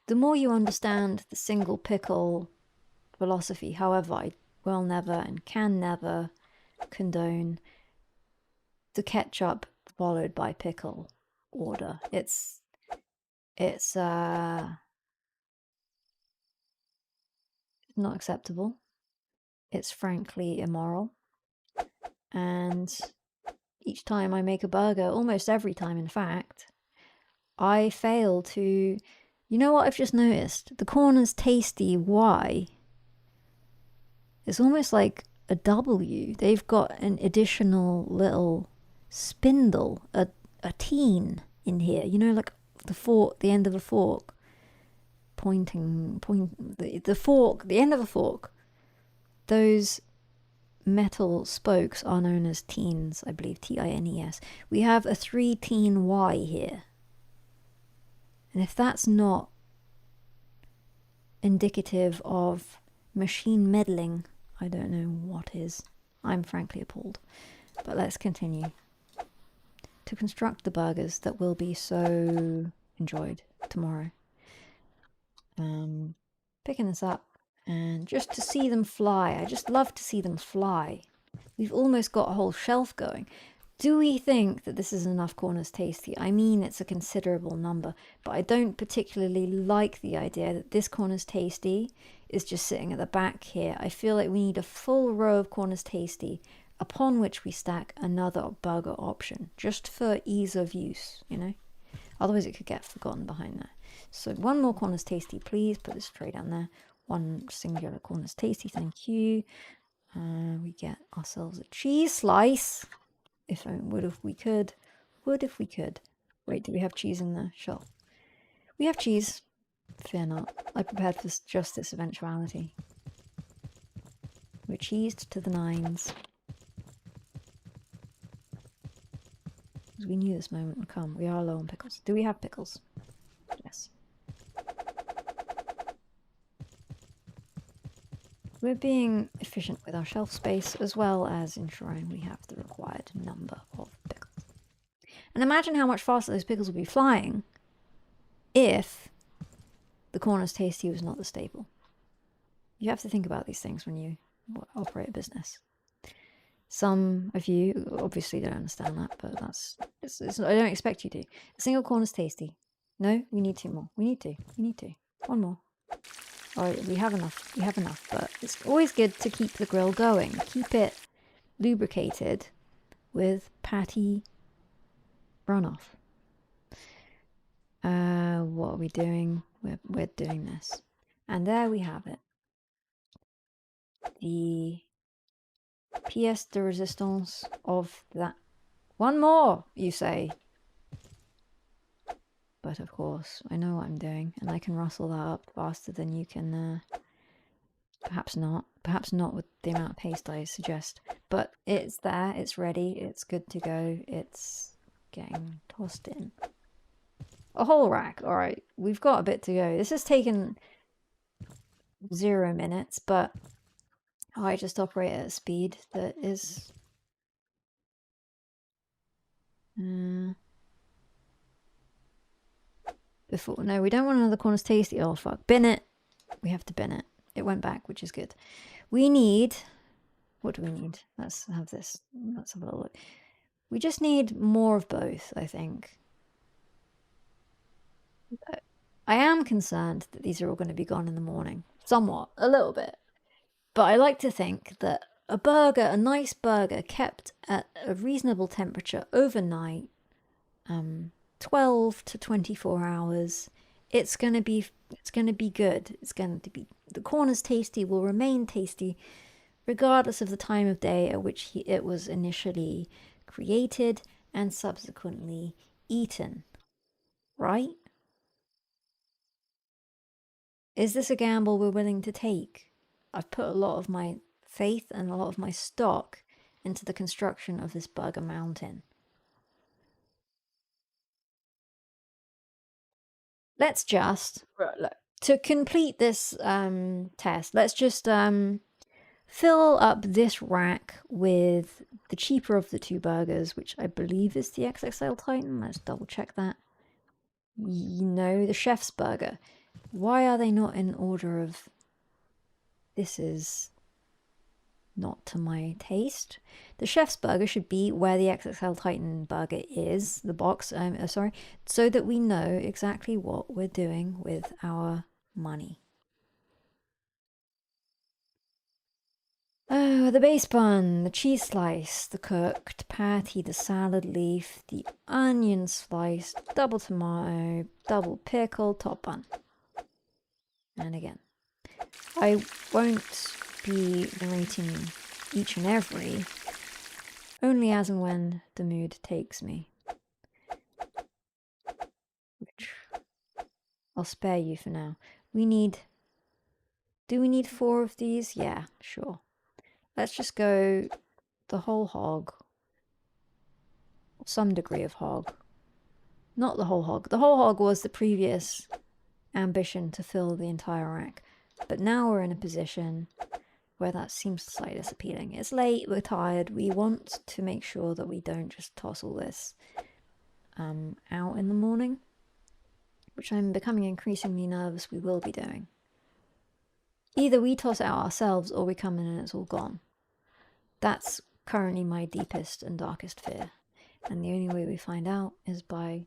the more you understand the single pickle philosophy. However, I will never and can never condone the ketchup followed by pickle order. It's not acceptable. It's frankly immoral. And each time I make a burger, almost every time in fact, I fail to... You know what I've just noticed? The corner's tasty Y. It's almost like a W. They've got an additional little spindle, a teen in here. You know, like the fork, the end of a fork. The fork, the end of a fork. Those metal spokes are known as teens, I believe, Tines. We have a 3-teen Y here. And if that's not indicative of machine meddling, I don't know what is. I'm frankly appalled. But let's continue to construct the burgers that will be so enjoyed tomorrow. Picking this up, and just to see them fly. I just love to see them fly. We've almost got a whole shelf going. Do we think that this is enough corners tasty? I mean, it's a considerable number, but I don't particularly like the idea that this corners tasty is just sitting at the back here. I feel like we need a full row of corners tasty upon which we stack another burger option, just for ease of use, you know? Otherwise it could get forgotten behind there. So one more corners tasty, please. Put this tray down there. One singular corners tasty, thank you. We get ourselves a cheese slice. If I would if we could. Would if we could. Wait, do we have cheese in the shelf? We have cheese. Fear not. I prepared for just this eventuality. We're cheesed to the nines. Because we knew this moment would come. We are low on pickles. Do we have pickles? Yes. We're being efficient with our shelf space as well as ensuring we have the required number of pickles. And imagine how much faster those pickles would be flying if the corners tasty was not the staple. You have to think about these things when you operate a business. Some of you obviously don't understand that, but I don't expect you to. A single corner's tasty. No, we need 2 more. We need to. One more. Alright, we have enough. But it's always good to keep the grill going. Keep it lubricated with patty runoff. What are we doing? We're doing this. And there we have it. The pièce de résistance of that. One more, you say. But of course, I know what I'm doing, and I can rustle that up faster than you can, perhaps not. Perhaps not with the amount of paste I suggest. But it's there, it's ready, it's good to go, it's getting tossed in. A whole rack, alright, we've got a bit to go. This has taken 0 minutes, but I just operate at a speed that is... No, we don't want another corners tasty. Oh fuck. Bin it. We have to bin it. It went back, which is good. We need... What do we need? Let's have this. Let's have a little look. We just need more of both, I think. I am concerned that these are all going to be gone in the morning. Somewhat. A little bit. But I like to think that a burger, a nice burger, kept at a reasonable temperature overnight, 12 to 24 hours, it's going to be good. It's going to be, the corners tasty will remain tasty regardless of the time of day at which it was initially created and subsequently eaten. Right? Is this a gamble we're willing to take? I've put a lot of my faith and a lot of my stock into the construction of this burger mountain. Let's just, to complete this test, let's just fill up this rack with the cheaper of the 2 burgers, which I believe is the XXL Titan. Let's double check that. You know, the chef's burger. Why are they not in order of... This is not to my taste. The chef's burger should be where the XXL Titan burger is, the box, sorry, so that we know exactly what we're doing with our money. Oh, the base bun, the cheese slice, the cooked patty, the salad leaf, the onion slice, double tomato, double pickle, top bun. And again. I won't be narrating each and every, only as and when the mood takes me. Which I'll spare you for now. Do we need 4 of these? Yeah, sure. Let's just go the whole hog. Some degree of hog. Not the whole hog. The whole hog was the previous ambition to fill the entire rack. But now we're in a position where that seems slightly less appealing. It's late, we're tired, we want to make sure that we don't just toss all this out in the morning, which I'm becoming increasingly nervous we will be doing. Either we toss it out ourselves or we come in and it's all gone. That's currently my deepest and darkest fear. And the only way we find out is by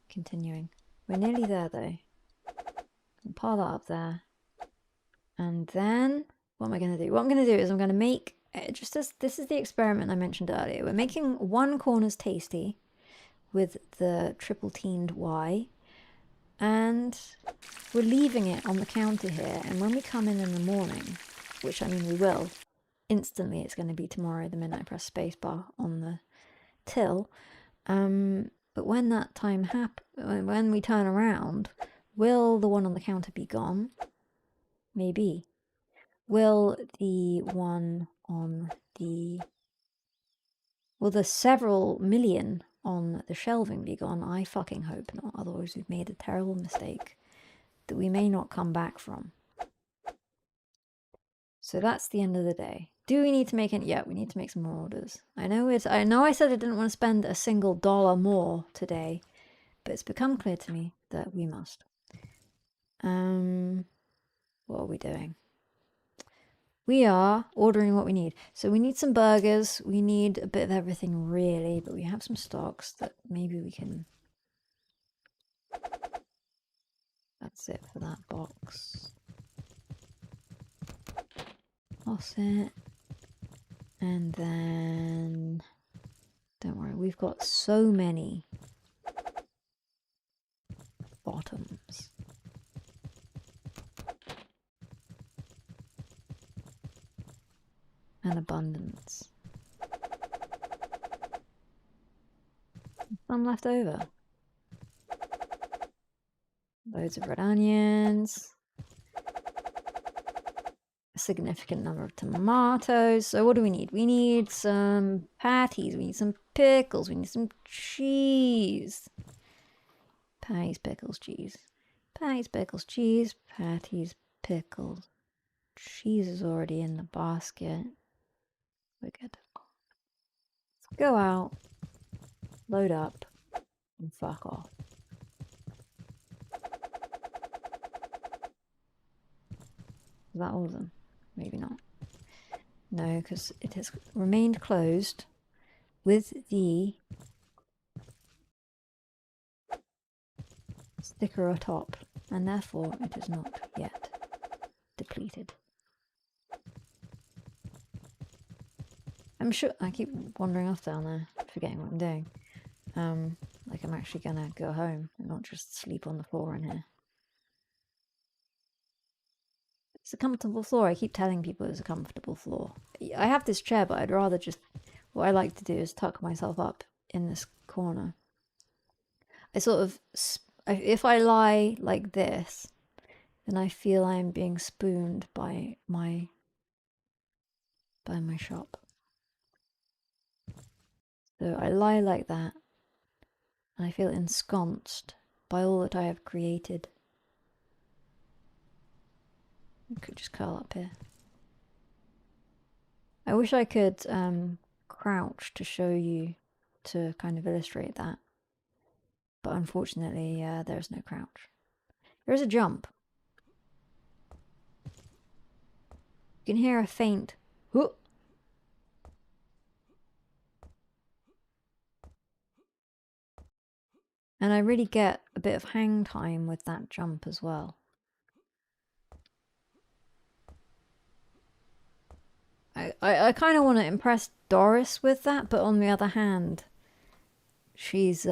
continuing. We're nearly there though. I'll pile that up there. And then, what am I going to do? What I'm going to do is I'm going to make, just as this is the experiment I mentioned earlier. We're making one corners tasty with the triple teened Y. And we're leaving it on the counter here. And when we come in the morning, which I mean we will, instantly it's going to be tomorrow the minute I press spacebar on the till. But when that time when we turn around, will the one on the counter be gone? Maybe. Will the one on the... Will the several million on the shelving be gone? I fucking hope not. Otherwise we've made a terrible mistake that we may not come back from. So that's the end of the day. Do we need to make any? Yeah, we need to make some more orders. I know I said I didn't want to spend a single dollar more today, but it's become clear to me that we must. What are we doing? We are ordering what we need. So we need some burgers. We need a bit of everything really, but we have some stocks that maybe we can... That's it for that box. Toss it. And then... Don't worry, we've got so many bottoms. And abundance. Some left over. Loads of red onions. A significant number of tomatoes. So what do we need? We need some patties. We need some pickles. We need some cheese. Patties, pickles, cheese. Patties, pickles, cheese. Patties, pickles. Cheese is already in the basket. We're good. Let's go out. Load up. And fuck off. Is that all of them? Maybe not. No, because it has remained closed with the sticker atop, and therefore it is not yet depleted. I'm sure I keep wandering off down there, forgetting what I'm doing. Like I'm actually gonna go home and not just sleep on the floor in here. It's a comfortable floor. I keep telling people it's a comfortable floor. I have this chair, but I'd rather just... What I like to do is tuck myself up in this corner. I sort of... If I lie like this, then I feel I'm being spooned by my shop. So I lie like that, and I feel ensconced by all that I have created. I could just curl up here. I wish I could crouch to show you, to kind of illustrate that. But unfortunately, there's no crouch. There is a jump. You can hear a faint whoop. And I really get a bit of hang time with that jump as well. I kind of want to impress Doris with that, but on the other hand, she's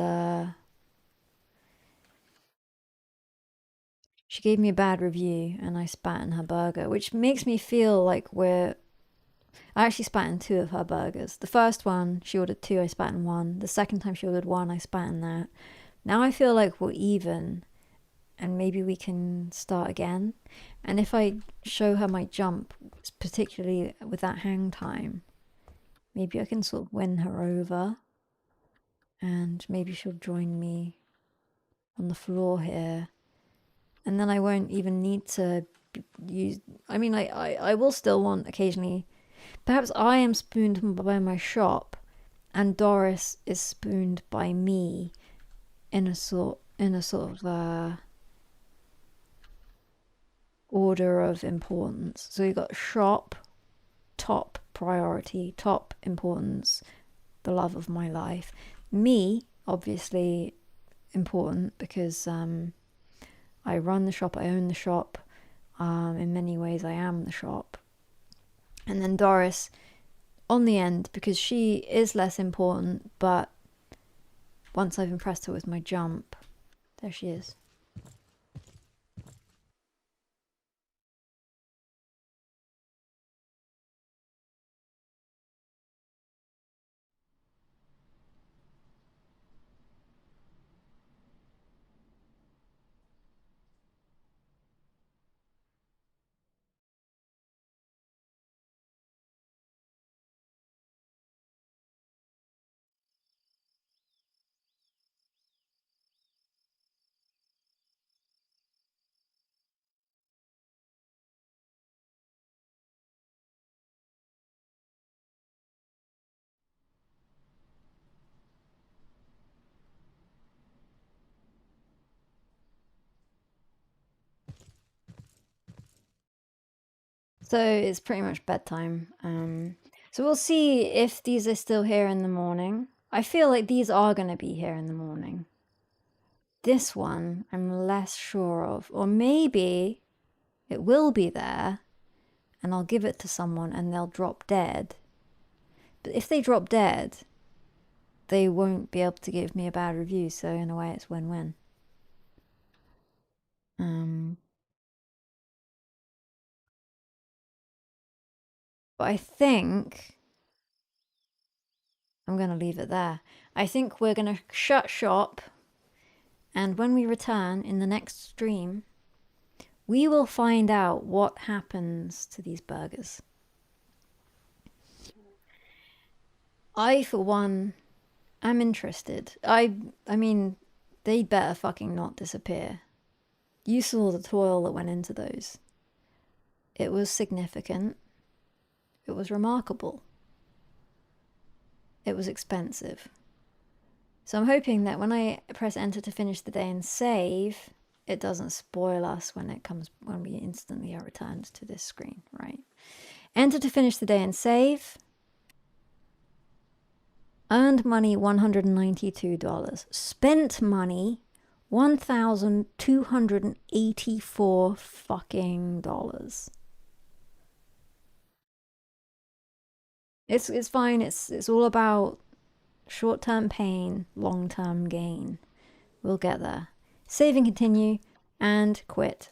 she gave me a bad review and I spat in her burger, which makes me feel like I actually spat in 2 of her burgers. The first one, she ordered 2, I spat in 1. The second time she ordered 1, I spat in that. Now I feel like we're even, and maybe we can start again. And if I show her my jump, particularly with that hang time, maybe I can sort of win her over. And maybe she'll join me on the floor here. And then I won't even need to use... I mean, I will still want occasionally... Perhaps I am spooned by my shop and Doris is spooned by me in a sort of order of importance. So you got shop, top priority, top importance, the love of my life. Me, obviously important because I run the shop, I own the shop. In many ways, I am the shop. And then Doris on the end because she is less important, but once I've impressed her with my jump, there she is. So it's pretty much bedtime. So we'll see if these are still here in the morning. I feel like these are going to be here in the morning. This one, I'm less sure of. Or maybe it will be there and I'll give it to someone and they'll drop dead. But if they drop dead, they won't be able to give me a bad review. So in a way, it's win-win. But I think I'm going to leave it there. I think we're going to shut shop. And when we return in the next stream, we will find out what happens to these burgers. I, for one, am interested. I mean, they'd better fucking not disappear. You saw the toil that went into those. It was significant. It was remarkable. It was expensive. So I'm hoping that when I press enter to finish the day and save, it doesn't spoil us when we instantly are returned to this screen, right? Enter to finish the day and save. Earned money $192. Spent money $1,284 fucking dollars. It's fine. It's all about short-term pain, long-term gain. We'll get there. Save and continue and quit.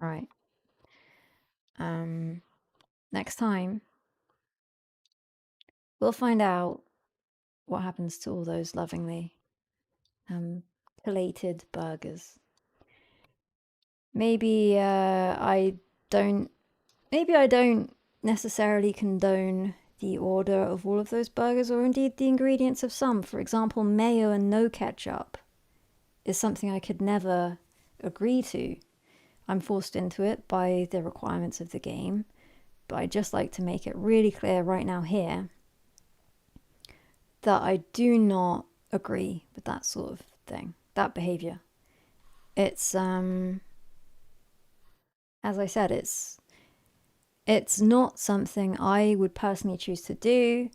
All right. Next time we'll find out what happens to all those lovingly collated burgers. Maybe I don't necessarily condone the order of all of those burgers, or indeed the ingredients of some. For example, mayo and no ketchup is something I could never agree to. I'm forced into it by the requirements of the game, but I'd just like to make it really clear right now here that I do not agree with that sort of thing, that behavior. It's, as I said, it's not something I would personally choose to do.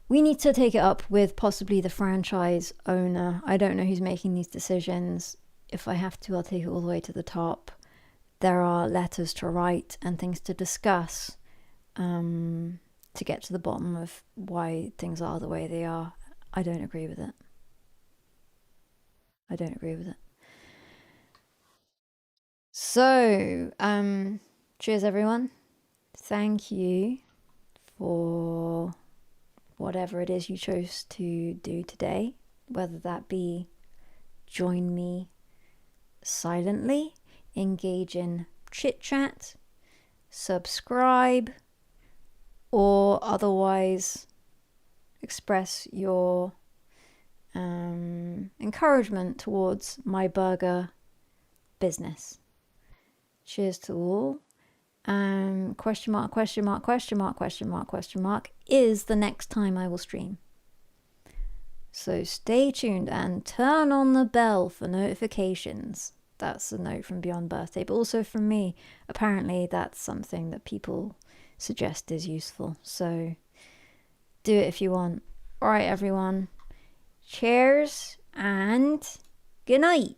We need to take it up with possibly the franchise owner. I don't know who's making these decisions. If I have to, I'll take it all the way to the top. there are letters to write and things to discuss to get to the bottom of why things are the way they are. I don't agree with it. I don't agree with it. So, cheers everyone. Thank you for whatever it is you chose to do today, whether that be join me silently, engage in chit chat, subscribe, or otherwise express your encouragement towards my burger business. Cheers to all. Question mark, question mark, question mark, question mark, question mark is the next time I will stream. So stay tuned and turn on the bell for notifications. That's a note from Beyond Birthday, but also from me. Apparently that's something that people suggest is useful. So do it if you want. Alright everyone. Cheers and good night.